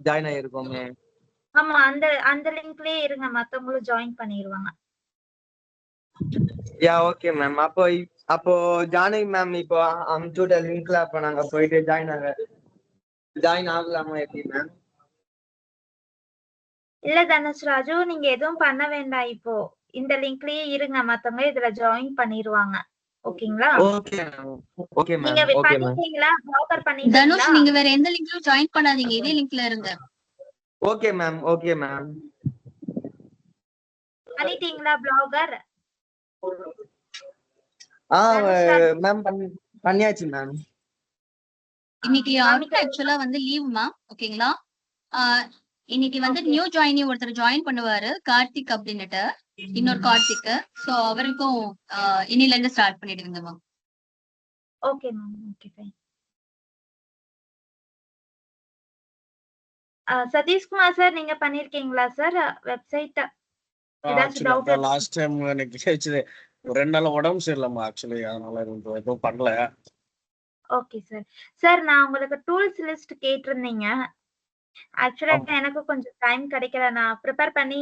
Join ஆயிருக்கோமே. ஆமா, அந்த அந்த லிங்க்லயே இருங்க, மத்தவங்களும் ஜாயின் பண்ணிடுவாங்க. Yeah okay ma'am. அப்போ ஜானகி மேம் இப்போ அமுச்சுட்ட லிங்க்ல அப்ப நாங்க போயிட்டு ஜாயின் ஆகலாமா எப்படி மேம்? இல்ல தனுஷ்ராஜு, நீங்க எதுவும் பண்ண வேண்டாம். இப்போ இந்த லிங்க்லயே இருங்க, மத்தவங்க இதுல ஜாயின் பண்ணிடுவாங்க. ஓகேங்களா? Okay ma'am. Okay ma'am. நீங்க ஓகே மேம். பண்ணிட்டீங்களா? ப்ளாகர் பண்ணிட்டீங்களா? தனுஷ், நீங்க வேற எந்த லிங்க்லயும் ஜாயின் பண்ணாதீங்க, இதே லிங்க்ல இருங்க. Okay ma'am. Okay ma'am. பண்ணிட்டீங்களா ப்ளாகர்? மேம் பண்ணியாச்சு மேம். இன்னைக்கு ஆக்சுவலா வந்து லீவ் மேம். ஓகேங்களா? இன்னைக்கு வந்து நியூ ஜாயினி ஒருத்தர் ஜாயின் பண்ணுவாரு, கார்த்திக் அப்படின்னுட்டு, இன்னொரு கார்த்திக். சோ அவருக்கும் இன்னில இருந்து ஸ்டார்ட் பண்ணிடுங்க ma'am. Okay ma'am. Okay fine. Sathishkumar sir, நீங்க பண்ணிருக்கீங்களா சார் வெப்சைட்? ஏதாச்சும் டவுட்? லாஸ்ட் டைம் எனக்கு கேச்சது ஒரு 2 நாள் உடம்பு சரியில்லைம்மா ஆக்சுவலி, அதனால எதுவும் பண்ணல. Okay sir. சார், நான் உங்களுக்கு டூல்ஸ் லிஸ்ட் கேட்டிருந்தீங்க. ஆக்சுவலா எனக்கு கொஞ்சம் டைம் கிடைக்கல. நான் ப்ரிப்பேர் பண்ணி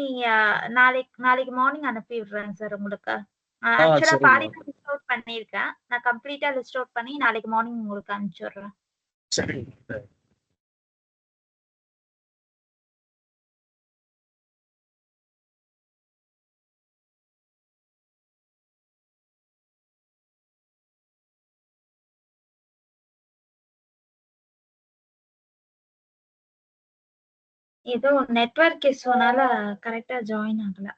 நாளைக்கு மார்னிங் அனுப்பி விடுறேன் சார் உங்களுக்கு. ஆக்சுவலா பாதி லிஸ்ட் அவுட் பண்ணிருக்கேன். நான் கம்ப்ளீட்டா லிஸ்ட் அவுட் பண்ணி நாளைக்கு மார்னிங் உங்களுக்கு அனுப்பிச்சு விடுறேன். சரி. ஏதோ நெட்வொர்க் இஷ்யூனால கரெக்டா ஜாயின் ஆகல.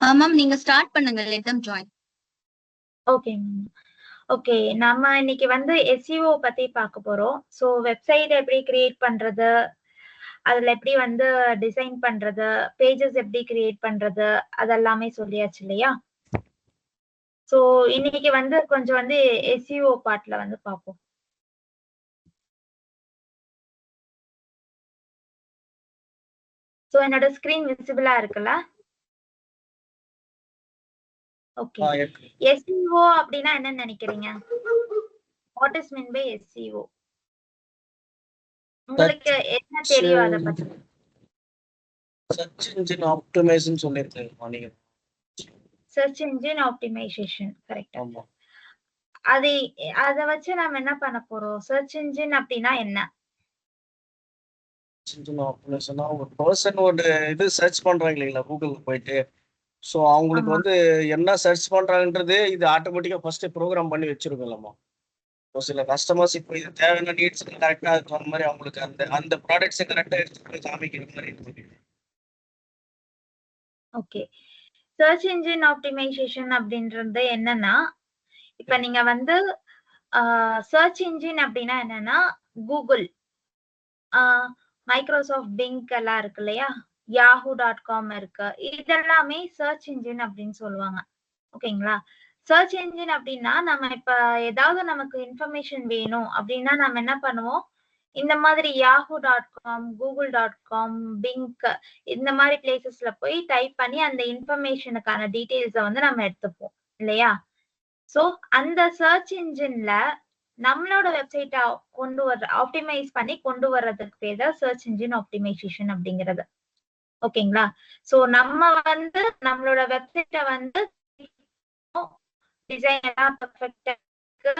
மேம், நீங்க ஸ்டார்ட் பண்ணுங்க. Let them join. Okay ma'am. Okay, நம்ம இன்னைக்கு வந்து SEO பத்தி பார்க்க போறோம். சோ வெப்சைட் எப்படி கிரியேட் பண்றது, அதுல எப்படி வந்து டிசைன் பண்றது, பேஜஸ் எப்படி கிரியேட் பண்றது, அதெல்லாமே சொல்லியாச்சு இல்லையா? சோ இன்னைக்கு வந்து கொஞ்சம் வந்து SEO பார்ட்ல வந்து பார்ப்போம். சோ என்னோட ஸ்கிரீன் விசிபிளா இருக்குல்ல? ஓகே. SEO அப்படின்னா என்னன்னு நினைக்கிறீங்க? What is mean by SEO? உங்களுக்கு என்ன தெரியும் அத பத்தி? சர்ச் இன்ஜின் ஆப்டிமைசேஷன் சொல்லிருக்கேன் நீங்க. Search engine optimisation, correct. ஆமா. அத வச்சு நாம என்ன பண்ண போறோம்? சர்ச் இன்ஜின் அப்படின்னா என்ன? இன்ஜின் ஆப்டிமைசேஷனா ஒரு பர்சன் ஒரு இது சர்ச் பண்றாங்க இல்லைங்களா கூகுள்ல போயிட்டு, ஸோ அவங்களுக்கு ஆமா. வந்து என்ன சர்ச் பண்றாங்கன்றது இது ஆட்டோமேட்டிக்கா ஃபர்ஸ்ட் ப்ரோக்ராம் பண்ணி வச்சிருக்கோம்லம்மா. ஒரு சில கஸ்டமர்ஸ் இப்போ இது தேவையான நீட்ஸ் கரெக்டா இருக்கிற மாதிரி அவங்களுக்கு அந்த அந்த ப்ராடக்ட்ஸை கரெக்டா எடுத்து போய் காமிக்கிற மாதிரி இருக்கு. ஓகே. சர்ச் இன்ஜின் ஆப்டிமைசேஷன் அப்படின்றது என்னன்னா, இப்ப நீங்க வந்து சர்ச் இன்ஜின் அப்படின்னா என்னன்னா, கூகுள், மைக்ரோசாஃப்ட் பிங்க் எல்லாம் இருக்கு இல்லையா? yahoo.com இருக்கு. இதெல்லாமே சர்ச் இன்ஜின் அப்படின்னு சொல்லுவாங்க. ஓகேங்களா? சர்ச் இன்ஜின் அப்படின்னா, நம்ம இப்ப ஏதாவது நமக்கு இன்ஃபர்மேஷன் வேணும் அப்படின்னா நம்ம என்ன பண்ணுவோம்? இந்த மாதிரி yahoo.com, google.com, பிங்க் இந்த மாதிரி பிளேசஸ்ல போய் டைப் பண்ணி அந்த இன்ஃபர்மேஷனுக்கான டீடைல்ஸ வந்து நம்ம எடுத்துப்போம் இல்லையா? சோ அந்த சர்ச் இன்ஜின்ல நம்மளோட வெப்சைட்ட ஆப்டிமைஸ் பண்ணி கொண்டு வர்றதுக்கு பேர் தான் சர்ச் இன்ஜின் ஆப்டிமைசேஷன் அப்படிங்கிறது. ஓகேங்களா? சோ நம்ம வந்து நம்மளோட வெப்சைட்ட வந்து டிசைன் எல்லாம் பெர்ஃபெக்ட்டா இருக்கு,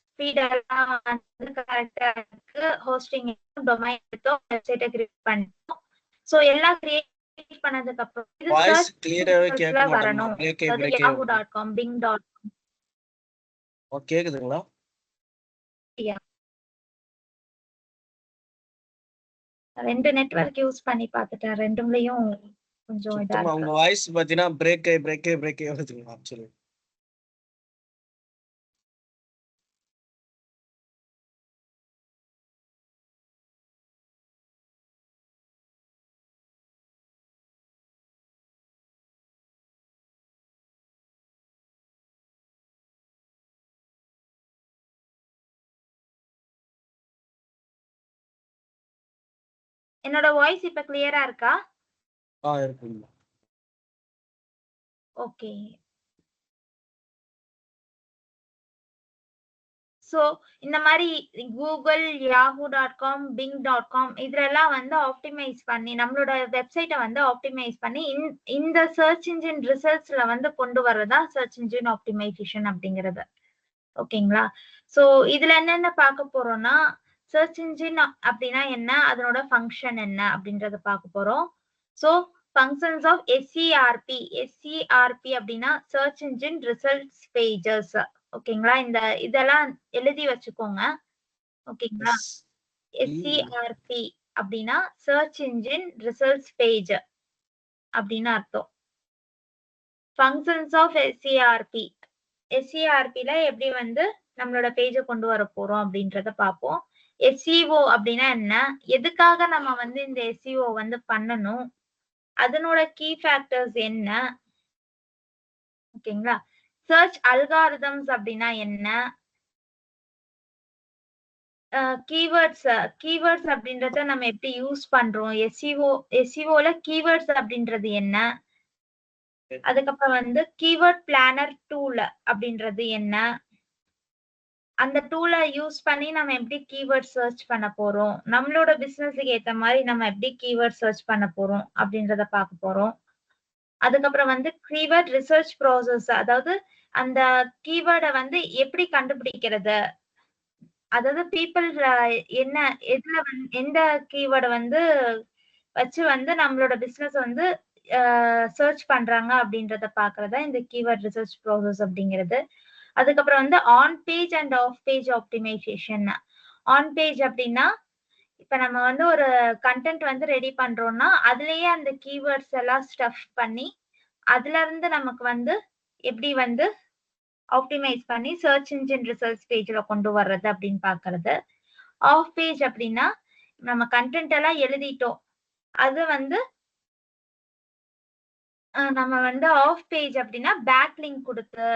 ஸ்பீட் எல்லாம் வந்து கரெக்ட்டா இருக்கு, ஹோஸ்டிங் டொமைன் எடுத்தோம், வெப்சைட்ட கிரியேட் பண்ணிட்டோம். சோ எல்லாம் கிரியேட் பண்ணதுக்கு அப்புறம் இது வாய்ஸ் சர்ச் கிளியராவே கேட்க ரிசல்ட்ஸ்ல மாட்டேங்குது. வரணும். அதாவது yahoo.com, bing.com. கேக்குதுங்களா? ரெண்டு நெட்வொர்க் யூஸ் பண்ணி பார்த்துட்டேன். ரெண்டுலயும் கொஞ்சம் இதா சுத்தமா இருக்கு. உங்க வாய்ஸ் பாத்தீங்கன்னா பிரேக் வருதுங்க ஆக்சுவலி. என்னோட வாய்ஸ் இப்ப கிளியரா இருக்கா? இருக்குங்க. ஓகே. சோ இந்த மாதிரி கூகுள், yahoo.com, bing.com இதெல்லாம் வந்து ஆப்டிமைஸ் பண்ணி நம்மளோட வெப்சைட்டை வந்து ஆப்டிமைஸ் பண்ணி இந்த சர்ச் இன்ஜின் ரிசல்ட்ஸ்ல வந்து கொண்டு வரதா சர்ச் இன்ஜின் ஆப்டிமைசேஷன் அப்படிங்கிறது. ஓகேங்களா? சோ இதுல என்னென்ன பார்க்க போறோம்னா சர்ச் இன்ஜின் அப்படின்னா என்ன, அதனோட ஃபங்க்ஷன் என்ன அப்படின்றத பார்க்க போறோம். சோ ஃபங்க்ஷன்ஸ் ஆஃப் SERP அப்படின்னா சர்ச் இன்ஜின் ரிசல்ட்ஸ் பேஜஸ். ஓகேங்களா? இதெல்லாம் எழுதி வச்சுக்கோங்க. ஓகேங்களா? SERP அப்படின்னா சர்ச் இன்ஜின் ரிசல்ட்ஸ் பேஜ் அப்படின்னு அர்த்தம். ஃபங்க்ஷன்ஸ் ஆஃப் SERP ல எப்படி வந்து நம்மளோட பேஜை கொண்டு வர போறோம் அப்படின்றத பார்ப்போம். SEO அப்படின்னா என்ன, எதுக்காக நம்ம வந்து இந்த SEO வந்து பண்ணணும், அதனோட கீ ஃபேக்டர்ஸ் என்ன, ஓகேங்களா? சர்ச் அல்காரிதம்ஸ் அப்படின்னா என்ன, கீவேர்ட்ஸ் அப்படின்றத நம்ம எப்படி யூஸ் பண்றோம், SEOல கீவேர்ட்ஸ் அப்படின்றது என்ன, அதுக்கப்புறம் வந்து கீவேர்ட் பிளானர் டூல் அப்படின்றது என்ன, அந்த டூலை யூஸ் பண்ணி நம்ம எப்படி கீவேர்ட் சர்ச் பண்ண போறோம், நம்மளோட பிசினஸுக்கு ஏத்த மாதிரி நம்ம எப்படி கீவேர்ட் சர்ச் பண்ண போறோம் அப்படின்றத பார்க்க போறோம். அதுக்கப்புறம் வந்து கீவேர்ட் ரிசர்ச் ப்ராசஸ், அதாவது அந்த கீவேர்டை வந்து எப்படி கண்டுபிடிக்கிறது, அதாவது பீப்புள் என்ன எதுல எந்த கீவேர்டை வந்து வச்சு வந்து நம்மளோட பிசினஸ் வந்து சர்ச் பண்றாங்க அப்படின்றத பாக்குறதா இந்த கீவேர்ட் ரிசர்ச் ப்ராசஸ் அப்படிங்கிறது. அதுக்கப்புறம் வந்து on page and off page optimisation. On page அப்படின்னா இப்ப நம்ம வந்து ஒரு கண்டென்ட் வந்து ரெடி பண்றோம்னா அதுலயே அந்த கீவேர்ட்ஸ் எல்லாம் ஸ்டஃப் பண்ணி அதுல இருந்து நமக்கு வந்து எப்படி வந்து ஆப்டிமைஸ் பண்ணி சர்ச் இன்ஜின் ரிசல்ட்ஸ் பேஜ்ல கொண்டு வர்றது அப்படின்னு பாக்குறது. ஆஃப் பேஜ் அப்படின்னா நம்ம கண்டென்ட் எல்லாம் எழுதிட்டோம், அது வந்து நம்ம வந்து ஆஃப் பேஜ் அப்படின்னா பேக் லிங்க் கொடுத்து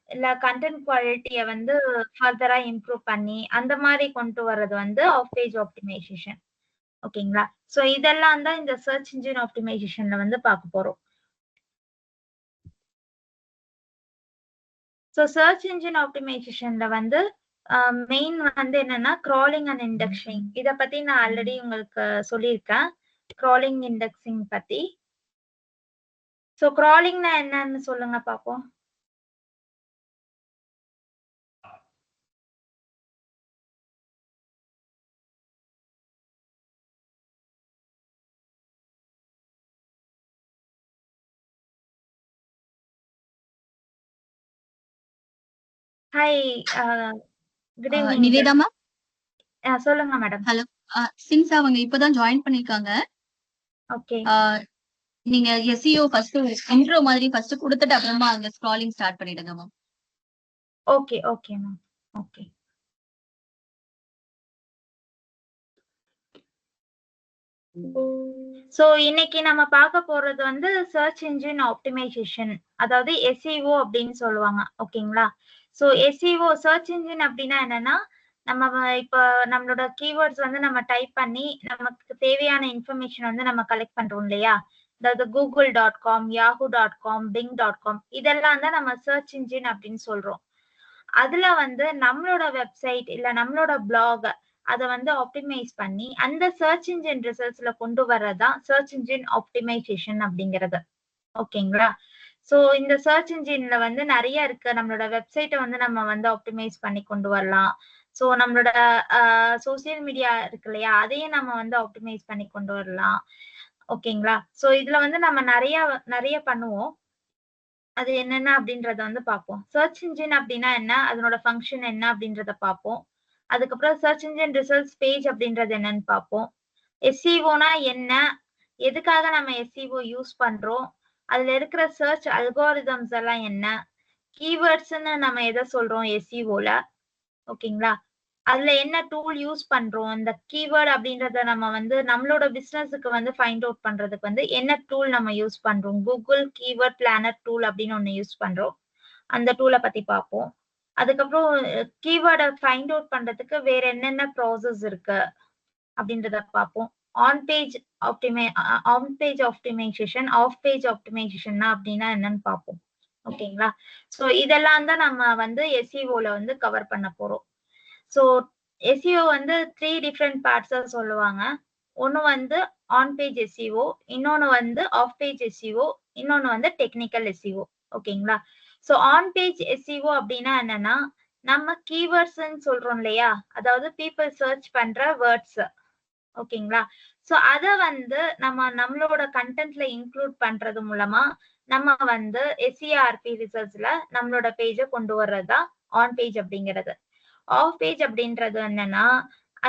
இல்ல கண்டென்ட் குவாலிட்டியை வந்து ஃபர்தரா இம்ப்ரூவ் பண்ணி அந்த மாதிரி கொண்டு வர்றது வந்து ஆஃப் பேஜ் ஆப்டிமைசேஷன். ஓகேங்களா? சோ இதெல்லாம் தான் இந்த சர்ச் இன்ஜின் ஆப்டிமைசேஷன்ல வந்து பார்க்க போறோம். சோ சர்ச் இன்ஜின் ஆப்டிமைசேஷன்ல வந்து மெயின் வந்து என்னன்னா கிராலிங் அண்ட் இண்டெக்ஸிங். இத பத்தி நான் ஆல்ரெடி உங்களுக்கு சொல்லியிருக்கேன், கிராலிங் இண்டெக்ஸிங் பத்தி. சோ கிராலிங்னா என்னன்னு சொல்லுங்க பாப்போம். Hi, good evening. Nivetha ma'am, சொல்லுங்க மேடம். ஹலோ. சின்ஸ் அவங்க இப்பதான் ஜாயின் பண்ணிருக்காங்க, ஓகே நீங்க SEO ஃபர்ஸ்ட் இன்ட்ரோ மாதிரி ஃபர்ஸ்ட் கொடுத்துட்டு அப்புறமா அங்க ஸ்க்ராலிங் ஸ்டார்ட் பண்ணிடுங்க ma'am. Okay okay ma'am. Okay. So இன்னைக்கு நம்ம பார்க்க போறது வந்து சர்ச் இன்ஜின் ஆப்டிமைசேஷன், அதாவது SEO அப்படின்னு சொல்லுவாங்க. ஓகேங்களா? சோ SEO சர்ச் இன்ஜின் அப்படின்னா என்னன்னா நம்ம இப்ப நம்மளோட கீவேர்ட்ஸ் வந்து நம்ம டைப் பண்ணி நமக்கு தேவையான இன்ஃபர்மேஷன் வந்து நம்ம கலெக்ட் பண்றோம் இல்லையா, அதாவது google.com, yahoo.com, bing.com இதெல்லாம் தான் நம்ம சர்ச் இன்ஜின் அப்படின்னு சொல்றோம். அதுல வந்து நம்மளோட வெப்சைட் இல்ல நம்மளோட பிளாக் அதை வந்து ஆப்டிமைஸ் பண்ணி அந்த சர்ச் இன்ஜின் ரிசல்ட்ஸ்ல கொண்டு வர்றதுதான் சர்ச் இன்ஜின் ஆப்டிமைசேஷன் அப்படிங்கிறது. ஓகேங்களா? சோ இந்த சர்ச் இன்ஜின்ல வந்து நிறைய இருக்கு. நம்மளோட வெப்சைட்டை வந்து நம்ம வந்து ஆப்டிமைஸ் பண்ணி கொண்டு வரலாம். சோ நம்மளோட சோசியல் மீடியா இருக்கு இல்லையா, அதையும் நம்ம வந்து ஆப்டிமைஸ் பண்ணி கொண்டு வரலாம். ஓகேங்களா? சோ இதுல வந்து நம்ம நிறைய பண்ணுவோம். அது என்னென்ன அப்படின்றத வந்து பார்ப்போம். சர்ச் இன்ஜின் அப்படின்னா என்ன, அதனோட ஃபங்க்ஷன் என்ன அப்படின்றத பார்ப்போம். அதுக்கப்புறம் சர்ச் இன்ஜின் ரிசல்ட்ஸ் பேஜ் அப்படின்றது என்னன்னு பார்ப்போம். SEOனா என்ன, எதுக்காக நம்ம SEO யூஸ் பண்றோம், அதுல இருக்கிற சர்ச் அல்காரிதம்ஸ் எல்லாம் என்ன, கீவேர்ட்ஸ்ன்னு நம்ம எதை சொல்றோம் SEOல, ஓகேங்களா? அதுல என்ன டூல் யூஸ் பண்றோம், இந்த கீவேர்ட் அப்படின்றத நம்ம வந்து நம்மளோட பிசினஸுக்கு வந்து ஃபைண்ட் அவுட் பண்றதுக்கு வந்து என்ன டூல் நம்ம யூஸ் பண்றோம், கூகுள் கீவேர்ட் பிளானர் டூல் அப்படின்னு ஒண்ணு யூஸ் பண்றோம், அந்த டூலை பத்தி பார்ப்போம். அதுக்கப்புறம் கீவேர்டை ஃபைண்ட் அவுட் பண்றதுக்கு வேற என்னென்ன ப்ராசஸ் இருக்கு அப்படின்றத பார்ப்போம். On page optimisation, off page optimisation அப்படின்னா என்னன்னு பார்ப்போம். ஓகேங்களா? சோ இதெல்லாம் தான் நம்ம வந்து எஸ்இஓல வந்து கவர் பண்ண போறோம். சோ எஸ்இஓ வந்து 3 டிஃப்ரெண்ட் பார்ட்ஸா சொல்லுவாங்க. ஒன்னு வந்து ஆன் பேஜ் எஸ்இஓ, இன்னொன்னு வந்து ஆஃப் பேஜ் எஸ்இஓ, இன்னொன்னு வந்து டெக்னிக்கல் எஸ்இஓ. ஓகேங்களா? சோ ஆன் பேஜ் எஸ்இஓ அப்படின்னா என்னன்னா, நம்ம கீவேர்ட்ஸ்ன்னு சொல்றோம் இல்லையா, அதாவது பீப்புள் சர்ச் பண்ற வேர்ட்ஸ். ஓகேங்களா? சோ அத வந்து நம்மளோட கண்டென்ட்ல இன்க்ளூட் பண்றது மூலமா நம்ம வந்து எஸ்சிஆர்பி ரிசல்ட்ஸ்ல நம்மளோட பேஜ கொண்டு வர்றதா ஆன் பேஜ் அப்படிங்கிறது. ஆஃப் பேஜ் அப்படின்றது என்னன்னா,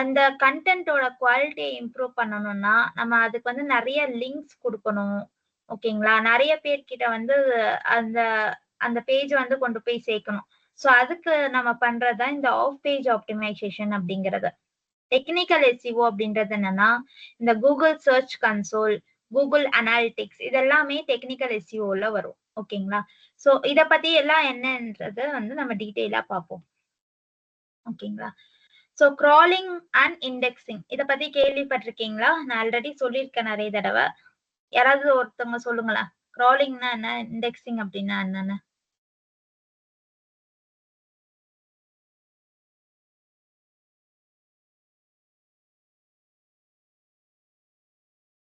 அந்த கண்டென்ட்டோட குவாலிட்டியை இம்ப்ரூவ் பண்ணணும்னா நம்ம அதுக்கு வந்து நிறைய லிங்க்ஸ் கொடுக்கணும். ஓகேங்களா? நிறைய பேர்கிட்ட வந்து அந்த அந்த பேஜ் வந்து கொண்டு போய் சேர்க்கணும். சோ அதுக்கு நம்ம பண்றதுதான் இந்த ஆஃப் பேஜ் ஆப்டிமைசேஷன் அப்படிங்கிறது. டெக்னிக்கல் எஸ்இஓ அப்படின்றது என்னன்னா, இந்த Google search console, Google analytics இதெல்லாமே டெக்னிக்கல் எஸ்இஓல வரும். ஓகேங்களா? சோ இத பத்தி எல்லாம் என்னன்றது வந்து நம்ம டீடைலா பார்ப்போம். ஓகேங்களா? சோ கிராலிங் அண்ட் இண்டெக்ஸிங் இத பத்தி கேள்விப்பட்டிருக்கீங்களா? நான் ஆல்ரெடி சொல்லியிருக்கேன் நிறைய தடவை. யாராவது ஒருத்தவங்க சொல்லுங்களேன். கிராலிங்னா என்ன, இண்டெக்ஸிங் அப்படின்னா என்னன்னு.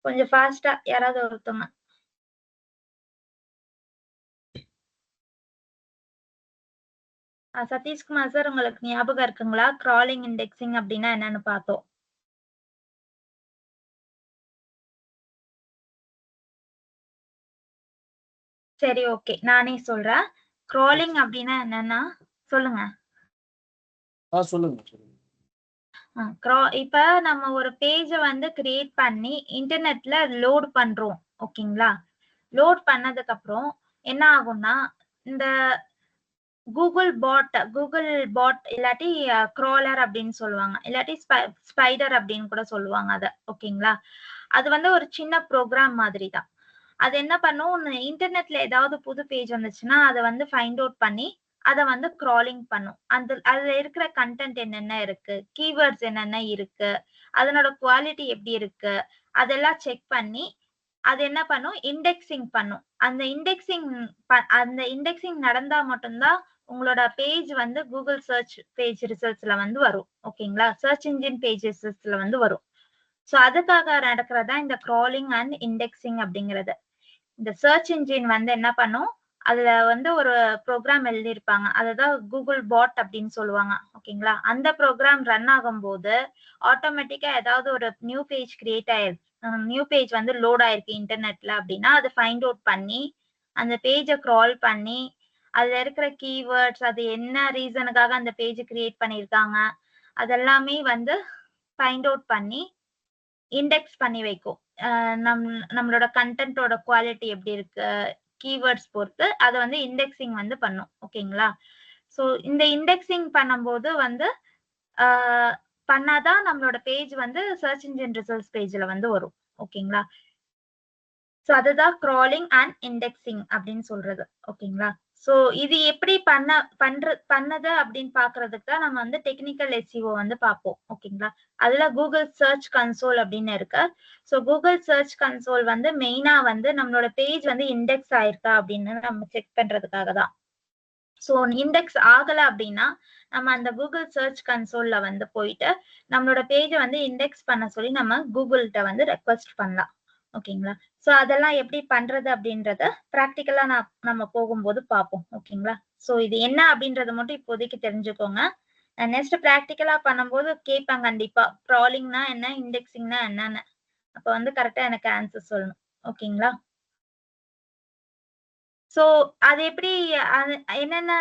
கொஞ்சம் ஃபாஸ்டா யாராவது ஒருத்தவங்க. சதீஷ்குமார் சார், உங்களுக்கு ஞாபகம் இருக்குங்களா? கிராலிங், இண்டெக்ஸிங் அப்படின்னா என்னன்னு பார்த்தோம். சரி, ஓகே, நானே சொல்றேன். கிராலிங் அப்படின்னா என்னன்னா, சொல்லுங்க. சொல்லுங்க. இப்ப நம்ம ஒரு பேஜ வந்து கிரியேட் பண்ணி இன்டர்நெட்ல லோட் பண்றோம். ஓகேங்களா? லோட் பண்ணதுக்கு அப்புறம் என்ன ஆகும்னா, இந்த கூகுள் பாட் இல்லாட்டி கிராலர் அப்படின்னு சொல்லுவாங்க, இல்லாட்டி ஸ்பைடர் அப்படின்னு கூட சொல்லுவாங்க அத. ஓகேங்களா? அது வந்து ஒரு சின்ன ப்ரோக்ராம் மாதிரி தான். அது என்ன பண்ணும், இன்டர்நெட்ல ஏதாவது புது பேஜ் வந்துச்சுன்னா அதை வந்து ஃபைண்ட் அவுட் பண்ணி அதை வந்து கிராலிங் பண்ணும். அதுல இருக்கிற கண்டென்ட் என்னென்ன இருக்கு, கீவேர்ட்ஸ் என்னென்ன இருக்கு, அதனோட குவாலிட்டி எப்படி இருக்கு, அதெல்லாம் செக் பண்ணி அது என்ன பண்ணும், இண்டெக்ஸிங் பண்ணும். அந்த இண்டெக்ஸிங் நடந்தா மட்டும்தான் உங்களோட பேஜ் வந்து கூகுள் சர்ச் பேஜ் ரிசல்ட்ஸ்ல வந்து வரும். ஓகேங்களா? சர்ச் இன்ஜின் பேஜ் ரிசல்ட்ஸ்ல வந்து வரும். சோ அதுக்காக நடக்கிறதா இந்த கிராலிங் அண்ட் இண்டெக்ஸிங் அப்படிங்கிறது. இந்த சர்ச் இன்ஜின் வந்து என்ன பண்ணும், அதுல வந்து ஒரு ப்ரோக்ராம் எழுதியிருப்பாங்க, அதுதான் கூகுள் பாட் அப்படின்னு சொல்லுவாங்க. ஓகேங்களா? அந்த ப்ரோக்ராம் ரன் ஆகும்போது ஆட்டோமேட்டிக்கா ஏதாவது ஒரு நியூ பேஜ் கிரியேட் ஆயிருக்கு, நியூ பேஜ் வந்து லோட் ஆயிருக்கு இன்டர்நெட்ல அப்படின்னா அதை ஃபைண்ட் அவுட் பண்ணி அந்த பேஜை கிரால் பண்ணி அதுல இருக்கிற கீவேர்ட்ஸ், அது என்ன ரீசனுக்காக அந்த பேஜ் கிரியேட் பண்ணியிருக்காங்க, அதெல்லாமே வந்து ஃபைண்ட் அவுட் பண்ணி இண்டெக்ஸ் பண்ணி வைக்கும். நம்மளோட கண்டென்ட்டோட குவாலிட்டி எப்படி இருக்கு, கீவேர்ட்ஸ் பொறுத்து அதை வந்து இண்டெக்ஸிங் வந்து பண்ணும். ஓகேங்களா? சோ இந்த இண்டெக்ஸிங் பண்ணும்போது வந்து பண்ணாதான் நம்மளோட பேஜ் வந்து சர்ச் இன்ஜின் ரிசல்ட்ஸ் பேஜ்ல வந்து வரும். ஓகேங்களா? சோ அதுதான் கிராலிங் அண்ட் இண்டெக்ஸிங் அப்படின்னு சொல்றது. ஓகேங்களா? சோ இது எப்படி பண்ணது அப்படின்னு பாக்குறதுக்கு தான் நம்ம வந்து டெக்னிக்கல் எஸ்இஓ வந்து பார்ப்போம். ஓகேங்களா? அதுல கூகுள் சர்ச் கன்சோல் அப்படின்னு இருக்கு. சோ கூகுள் சர்ச் கன்சோல் வந்து மெயினா வந்து நம்மளோட பேஜ் வந்து இண்டெக்ஸ் ஆயிருக்கா அப்படின்னு நம்ம செக் பண்றதுக்காக தான். சோ இண்டெக்ஸ் ஆகல அப்படின்னா நம்ம அந்த கூகுள் சர்ச் கன்சோல்ல வந்து போயிட்டு நம்மளோட பேஜை வந்து இண்டெக்ஸ் பண்ண சொல்லி நம்ம கூகுள்கிட்ட வந்து ரெக்வெஸ்ட் பண்ணலாம். ஓகேங்களா? சோ அதெல்லாம் எப்படி பண்றது அப்படின்றத பிராக்டிக்கலா நம்ம போகும்போது பார்ப்போம். ஓகேங்களா? சோ இது என்ன அப்படின்றத மட்டும் இப்போதைக்கு தெரிஞ்சுக்கோங்க. நெக்ஸ்ட் பிராக்டிக்கலா பண்ணும்போது கேட்பாங்க கண்டிப்பா, கிராலிங்னா என்ன, இண்டெக்ஸிங்னா என்னன்னு. அப்ப வந்து கரெக்டா எனக்கு ஆன்சர் சொல்லணும். ஓகேங்களா? சோ அது எப்படி, என்னென்ன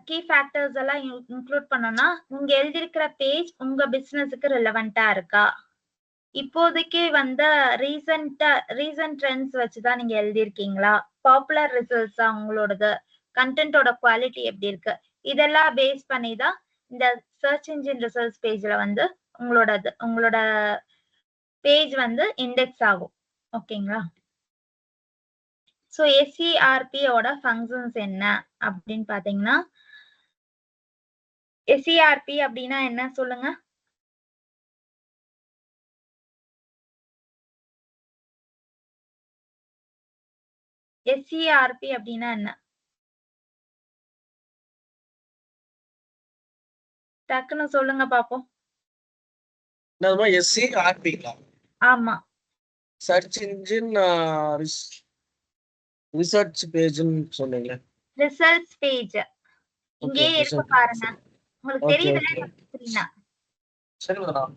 கீ ஃபேக்டர்ஸ் எல்லாம் இன்க்ளூட் பண்ணோம்னா, உங்க எழுதியிருக்கிற பேஜ் உங்க பிசினஸுக்கு ரிலவெண்டா இருக்கா, இப்போதைக்கு வந்த ரீசன்ட் ட்ரெண்ட்ஸ் வச்சுதான் நீங்க எழுதியிருக்கீங்களா, பாப்புலர் ரிசல்ட்ஸா உங்களோடது, கண்டென்ட்டோட குவாலிட்டி எப்படி இருக்கு, இதெல்லாம் பேஸ் பண்ணி தான் இந்த சர்ச் இன்ஜின் ரிசல்ட்ஸ் பேஜ்ல வந்து உங்களோட பேஜ் வந்து இண்டெக்ஸ் ஆகும். ஓகேங்களா? சோ எஸ்சிஆர்பி ஓட ஃபங்க்ஷன்ஸ் என்ன அப்படின்னு பாத்தீங்கன்னா, எஸ்சிஆர்பி அப்படின்னா என்ன சொல்லுங்க? SERP அப்படின்னா என்ன? டக்குன்னு சொல்லுங்க பாப்போம். என்னதுமா SERPங்களா? ஆமா. சர்ச் இன்ஜின் ரிசர்ச் பேஜ்னு சொன்னீங்க. ரிசல்ட்ஸ் பேஜ் இங்கே ஓகே, இருக்கு பாருங்க. உங்களுக்கு ஓகே தெரியுதுல ஓகே. ஸ்கிரீனா? சரி மேடம்.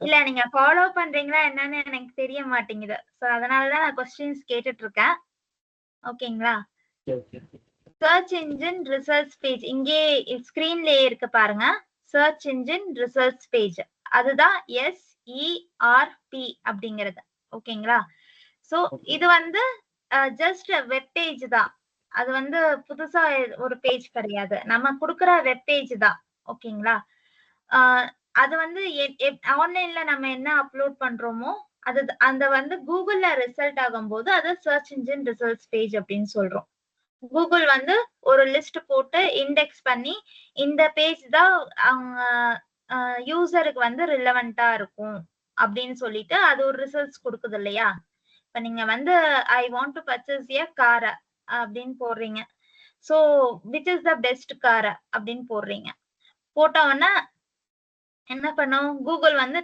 இல்ல நீங்க ஃபாலோ பண்றீங்களா என்னன்னு எனக்கு தெரிய மாட்டேங்குது. சோ அதனாலதான் நான் கொஸ்டின்ஸ் கேட்டுட்டு இருக்கேன். ஓகேங்களா? Okay. Search engine results page இங்கே ஸ்கிரீன்லயே இருக்கு பாருங்க. சர்ச் இன்ஜின் ரிசல்ட்ஸ் பேஜ் அதுதான் SERP அப்படிங்கிறது. ஓகேங்களா? சோ இது வந்து ஜஸ்ட் வெப் பேஜ் தான். அது வந்து புதுசா ஒரு பேஜ் கிடையாது. நம்ம கொடுக்குற வெப் பேஜ் தான். ஓகேங்களா? அது வந்து ஆன்லைன்ல நம்ம என்ன அப்லோட் பண்றோமோ அது அந்த வந்து கூகுள்ல ரிசல்ட் ஆகும்போது அது சர்ச் இன்ஜின் ரிசல்ட்ஸ் பேஜ் அப்படின்னு சொல்றோம். கூகுள் வந்து ஒரு லிஸ்ட் போட்டு இண்டெக்ஸ் பண்ணி இந்த பேஜ் தான் அவங்க யூசருக்கு வந்து ரிலவெண்டா இருக்கும் அப்படின்னு சொல்லிட்டு அது ஒரு ரிசல்ட்ஸ் கொடுக்குது இல்லையா? இப்ப நீங்க வந்து I want to purchase a car அப்படின்னு போடுறீங்க. So which is the best car அப்படின்னு போடுறீங்க. போட்ட உடனே என்ன பண்ணும் கூகுள் வந்து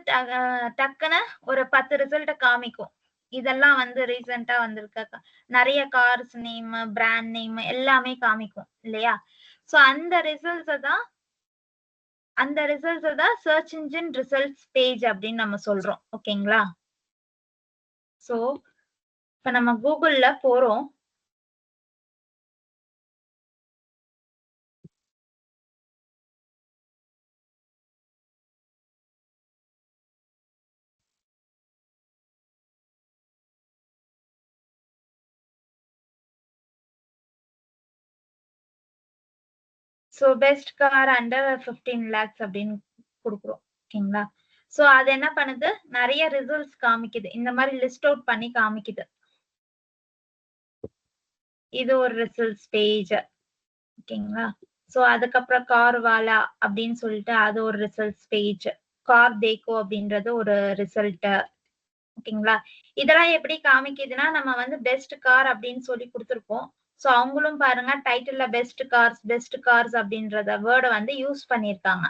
டக்குன்னு ஒரு 10 ரிசல்ட் காமிக்கும். இதெல்லாம் வந்து ரீசெண்டா வந்திருக்க நிறைய கார்ஸ் நேம், பிராண்ட் நேம் எல்லாமே காமிக்கும் இல்லையா? சோ அந்த ரிசல்ட்ஸ் தான் சர்ச் இன்ஜின் ரிசல்ட்ஸ் பேஜ் அப்படின்னு நம்ம சொல்றோம். ஓகேங்களா? சோ இப்ப நம்ம கூகுள்ல போறோம். So best car under 15 lakhs அப்படின்னு கொடுக்குறோம். ஓகேங்களா? சோ அது என்ன பண்ணுது நிறைய ரிசல்ட்ஸ் காமிக்குது. இந்த மாதிரி லிஸ்ட் அவுட் பண்ணி காமிக்குது. இது ஒரு ரிசல்ட்ஸ் பேஜ். ஓகேங்களா? சோ அதுக்கப்புறம் கார் வாலா அப்படின்னு சொல்லிட்டு அது ஒரு ரிசல்ட்ஸ் பேஜ். கார் தேக்கோ அப்படின்றது ஒரு ரிசல்ட். ஓகேங்களா? இதெல்லாம் எப்படி காமிக்குதுன்னா நம்ம வந்து பெஸ்ட் கார் அப்படின்னு சொல்லி கொடுத்துருப்போம். சோ அவங்களும் பாருங்க டைட்டில்ல பெஸ்ட் கார்ஸ் அப்படின்றத வேர்டை வந்து யூஸ் பண்ணிருக்காங்க.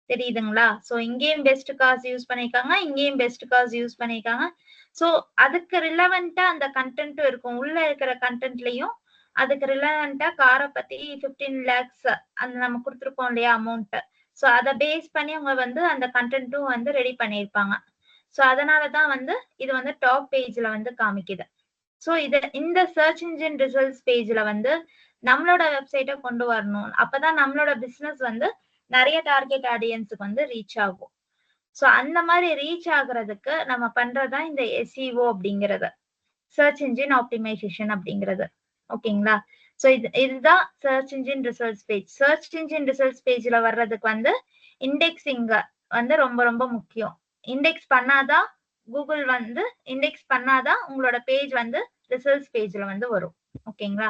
தெரியுதுங்களா? சோ இங்கேயும் பெஸ்ட் கார்ஸ் யூஸ் பண்ணிருக்காங்க, இங்கேயும் பெஸ்ட் கார்ஸ் யூஸ் பண்ணிருக்காங்க. சோ அதுக்கு ரிலவெண்டா அந்த கண்டென்ட்டும் இருக்கும். உள்ள இருக்கிற கண்டென்ட்லயும் அதுக்கு ரிலவெண்டா காரை பத்தி 15 lakhs அந்த நம்ம கொடுத்துருக்கோம் இல்லையா அமௌண்ட். சோ அதை பேஸ் பண்ணி அவங்க வந்து அந்த கண்டென்ட்டும் வந்து ரெடி பண்ணிருப்பாங்க. சோ அதனாலதான் வந்து இது வந்து டாப் பேஜ்ல வந்து காமிக்குது. சோ இந்த சர்ச் இன்ஜின் ரிசல்ட்ஸ் பேஜ்ல வந்து நம்மளோட வெப்சைட்டை கொண்டு வரணும். அப்பதான் நம்மளோட பிசினஸ் வந்து நிறைய டார்கெட் ஆடியன்ஸுக்கு வந்து ரீச் ஆகும். சோ அந்த மாதிரி ரீச் ஆகுறதுக்கு நம்ம பண்றதுதான் இந்த SEO அப்படிங்கிறது, சர்ச் இன்ஜின் ஆப்டிமைசேஷன் அப்படிங்கிறது. ஓகேங்களா? சோ இதுதான் search engine results page. Search engine results பேஜ்ல வர்றதுக்கு வந்து இண்டெக்ஸிங் வந்து ரொம்ப ரொம்ப முக்கியம். இண்டெக்ஸ் பண்ணாதான் கூகுள் வந்து இண்டெக்ஸ் பண்ணாதான் உங்களோட பேஜ் வந்து ரிசல்ட்ஸ் பேஜ்ல வந்து வரும். ஓகேங்களா?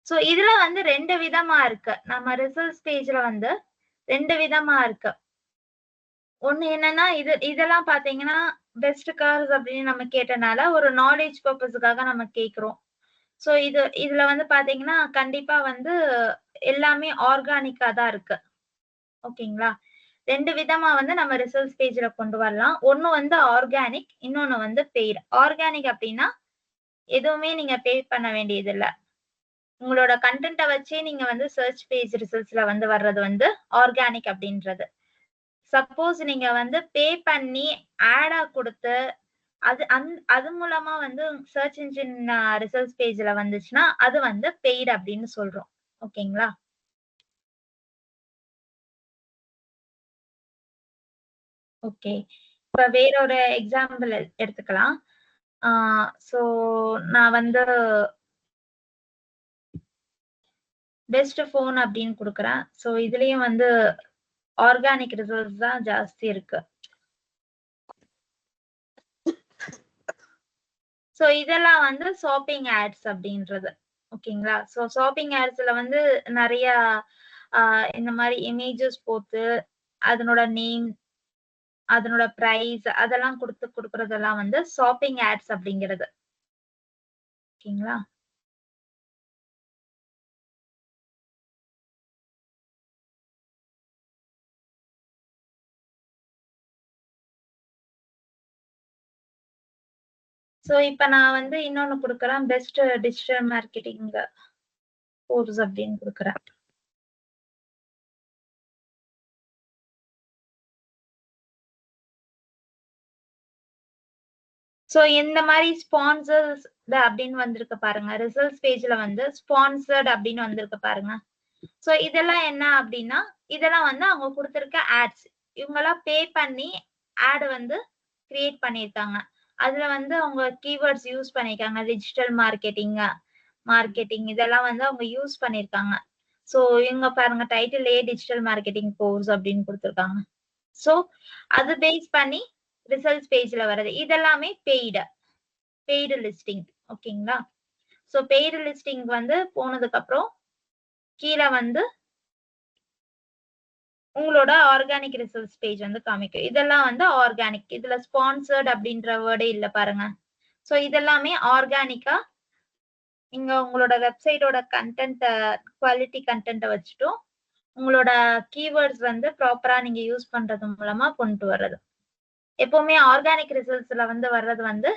சோ இதுல வந்து 2 விதமா இருக்கு. நம்ம ரிசல்ட்ஸ் பேஜ்ல வந்து 2 விதமா இருக்கு. ஒண்ணு என்னன்னா இதெல்லாம் பாத்தீங்கன்னா பெஸ்ட் கார்ஸ் அப்படின்னு நம்ம கேட்டனால ஒரு நாலேஜ் பர்பஸ்க்காக நம்ம கேக்குறோம். சோ இதுல வந்து பாத்தீங்கன்னா கண்டிப்பா வந்து எல்லாமே ஆர்கானிக்கா தான் இருக்கு. ஓகேங்களா? 2 விதமா வந்து நம்ம ரிசல்ட்ஸ் பேஜ்ல கொண்டு வரலாம். ஒண்ணு வந்து ஆர்கானிக், இன்னொன்னு வந்து பெய்ட். ஆர்கானிக் அப்படின்னா எதுவுமே நீங்க பே பண்ண வேண்டியது இல்ல. உங்களோட கண்டென்ட்டை வச்சே நீங்க வந்து சர்ச் பேஜ் ரிசல்ட்ஸ்ல வந்து வர்றது வந்து ஆர்கானிக் அப்படின்றது. சப்போஸ் நீங்க வந்து பே பண்ணி ஆடா கொடுத்து அது மூலமா வந்து சர்ச் இன்ஜின் ரிசல்ட்ஸ் பேஜ்ல வந்துச்சுன்னா அது வந்து பெய்ட் அப்படின்னு சொல்றோம். ஓகேங்களா? ஓகே. இப்ப வேற ஒரு எக்ஸாம்பிள் எடுத்துக்கலாம். சோ நான் வந்து பெஸ்ட் போன் அப்படின்னு கொடுக்குறேன். சோ இதுலயும் வந்து ஆர்கானிக் ரிசல்ட்ஸ் தான் ஜாஸ்தி இருக்கு. சோ இதெல்லாம் வந்து ஷாப்பிங் ஆட்ஸ் அப்படின்றது. ஓகேங்களா? சோ ஷாப்பிங் ஆட்ஸ்ல வந்து நிறைய இந்த மாதிரி இமேஜஸ் போட்டு அதனோட நேம், அதனோட பிரைஸ் அதெல்லாம் கொடுக்கறதெல்லாம் வந்து ஷாப்பிங் ஆட்ஸ் அப்படிங்கிறது. ஓகேங்களா? சோ இப்ப நான் வந்து இன்னொன்னு குடுக்குறேன், பெஸ்ட் டிஜிட்டல் மார்க்கெட்டிங் கோர்ஸ் அப்படின்னு குடுக்குறேன். சோ இந்த மாதிரி ஸ்பான்சர்ஸ் அப்படின்னு வந்திருக்கு பாருங்க. ரிசல்ட்ஸ் பேஜ்ல வந்து ஸ்பான்சர்ட் அப்படின்னு வந்திருக்கு பாருங்க. சோ இதெல்லாம் என்ன அப்படின்னா, இதெல்லாம் வந்து அவங்க கொடுத்திருக்க ஆட்ஸ். இவங்கெல்லாம் பே பண்ணி ஆட் வந்து கிரியேட் பண்ணிருக்காங்க. அதுல வந்து அவங்க கீவேர்ட்ஸ் யூஸ் பண்ணிருக்காங்க. டிஜிட்டல் மார்க்கெட்டிங் இதெல்லாம் வந்து அவங்க யூஸ் பண்ணிருக்காங்க. சோ இவங்க பாருங்க டைட்டிலே டிஜிட்டல் மார்க்கெட்டிங் கோர்ஸ் அப்படின்னு கொடுத்திருக்காங்க. சோ அது பேஸ் பண்ணி ரிசல்ட்ஸ் பேஜ்ல வர்றது இதெல்லாமே பெய்டு லிஸ்டிங். ஓகேங்களா? சோ பெய்டு லிஸ்டிங் வந்து போனதுக்கு அப்புறம் கீழ வந்து உங்களோட ஆர்கானிக் ரிசல்ட்ஸ் பேஜ் வந்து காமிக்கும். இதெல்லாம் வந்து ஆர்கானிக். இதுல ஸ்பான்சர்ட் அப்படின்ற வேர்டே இல்ல பாருங்க. சோ இதெல்லாமே ஆர்கானிக்கா நீங்க உங்களோட வெப்சைட்டோட கண்டென்ட் குவாலிட்டி கண்டென்ட் வச்சுட்டும் உங்களோட கீவேர்ட்ஸ் வந்து ப்ராப்பரா நீங்க யூஸ் பண்றது மூலமா கொண்டு வர்றது. எப்பவுமே ஆர்கானிக் ரிசல்ட்ஸ்ல வந்து வர்றது வந்து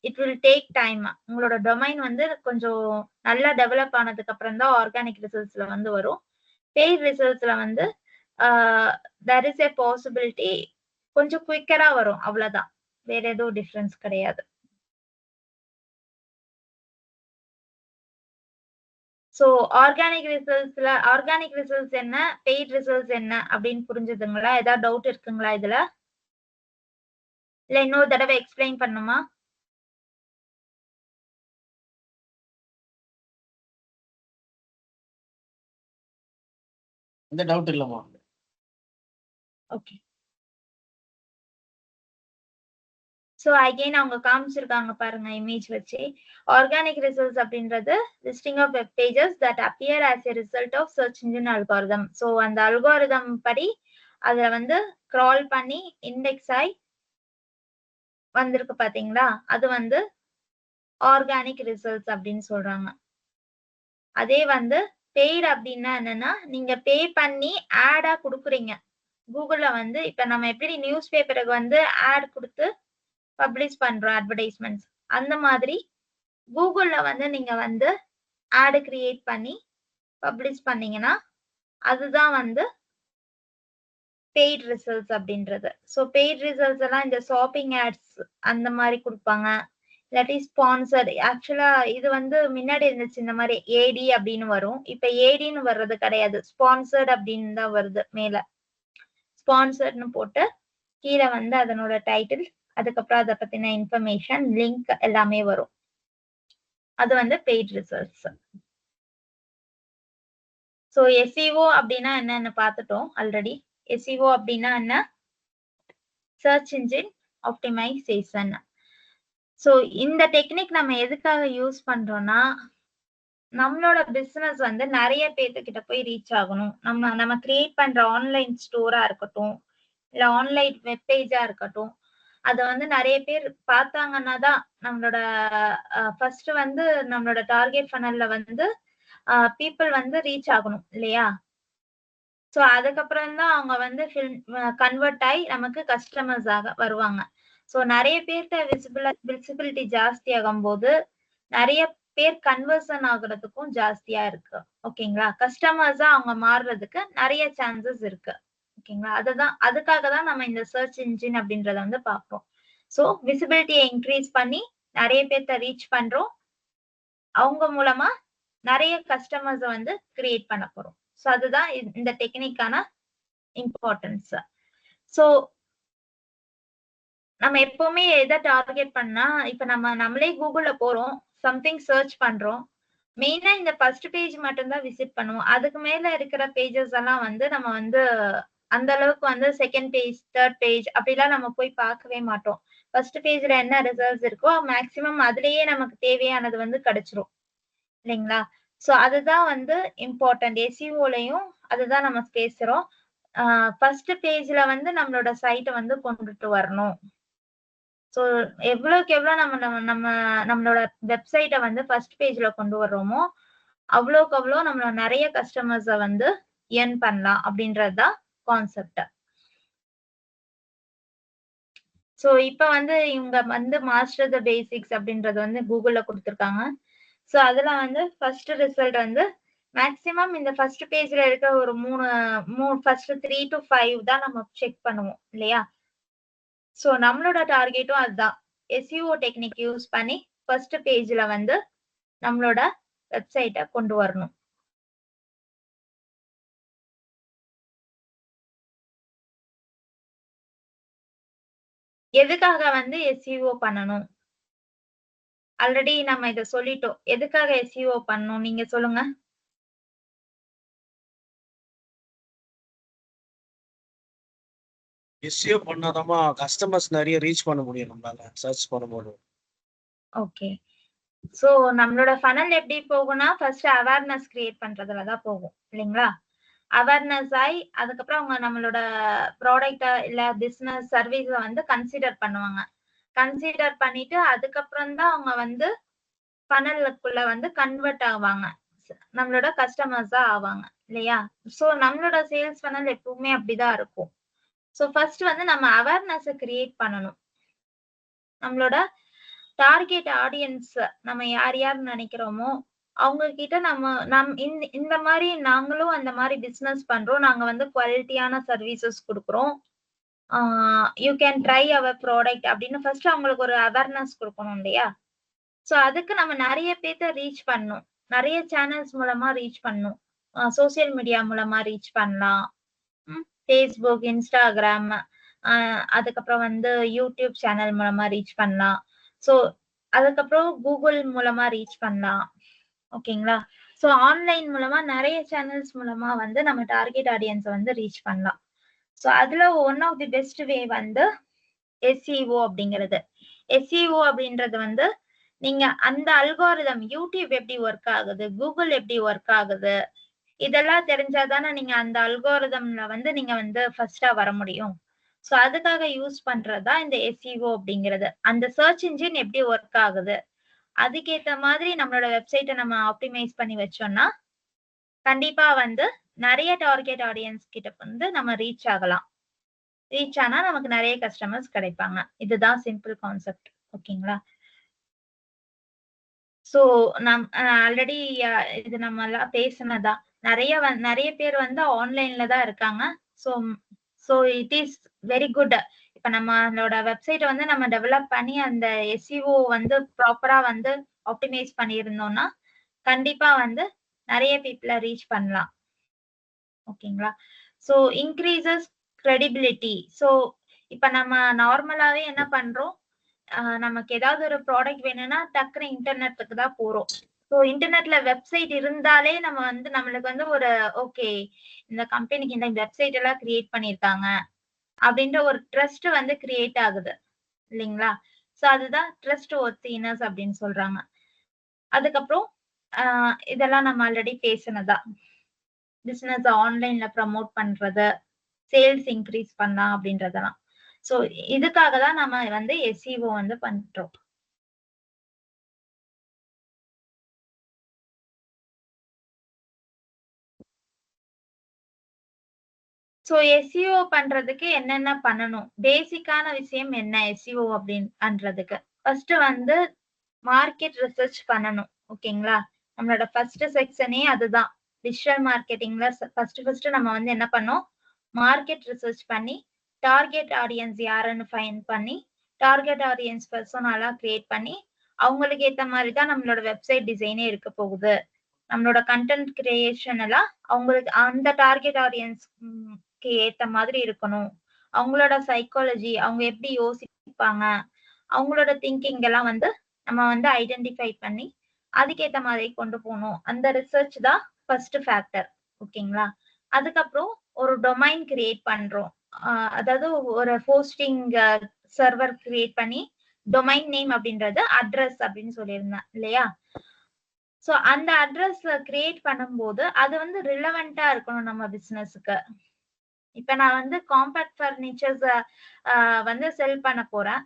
இட் வில் டேக் டைம். உங்களோட டொமைன் வந்து கொஞ்சம் நல்லா டெவலப் ஆனதுக்கு அப்புறம் தான் ஆர்கானிக் ரிசல்ட்ஸ்ல வந்து வரும். பெய்ட் ரிசல்ட்ஸ்ல வந்து there is a possibility கொஞ்சம் குயிக்கரா வரும். அவ்வளவுதான், வேற எதுவும் டிஃபரன்ஸ் கிடையாது. சோ ஆர்கானிக் ரிசல்ட்ஸ் என்ன, பெய்ட் ரிசல்ட்ஸ் என்ன அப்படின்னு புரிஞ்சுதுங்களா? ஏதாவது டவுட் இருக்குங்களா இதுல? இல்ல இன்னொரு தடவை எக்ஸ்பிளைன் பண்ணுமா? எந்த டவுட் இல்லம்மா. ஓகே. சோ அகைன் அவங்க காமிச்சிருக்காங்க பாருங்க இமேஜ் வச்சு. ஆர்கானிக் ரிசல்ட்ஸ் அப்படின்றது listing of web pages that appear as a result of search engine algorithm. So அந்த அல்காரிதம் படி அதுல வந்து கிரால் பண்ணி இண்டெக்ஸ் ஆகி வந்திருக்கு பாத்தீங்களா, அது வந்து ஆர்கானிக் ரிசல்ட்ஸ் அப்படின்னு சொல்றாங்க. அதே வந்து பெய்டு அப்படின்னா என்னன்னா, நீங்க பே பண்ணி ஆடா குடுக்குறீங்க. கூகுள்ல வந்து இப்ப நம்ம எப்படி நியூஸ் பேப்பருக்கு வந்து ஆட் கொடுத்து பப்ளிஷ் பண்றோம் அட்வர்டைஸ்மெண்ட்ஸ், அந்த மாதிரி கூகுள்ல வந்து நீங்க வந்து ஆட் கிரியேட் பண்ணி பப்ளிஷ் பண்ணீங்கன்னா அதுதான் வந்து பெய்ட் ரிசல்ட்ஸ் அப்படின்றது. சோ பெய்ட் ரிசல்ட்ஸ் எல்லாம் இந்த ஷாப்பிங் ஆட்ஸ் அந்த மாதிரி கொடுப்பாங்க, இல்லாட்டி ஸ்பான்சர். ஆக்சுவலா இது வந்து முன்னாடி இருந்துச்சு இந்த மாதிரி ஏடி அப்படின்னு வரும். இப்ப ஏடின்னு வர்றது கிடையாது, ஸ்பான்சர்ட் அப்படின்னு தான் வருது. மேல ஸ்பான்சர்ட்னு போட்டு கீழே வந்து அதனோட டைட்டில், அதுக்கப்புறம் அதை பத்தின இன்ஃபர்மேஷன், லிங்க் எல்லாமே வரும். அது வந்து பெய்ட் ரிசல்ட்ஸ். சோ எஸ்இஓ அப்படின்னா என்னன்னு பார்த்துட்டோம் ஆல்ரெடி. எஸ்இஓ அப்படின்னா என்ன? Search engine optimisation. சோ இந்த டெக்னிக் நம்ம எதுக்காக யூஸ் பண்றோம்னா, நம்மளோட பிசினஸ் வந்து நிறைய பேர்த்துக்கிட்ட போய் ரீச் ஆகணும். நம்ம கிரியேட் பண்ற ஆன்லைன் ஸ்டோரா இருக்கட்டும், இல்ல ஆன்லைன் வெப் பேஜா இருக்கட்டும், அத வந்து நிறைய பேர் பார்த்தாங்கன்னா தான் நம்மளோட ஃபர்ஸ்ட் வந்து நம்மளோட டார்கெட் ஃபனல்ல வந்து பீப்புள் வந்து ரீச் ஆகணும் இல்லையா? சோ அதுக்கப்புறம் தான் அவங்க வந்து கன்வெர்ட் ஆகி நமக்கு கஸ்டமர்ஸ் ஆக வருவாங்க. சோ நிறைய பேர்த்த விசிபிலிட்டி ஜாஸ்தி ஆகும் போது நிறைய பேர் கன்வர்ஷன் ஆகுறதுக்கும் ஜாஸ்தியா இருக்கு. ஓகேங்களா? கஸ்டமர்ஸா அவங்க மாறுறதுக்கு நிறைய சான்சஸ் இருக்கு. ஓகேங்களா? அதுக்காக தான் நம்ம இந்த சர்ச் இன்ஜின் அப்படின்றத வந்து பார்ப்போம். சோ விசிபிலிட்டியை இன்க்ரீஸ் பண்ணி நிறைய பேர்த்த ரீச் பண்றோம். அவங்க மூலமா நிறைய கஸ்டமர்ஸ் வந்து கிரியேட் பண்ண போறோம். சோ அதுதான் இந்த டெக்னிக்கான இம்பார்ட்டன்ஸ். சோ நம்ம எப்பவுமே எதை டார்கெட் பண்ணா, இப்ப நம்மளே கூகுள்ல போறோம், சம்திங் சர்ச் பண்றோம், மெயினா இந்த ஃபர்ஸ்ட் பேஜ் மட்டும் தான் விசிட் பண்ணுவோம். அதுக்கு மேல இருக்கிற பேஜஸ் எல்லாம் வந்து நம்ம வந்து அந்த அளவுக்கு வந்து செகண்ட் பேஜ், தேர்ட் பேஜ் அப்படிலாம் நம்ம போய் பார்க்கவே மாட்டோம். ஃபர்ஸ்ட் பேஜ்ல என்ன ரிசல்ட்ஸ் இருக்கோ மேக்சிமம் அதுலயே நமக்கு தேவையானது வந்து கிடைச்சிரும் இல்லைங்களா? சோ அதுதான் வந்து இம்பார்ட்டன்ட். எஸ்இஓலயும் அதுதான் நம்ம பேசுறோம். ஃபர்ஸ்ட் பேஜ்ல வந்து நம்மளோட சைட்டை வந்து கொண்டுட்டு வரணும். ஸோ எவ்வளவுக்கு எவ்வளவு நம்மளோட வெப்சைட்டை வந்து ஃபர்ஸ்ட் பேஜ்ல கொண்டு வர்றோமோ அவ்வளோக்கு அவ்வளோ நம்ம நிறைய கஸ்டமர்ஸை வந்து ஏர்ன் பண்ணலாம் அப்படின்றதுதான் கான்செப்ட். ஸோ இப்ப வந்து இவங்க வந்து மாஸ்டர் த பேசிக்ஸ் அப்படின்றது வந்து கூகுள்ல கொடுத்துருக்காங்க. ஸோ அதுல வந்து ஃபர்ஸ்ட் ரிசல்ட் வந்து மேக்சிமம் இந்த ஃபர்ஸ்ட் பேஜ்ல இருக்க ஒரு ஃபர்ஸ்ட் 3 to 5 தான் நம்ம செக் பண்ணுவோம் இல்லையா? ஸோ நம்மளோட டார்கெட்டும் அதுதான். SEO டெக்னிக் யூஸ் பண்ணி ஃபர்ஸ்ட் பேஜ்ல வந்து நம்மளோட வெப்சைட்டை கொண்டு வரணும். எதுக்காக வந்து SEO பண்ணணும்? ஆல்ரெடி நம்ம இத சொல்லிட்டோம். எதுக்காக SEO பண்ணணும் நீங்க சொல்லுங்க. SEO பண்ணாதாமா கஸ்டமர்ஸ் நிறைய ரீச் பண்ண முடியும் நம்மளால சர்ச் பண்ணும்போது. ஓகே. சோ நம்மளோட ஃபனல் எப்படி போகும்னா ஃபர்ஸ்ட் அவேர்னஸ் கிரியேட் பண்றதுல தான் போகும் இல்லைங்களா? அவேர்னஸ் ஆகி அதுக்கப்புறம் அவங்க நம்மளோட ப்ராடக்ட் இல்ல பிசினஸ் சர்வீஸ வந்து கன்சிடர் பண்ணுவாங்க. கன்சிடர் பண்ணிட்டு அதுக்கப்புறம் தான் அவங்க வந்து ஃபனலுக்குள்ள வந்து கன்வெர்ட் ஆவாங்க. நம்மளோட கஸ்டமர்ஸா ஆவாங்க இல்லையா? சோ நம்மளோட சேல்ஸ் ஃபனல் எப்பவுமே அப்படிதான் இருக்கும். சோ ஃபர்ஸ்ட் வந்து நம்ம அவேர்னஸ் கிரியேட் பண்ணணும். நம்மளோட டார்கெட் ஆடியன்ஸ் நம்ம யார் நினைக்கிறோமோ அவங்க கிட்ட இந்த மாதிரி நாங்களும் அந்த மாதிரி பிசினஸ் பண்றோம், நாங்க வந்து குவாலிட்டியான சர்வீசஸ் கொடுக்குறோம், you can try our product அப்படின்னு ஃபர்ஸ்ட் அவங்களுக்கு ஒரு அவேர்னஸ் கொடுக்கணும் இல்லையா? சோ அதுக்கு நம்ம நிறைய பேர்த்த ரீச் பண்ணணும், நிறைய சேனல்ஸ் மூலமா ரீச் பண்ணணும், சோசியல் மீடியா மூலமா ரீச் பண்ணலாம், ஃபேஸ்புக், இன்ஸ்டாகிராம், அதுக்கப்புறம் வந்து யூடியூப் சேனல் மூலமா ரீச் பண்ணலாம். சோ அதுக்கப்புறம் கூகுள் மூலமா ரீச் பண்ணலாம். ஓகேங்களா? சோ ஆன்லைன் மூலமா நிறைய சேனல்ஸ் மூலமா வந்து நம்ம டார்கெட் ஆடியன்ஸ் வந்து ரீச் பண்ணலாம். சோ அதுல one of the best way வந்து SEO அப்படிங்கிறது. SEO அப்படின்றது வந்து நீங்க அந்த அல்காரிதம் யூடியூப் எப்படி ஒர்க் ஆகுது, கூகுள் எப்படி ஒர்க் ஆகுது, இதெல்லாம் தெரிஞ்சாதானே நீங்க அந்த அல்காரிதம்ல வந்து நீங்க வந்து ஃபர்ஸ்டா வர முடியும். சோ அதுக்காக யூஸ் பண்றதா இந்த SEO அப்படிங்கிறது. அந்த சர்ச் இன்ஜின் எப்படி ஒர்க் ஆகுது அதுக்கேத்த மாதிரி நம்மளோட வெப்சைட்டை நம்ம ஆப்டிமைஸ் பண்ணி வச்சோம்னா கண்டிப்பா வந்து நிறைய டார்கெட் ஆடியன்ஸ் கிட்ட வந்து நம்ம ரீச் ஆகலாம். ரீச் ஆனா நமக்கு நிறைய கஸ்டமர்ஸ் கிடைப்பாங்க. இதுதான் சிம்பிள் கான்செப்ட். ஓகேங்களா? சோ நம் ஆல்ரெடி இது நம்ம எல்லாம் பேசினதா. நிறைய பேர் வந்து ஆன்லைன்ல தான் இருக்காங்க. So so it is very good. இப்ப நம்மளோட வெப்சைட் வந்து நம்ம டெவலப் பண்ணி அந்த SEO வந்து ப்ராப்பரா வந்து ஆப்டிமைஸ் பண்ணியிருந்தோம்னா கண்டிப்பா வந்து நிறைய பீப்புளை ரீச் பண்ணலாம். ஓகேங்களா? So increases credibility. சோ இப்ப நம்ம நார்மலாவே என்ன பண்றோம், நமக்கு ஏதாவது ஒரு ப்ராடக்ட் வேணும்னா டக்குனு இன்டர்நெட்டுக்கு தான் போறோம். ஸோ இன்டர்நெட்ல வெப்சைட் இருந்தாலே நம்ம வந்து நம்மளுக்கு வந்து ஒரு ஓகே இந்த கம்பெனிக்கு இந்த வெப்சைட் எல்லாம் கிரியேட் பண்ணியிருக்காங்க அப்படின்ற ஒரு ட்ரஸ்ட் வந்து கிரியேட் ஆகுது இல்லைங்களா? ஸோ அதுதான் ட்ரஸ்ட் ஒர்த்தினஸ் அப்படின்னு சொல்றாங்க. அதுக்கப்புறம் இதெல்லாம் நம்ம ஆல்ரெடி பேசினதா. பிசினஸ் ஆன்லைன்ல ப்ரமோட் பண்றது, சேல்ஸ் இன்க்ரீஸ் பண்ணலாம் அப்படின்றதெல்லாம். சோ இதுக்காக தான் நம்ம வந்து SEO வந்து பண்றோம். சோ SEO பண்றதுக்கு என்னென்ன பண்ணணும், பேசிக்கான விஷயம் என்ன SEO அப்படின்றதுக்கு? ஃபர்ஸ்ட் வந்து மார்க்கெட் ரிசர்ச் பண்ணணும். ஓகேங்களா? நம்மளோட ஃபர்ஸ்ட் செக்ஷனே அதுதான். டிஜிட்டல் மார்க்கெட்டிங்ல ஃபர்ஸ்ட் நம்ம வந்து என்ன பண்ணோம், மார்க்கெட் ரிசர்ச் பண்ணி டார்கெட் ஆடியன்ஸ் யாருன்னு ஃபைண்ட் பண்ணி டார்கெட் ஆடியன்ஸ் பர்சோனாலாம் கிரியேட் பண்ணி அவங்களுக்கு ஏத்த மாதிரி தான் நம்மளோட வெப்சைட் டிசைனே இருக்க போகுது. நம்மளோட கண்டென்ட் கிரியேஷன் எல்லாம் அவங்களுக்கு அந்த டார்கெட் ஆடியன்ஸ்க்கு ஏத்த மாதிரி இருக்கணும். அவங்களோட சைக்காலஜி, அவங்க எப்படி யோசிப்பாங்க, அவங்களோட திங்கிங் எல்லாம் வந்து நம்ம வந்து ஐடென்டிஃபை பண்ணி அதுக்கேத்த மாதிரி கொண்டு போகணும். அந்த ரிசர்ச் தான் ஃபர்ஸ்ட் ஃபேக்டர். ஓகேங்களா? அதுக்கப்புறம் ஒரு டொமைன் கிரியேட் பண்றோம். அதாவது ஒரு ஹோஸ்டிங் சர்வர் கிரியேட் பண்ணி டொமைன் நேம் அப்படின்றது அட்ரஸ் அப்படின்னு சொல்லியிருந்தேன் இல்லையா? சோ அந்த அட்ரஸ் கிரியேட் பண்ணும்போது அது வந்து ரிலவெண்டா இருக்கணும் நம்ம பிசினஸுக்கு. இப்ப நான் வந்து காம்பாக்ட் பர்னிச்சர்ஸ் வந்து செல் பண்ண போறேன்.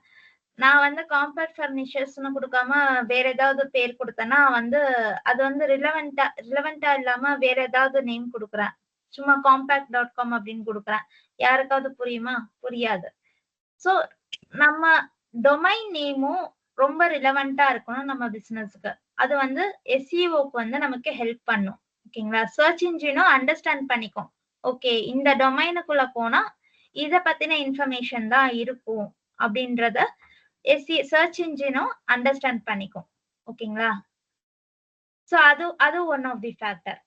நான் வந்து காம்பேக்ட் ஃபர்னிச்சர்ஸ்னு கொடுக்காம வேற ஏதாவது பேர் கொடுத்தேன்னா வந்து அது வந்து ரிலவெண்டா இல்லாம வேற ஏதாவது நேம் கொடுக்குறேன். சும்மா compact.com அப்படின்னு கொடுக்குறேன். யாருக்காவது புரியுமா? புரியாது. சோ நம்ம டொமைன் நேமும் ரொம்ப ரிலவெண்டா இருக்கணும் நம்ம பிசினஸ்க்கு. அது வந்து எஸ்இஓக்கு வந்து நமக்கு ஹெல்ப் பண்ணும். ஓகேங்களா? சர்ச் இன்ஜினும் அண்டர்ஸ்டாண்ட் பண்ணிக்கும். ஓகே, இந்த டொமைனுக்குள்ள போனா இத பத்தின இன்ஃபர்மேஷன் தான் இருக்கும் அப்படின்றத சர்ச் இன்ஜினும் அண்டர்ஸ்டாண்ட் பண்ணிக்கும். ஓகேங்களா? சோ அது one of the factor.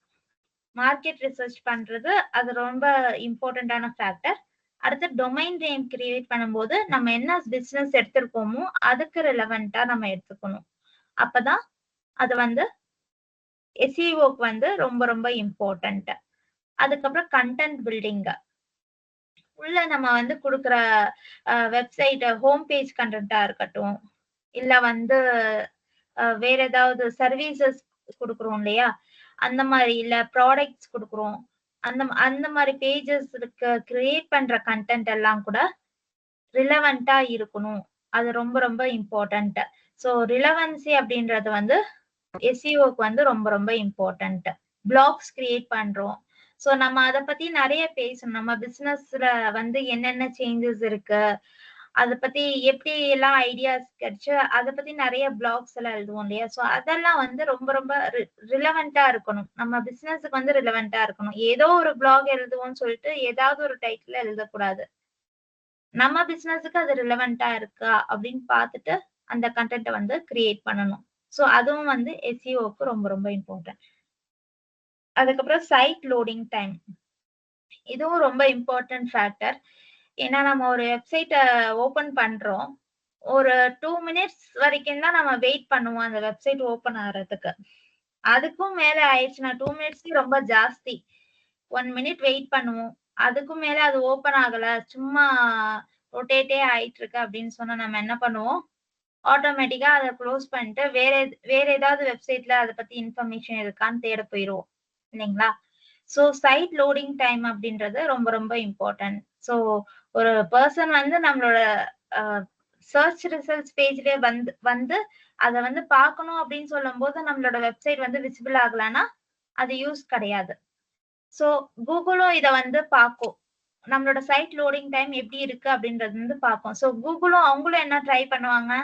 Market research பண்றது அது ரொம்ப இம்பார்ட்டன்டான ஃபேக்டர். அடுத்து டொமைன் நேம் கிரியேட் பண்ணும்போது நம்ம என்ன பிசினஸ் எடுத்திருக்கோமோ அதுக்கு ரிலவெண்டா நம்ம எடுத்துக்கணும். அப்பதான் அது வந்து எஸ்இஓக்கு வந்து ரொம்ப ரொம்ப இம்பார்ட்டன்ட். அதுக்கப்புறம் கண்டென்ட் பில்டிங். உள்ள நம்ம வந்து கொடுக்குற வெப்சைட் ஹோம் பேஜ் கண்டென்ட்டா இருக்கட்டும், இல்ல வந்து வேற ஏதாவது சர்வீசஸ் கொடுக்குறோம் இல்லையா, அந்த மாதிரி இல்ல ப்ராடக்ட்ஸ் கொடுக்குறோம், அந்த மாதிரி பேஜஸ் கிரியேட் பண்ற கண்டென்ட் எல்லாம் கூட ரிலவெண்டா இருக்கணும். அது ரொம்ப ரொம்ப இம்பார்ட்டன்ட். ஸோ ரிலவன்சி அப்படின்றது வந்து எஸ்இஓக்கு வந்து ரொம்ப ரொம்ப இம்பார்ட்டன்ட். பிளாக்ஸ் கிரியேட் பண்றோம். சோ நம்ம அத பத்தி நிறைய பேசணும். நம்ம பிசினஸ்ல வந்து என்னென்ன சேஞ்சஸ் இருக்கு, அத பத்தி எப்படி எல்லாம் ஐடியாஸ் கிடைச்சு அத பத்தி நிறைய பிளாக்ஸ் எல்லாம் எழுதுவோம் இல்லையா. சோ அதெல்லாம் வந்து ரொம்ப ரொம்ப ரிலவெண்டா இருக்கணும். நம்ம பிசினஸ்க்கு வந்து ரிலவெண்டா இருக்கணும். ஏதோ ஒரு பிளாக் எழுதுவோம்னு சொல்லிட்டு ஏதாவது ஒரு டைட்டில் எழுதக்கூடாது. நம்ம பிசினஸ்க்கு அது ரிலவெண்டா இருக்கா அப்படின்னு பார்த்துட்டு அந்த கண்டென்ட்டை வந்து கிரியேட் பண்ணணும். சோ அதுவும் வந்து எஸ்இஓக்கு ரொம்ப ரொம்ப இம்பார்ட்டன்ட். அதுக்கப்புறம் சைட் லோடிங் டைம், இதுவும் ரொம்ப இம்பார்ட்டன்ட் ஃபேக்டர். ஏன்னா நம்ம ஒரு வெப்சைட்டை ஓபன் பண்றோம், ஒரு 2 மினிட்ஸ் வரைக்கும் தான் நம்ம வெயிட் பண்ணுவோம் அந்த வெப்சைட் ஓபன் ஆகிறதுக்கு. அதுக்கும் மேல ஆயிடுச்சுன்னா 2 மினிட்ஸ் ரொம்ப ஜாஸ்தி. 1 மினிட் வெயிட் பண்ணுவோம், அதுக்கும் மேல அது ஓபன் ஆகல, சும்மா ரொட்டேட்டே ஆயிட்டு இருக்கு அப்படின்னு சொன்னா நம்ம என்ன பண்ணுவோம், ஆட்டோமேட்டிக்கா அதை க்ளோஸ் பண்ணிட்டு வேற ஏதாவது வெப்சைட்ல அதை பத்தி இன்ஃபர்மேஷன் இருக்கான்னு தேட போயிடுவோம் இல்லைங்களா. ஸோ சைட் லோடிங் டைம் அப்படின்றது ரொம்ப ரொம்ப இம்பார்ட்டன்ட். ஸோ ஒரு பர்சன் வந்து நம்மளோட சர்ச் ரிசல்ட்ஸ் பேஜ்ல வந்து அதை வந்து பார்க்கணும் அப்படின்னு சொல்லும் போது நம்மளோட வெப்சைட் வந்து விசிபிள் ஆகலன்னா அது யூஸ் கிடையாது. ஸோ கூகுளும் இதை வந்து பார்க்கும், நம்மளோட சைட் லோடிங் டைம் எப்படி இருக்கு அப்படின்றது வந்து பார்க்கும். ஸோ கூகுளும் அவங்களும் என்ன ட்ரை பண்ணுவாங்க,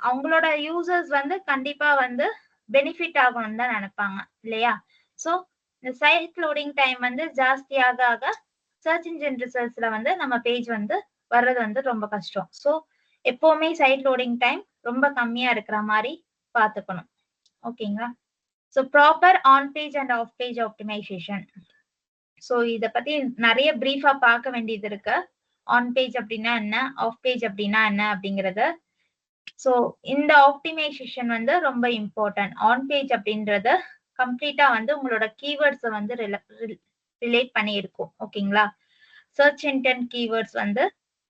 அவங்களோட யூசர்ஸ் வந்து கண்டிப்பா வந்து பெனிஃபிட் ஆகணும்னு தான் நினைப்பாங்க இல்லையா. ஸோ இந்த சைட் லோடிங் டைம் வந்து ஜாஸ்தியாக ஆக சர்ச் இன்ஜின் ரிசல்ட்ஸ்ல வந்து நம்ம பேஜ் வந்து வர்றது வந்து ரொம்ப கஷ்டம். ஸோ எப்பவுமே சைட் லோடிங் டைம் ரொம்ப கம்மியா இருக்கிற மாதிரி பார்த்துக்கணும். ஓகேங்களா. So proper on page and off page optimisation. So இத பத்தி நிறைய பிரீஃபா பார்க்க வேண்டியது இருக்கு. ஆன் பேஜ் அப்படின்னா என்ன, ஆஃப் பேஜ் அப்படின்னா என்ன அப்படிங்கறது. ஸோ இந்த ஆப்டிமைசேஷன் வந்து ரொம்ப இம்பார்ட்டன்ட். ஆன் பேஜ் அப்படின்றது கம்ப்ளீட்டா வந்து உங்களோட கீவேர்ட்ஸை வந்து ரிலேட் பண்ணி இருக்கும். ஓகேங்களா. சர்ச் இன்டென்ட் கீவேர்ட்ஸ் வந்து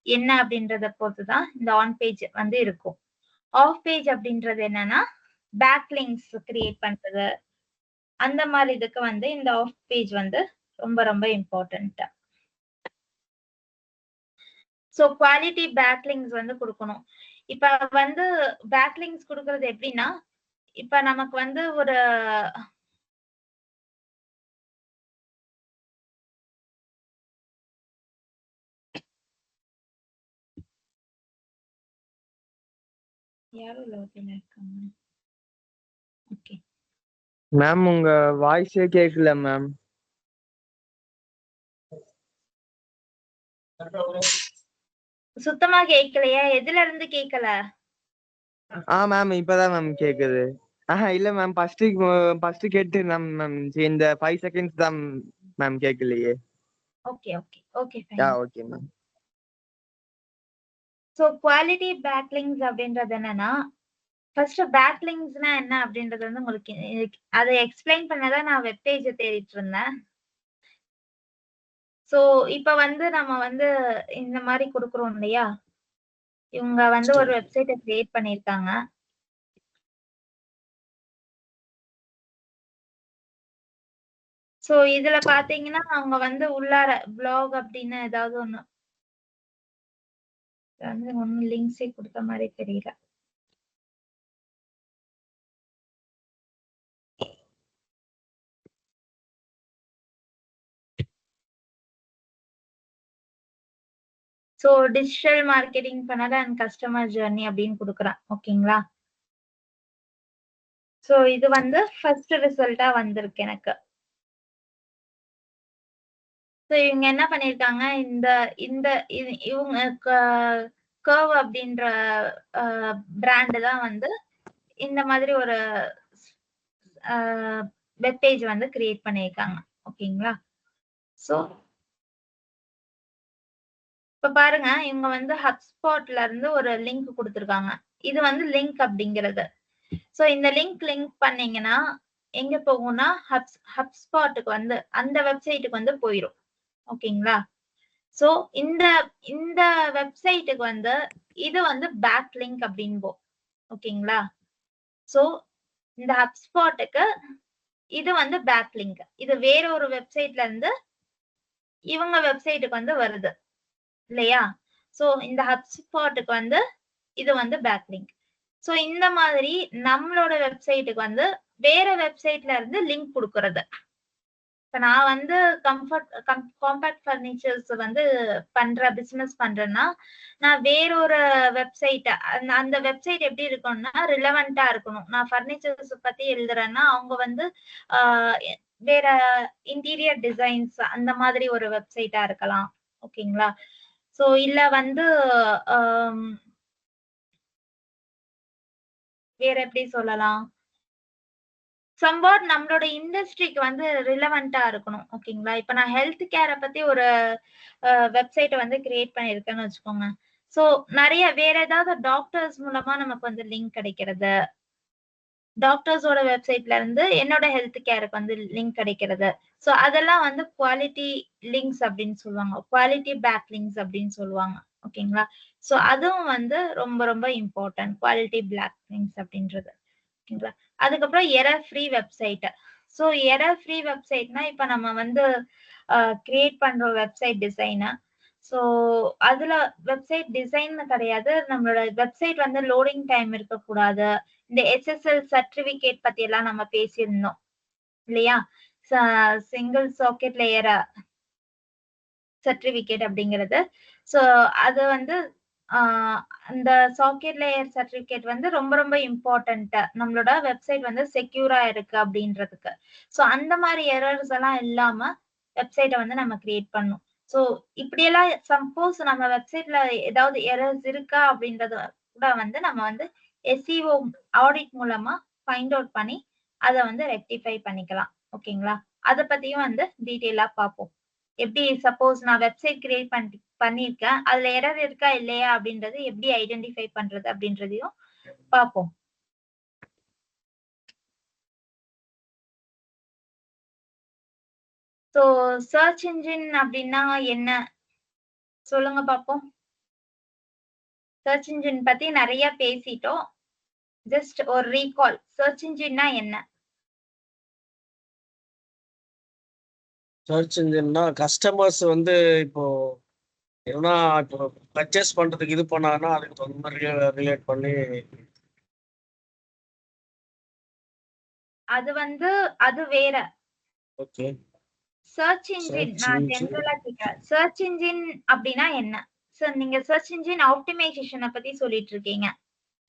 என்ன அப்படின்றத பொறுத்து தான் இந்த ஆன் பேஜ் வந்து இருக்கும். ஆஃப் பேஜ் அப்படின்றது என்னன்னா பேக் லிங்க்ஸ் கிரியேட் பண்றது, அந்த மாதிரி இதுக்கு வந்து இந்த ஆஃப் பேஜ் வந்து ரொம்ப ரொம்ப இம்பார்ட்டன்ட். ஸோ குவாலிட்டி பேக்லிங்ஸ் வந்து கொடுக்கணும். இப்ப வந்து பேக்லிங்ஸ் கொடுக்கறது எப்படின்னா, இப்ப நமக்கு வந்து ஒரு யாரும் லோகின் இருக்காங்க. ஓகே மேம் உங்க வாய்ஸே கேட்கல மேம். சுத்தமா கேட்கலையா? எதுல இருந்து கேட்கல? மேம் இப்பதான் மேம் கேக்குது. இல்ல மேம் ஃபர்ஸ்ட் கேட்டு மேம் இந்த 5 செகண்ட்ஸ் தான் மேம் கேட்கலையே. Okay okay okay fine. Okay ma'am. So quality பேக்லிங்ஸ் அப்படின்றது என்னன்னா, ஃபர்ஸ்ட் பேக்லிங்ஸ்னா என்ன அப்படின்றது வந்து உங்களுக்கு அதை எக்ஸ்பிளைன் பண்ணதான் நான் வெப் பேஜை தேடிட்டு இருந்தேன். சோ இப்ப வந்து நம்ம வந்து இந்த மாதிரி கொடுக்குறோம் இல்லையா, இவங்க வந்து ஒரு வெப்சைட்டை கிரியேட் பண்ணிருக்காங்க. சோ இதுல பாத்தீங்கன்னா அவங்க வந்து உள்ளார பிளாக் அப்படின்னு ஏதாவது ஒண்ணு வந்து ஒன்னும் லிங்க்ஸே கொடுத்த மாதிரி தெரியல. ஸோ டிஜிட்டல் மார்க்கெட்டிங் பண்ணல அண்ட் கஸ்டமர் ஜர்னி அப்படின்னு கொடுக்குறேன். ஓகேங்களா? ஸோ இது வந்து ஃபர்ஸ்ட் ரிசல்ட்டா வந்திருக்கு எனக்கு. ஸோ இவங்க என்ன பண்ணிருக்காங்க, இந்த இந்த இவங்க கர்வ் அப்படின்ற பிராண்ட் தான் வந்து இந்த மாதிரி ஒரு வெப்பேஜ் வந்து கிரியேட் பண்ணியிருக்காங்க. ஓகேங்களா? ஸோ இப்ப பாருங்க, இவங்க வந்து ஹப்ஸ்பாட்ல இருந்து ஒரு லிங்க் கொடுத்துருக்காங்க. இது வந்து லிங்க் அப்படிங்கிறது. ஸோ இந்த லிங்க் பண்ணீங்கன்னா எங்க போகும்னா ஹப்ஸ்பாட்டுக்கு வந்து அந்த வெப்சைட்டுக்கு வந்து போயிடும். ஓகேங்களா? சோ இந்த இந்த வெப்சைட்டுக்கு வந்து இது வந்து பேக் லிங்க் அப்படின்னு ஓகேங்களா? சோ இந்த ஹப்ஸ்பாட்டுக்கு இது வந்து பேக் லிங்க். இது வேற ஒரு வெப்சைட்ல இருந்து இவங்க வெப்சைட்டுக்கு வந்து வருது இல்லையா? சோ இந்த ஹப்ஸ்பாட்டுக்கு வந்து இது வந்து பேக் லிங்க். சோ இந்த மாதிரி நம்மளோட வெப்சைட்டுக்கு வந்து வேற வெப்சைட்ல இருந்து லிங்க் கொடுக்கறது. இப்ப நான் வந்து காம்பாக்ட் ஃபர்னிச்சர்ஸ் வந்து பிசினஸ் பண்றேன்னா, நான் வேறொரு வெப்சைட் அந்த வெப்சைட் எப்படி இருக்கணும்னா ரிலவெண்டா இருக்கணும். நான் ஃபர்னிச்சர்ஸ் பத்தி எழுதுறேன்னா அவங்க வந்து வேற இன்டீரியர் டிசைன்ஸ் அந்த மாதிரி ஒரு வெப்சைட்டா இருக்கலாம். ஓகேங்களா? சோ இல்ல வந்து வேற எப்படி சொல்லலாம், சம்வாட் நம்மளோட இண்டஸ்ட்ரிக்கு வந்து ரிலவெண்டா இருக்கணும். ஓகேங்களா? இப்ப நான் ஹெல்த் கேரை பத்தி ஒரு வெப்சைட் வந்து கிரியேட் பண்ணிருக்கேன்னு வச்சுக்கோங்க. சோ நிறைய வேற ஏதாவது டாக்டர்ஸ் மூலமா நமக்கு வந்து லிங்க் கிடைக்கிறது, டாக்டர்ஸோட வெப்சைட்ல இருந்து என்னோட ஹெல்த் கேருக்கு வந்து லிங்க் கிடைக்கிறது. சோ அதெல்லாம் வந்து குவாலிட்டி லிங்க்ஸ் அப்படின்னு சொல்லுவாங்க, குவாலிட்டி பேக் லிங்க்ஸ் அப்படின்னு சொல்லுவாங்க. ஓகேங்களா? சோ அதுவும் வந்து ரொம்ப ரொம்ப இம்பார்ட்டன்ட், குவாலிட்டி பேக் லிங்க்ஸ் அப்படின்றது. ஓகேங்களா? அதுக்கப்புறம் error free website. So error free வெப்சைட்னா இப்ப நம்ம வந்து கிரியேட் பண்ற வெப்சைட் டிசைன். ஸோ அதுல வெப்சைட் டிசைன் கிடையாது, நம்மளோட வெப்சைட் வந்து லோடிங் டைம் இருக்கக்கூடாது. இந்த SSL சர்டிபிகேட் பத்தி எல்லாம் நம்ம பேசியிருந்தோம் இல்லையா? சிங்கிள் சாக்கெட் லேயர் சர்டிபிகேட் அப்படிங்கிறது. ஸோ அது வந்து அந்த சாக்கெட் லேயர் சர்டிபிகேட் வந்து ரொம்ப ரொம்ப இம்பார்ட்டன்ட், நம்மளோட வெப்சைட் வந்து செக்யூரா இருக்கு அப்படின்றதுக்கு. ஸோ அந்த மாதிரி எரர்ஸ் எல்லாம் இல்லாம வெப்சைட்டை வந்து நம்ம கிரியேட் பண்ணணும். ஸோ இப்படியெல்லாம் சப்போஸ் நம்ம வெப்சைட்ல ஏதாவது எரர்ஸ் இருக்கா அப்படின்றத கூட வந்து நம்ம வந்து SEO ஆடிட் மூலமா ஃபைண்ட் அவுட் பண்ணி அதை வந்து ரெக்டிஃபை பண்ணிக்கலாம். ஓகேங்களா? அதை பத்தியும் வந்து டீட்டெயிலா பார்ப்போம். எப்படி சப்போஸ் நான் வெப்சைட் கிரியேட் பண்ணிருக்கேன், அதுல எரர் இருக்கா இல்லையா அப்படின்றது எப்படி ஐடென்டிஃபை பண்றது அப்படின்றதையும் பார்ப்போம். சோ சர்ச் இன்ஜின் அப்படின்னா என்ன சொல்லுங்க பார்ப்போம். சர்ச் இன்ஜின் பத்தி நிறைய பேசிட்டோம். ஜஸ்ட் ஒரு ரீகால், சர்ச் இன்ஜின்னா என்ன? சர்ச் இன்ஜின்னா கஸ்டமர்ஸ் வந்து இப்போ ஏன்னா இப்போ பர்ச்சேஸ் பண்றதுக்கு இது பண்ணாங்கன்னா அதுக்கு தகுந்த மாதிரி ரிலேட் பண்ணி அது வந்து அது வேற. ஓகே. சர்ச் இன்ஜின் நான் ஜெனரலா கேக்குறேன். சர்ச் இன்ஜின் அப்படின்னா என்ன? சார் நீங்க சர்ச் இன்ஜின் ஆப்டிமைசேஷனை பத்தி சொல்லிட்டு இருக்கீங்க.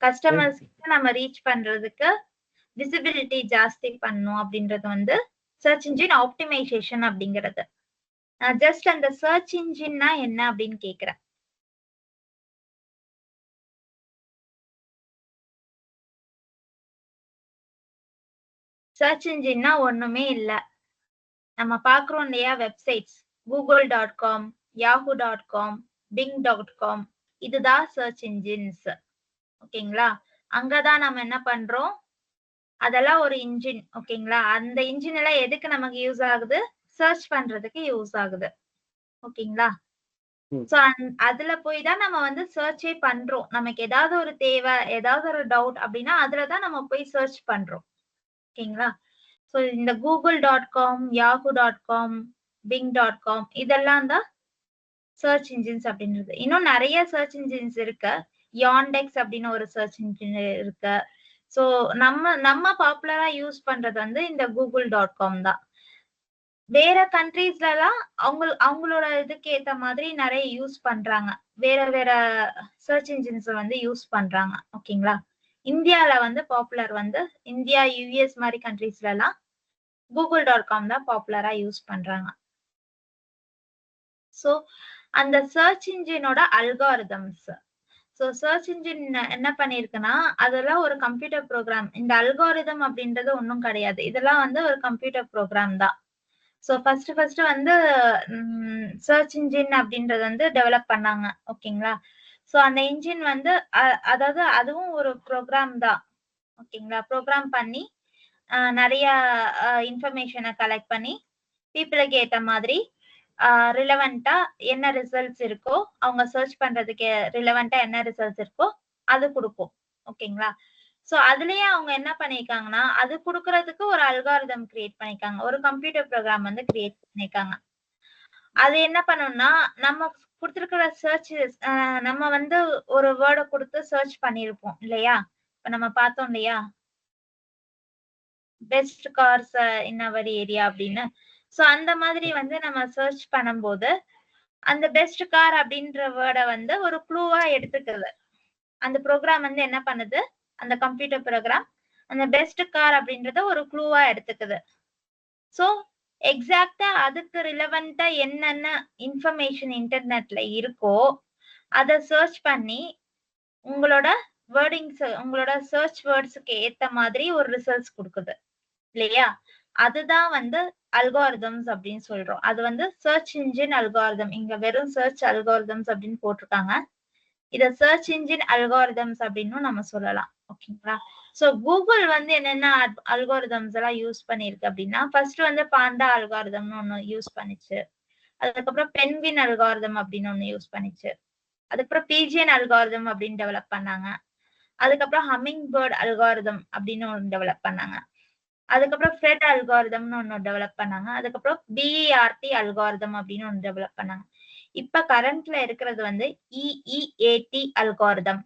கஸ்டமர்ஸ் நம்ம ரீச் பண்றதுக்கு விசிபிலிட்டி ஜாஸ்தி பண்ணணும் அப்படின்றது வந்து சர்ச் இன்ஜின் ஆப்டிமைசேஷன் அப்படிங்கிறது. ஜஸ்ட் அந்த சர்ச் இன்ஜின்னா என்ன அப்படின்னு கேக்குறேன். சர்ச் இன்ஜின்னா ஒண்ணுமே இல்ல, நம்ம பாக்குறோம் இல்லையா வெப்சைட்ஸ், google.com, yahoo.com, bing.com, இதுதான் சர்ச் இன்ஜின்ஸ். ஓகேங்களா? அங்கதான் நம்ம என்ன பண்றோம், அதெல்லாம் ஒரு இன்ஜின். ஓகேங்களா? அந்த இன்ஜின் எல்லாம் எதுக்கு நமக்கு யூஸ் ஆகுது, சர்ச் பண்றதுக்கு யூஸ் ஆகுது. ஓகேங்களா? சோ அதுல போய் தான் நம்ம வந்து சர்ச்சே பண்றோம். நமக்கு ஏதாவது ஒரு தேவை, ஏதாவது ஒரு டவுட் அப்படின்னா அதுலதான் நம்ம போய் சர்ச் பண்றோம். ஓகேங்களா? சோ இந்த google.com, yahoo.com, bing.com இதெல்லாம் தான் சர்ச் இன்ஜின்ஸ் அப்படின்றது. இன்னும் நிறைய சர்ச் இன்ஜின்ஸ் இருக்கு. யாண்டெக்ஸ் அப்படின்னு ஒரு சர்ச் இன்ஜின் இருக்கு. சோ நம்ம பாப்புலரா யூஸ் பண்றது வந்து இந்த google.com தான். வேற கண்ட்ரீஸ்ல எல்லாம் அவங்களோட இதுக்கு ஏத்த மாதிரி நிறைய யூஸ் பண்றாங்க. வேற வேற சர்ச் இன்ஜின்ஸ் வந்து யூஸ் பண்றாங்க. ஓகேங்களா? இந்தியால வந்து பாப்புலர் வந்து இந்தியா, யுஎஸ் மாதிரி கண்ட்ரீஸ்ல எல்லாம் google.com தான் பாப்புலரா யூஸ் பண்றாங்க. சோ அந்த சர்ச் இன்ஜினோட அல்காரிதம்ஸ். சோ சர்ச் இன்ஜின் என்ன பண்ணிருக்குன்னா, அதெல்லாம் ஒரு கம்ப்யூட்டர் ப்ரோக்ராம். இந்த அல்காரிதம் அப்படின்றது ஒண்ணும் கிடையாது. இதெல்லாம் வந்து ஒரு கம்ப்யூட்டர் ப்ரோக்ராம் தான். சோ ஃபர்ஸ்ட் வந்து சர்ச் இன்ஜின் அப்படின்றது வந்து டெவலப் பண்ணாங்க. ஓகேங்களா? சோ அந்த இன்ஜின் வந்து அதாவது அதுவும் ஒரு ப்ரோக்ராம் தான். ஓகேங்களா? ப்ரோக்ராம் பண்ணி நிறைய இன்ஃபர்மேஷனை கலெக்ட் பண்ணி பீப்புளுக்கு ஏத்த மாதிரி ரிலவெண்டா என்ன ரிசல்ட்ஸ் இருக்கோ, அவங்க சர்ச் பண்றதுக்கு ரிலவெண்டா என்ன ரிசல்ட்ஸ் இருக்கோ அது கொடுக்கும். ஓகேங்களா? சோ அதுலயே அவங்க என்ன பண்ணிருக்காங்கன்னா, அது குடுக்கறதுக்கு ஒரு அல்காரிதம் கிரியேட் பண்ணிருக்காங்க. ஒரு கம்ப்யூட்டர் ப்ரோக்ராம் வந்து கிரியேட் பண்ணிருக்காங்க. அது என்ன பண்ணும்னா, நம்ம கொடுத்திருக்கிற சர்ச் நம்ம வந்து ஒரு வேர்டை கொடுத்து சர்ச் பண்ணிருப்போம் இல்லையா? இப்ப நம்ம பார்த்தோம் இல்லையா? பெஸ்ட் கார்ஸ் இன் அவர் ஏரியா அப்படின்னு. சோ அந்த மாதிரி வந்து நம்ம சர்ச் பண்ணும்போது அந்த பெஸ்ட் கார் அப்படின்ற வேர்டை வந்து ஒரு க்ளூவா எடுத்துக்குது. அந்த ப்ரோக்ராம் வந்து என்ன பண்ணுது, அந்த கம்ப்யூட்டர் ப்ரோக்ராம் அந்த பெஸ்ட் கார் அப்படின்றத ஒரு க்ளூவா எடுத்துக்குது. சோ எக்ஸாக்டா அதுக்கு ரிலவெண்டா என்னென்ன இன்ஃபர்மேஷன் இன்டர்நெட்ல இருக்கோ அதை சர்ச் பண்ணி உங்களோட வேர்டிங்ஸ், உங்களோட சர்ச் வேர்ட்ஸ்க்கு ஏத்த மாதிரி ஒரு ரிசல்ட்ஸ் கொடுக்குது இல்லையா? அதுதான் வந்து அல்காரிதம்ஸ் அப்படின்னு சொல்றோம். அது வந்து சர்ச் இன்ஜின் அல்காரிதம். இங்க வெறும் சர்ச் அல்காரிதம்ஸ் அப்படின்னு போட்டிருக்காங்க. இத சர்ச் இன்ஜின் அல்காரிதம்ஸ் அப்படின்னு நம்ம சொல்லலாம். ஓகேங்களா? சோ கூகுள் வந்து என்னென்ன அல்காரிதம்ஸ் எல்லாம் யூஸ் பண்ணிருக்கு அப்படின்னா, ஃபர்ஸ்ட் வந்து பாண்டா அல்காரிதம்னு ஒண்ணு யூஸ் பண்ணிச்சு. அதுக்கப்புறம் பென்வின் அல்காரிதம் அப்படின்னு ஒண்ணு யூஸ் பண்ணிச்சு. அதுக்கப்புறம் பிஜிஎன் அல்காரிதம் அப்படின்னு டெவலப் பண்ணாங்க. அதுக்கப்புறம் ஹம்மிங் பேர்ட் அல்காரிதம் அப்படின்னு ஒண்ணு டெவலப் பண்ணாங்க. அதுக்கப்புறம் ஃப்ரெட் அல்காரிதம்னு ஒண்ணு டெவலப் பண்ணாங்க. அதுக்கப்புறம் பிஇஆர்டி அல்காரிதம் அப்படின்னு ஒண்ணு டெவலப் பண்ணாங்க. இப்ப கரண்ட்ல இருக்கிறது வந்து இஇஏடி அல்காரிதம்.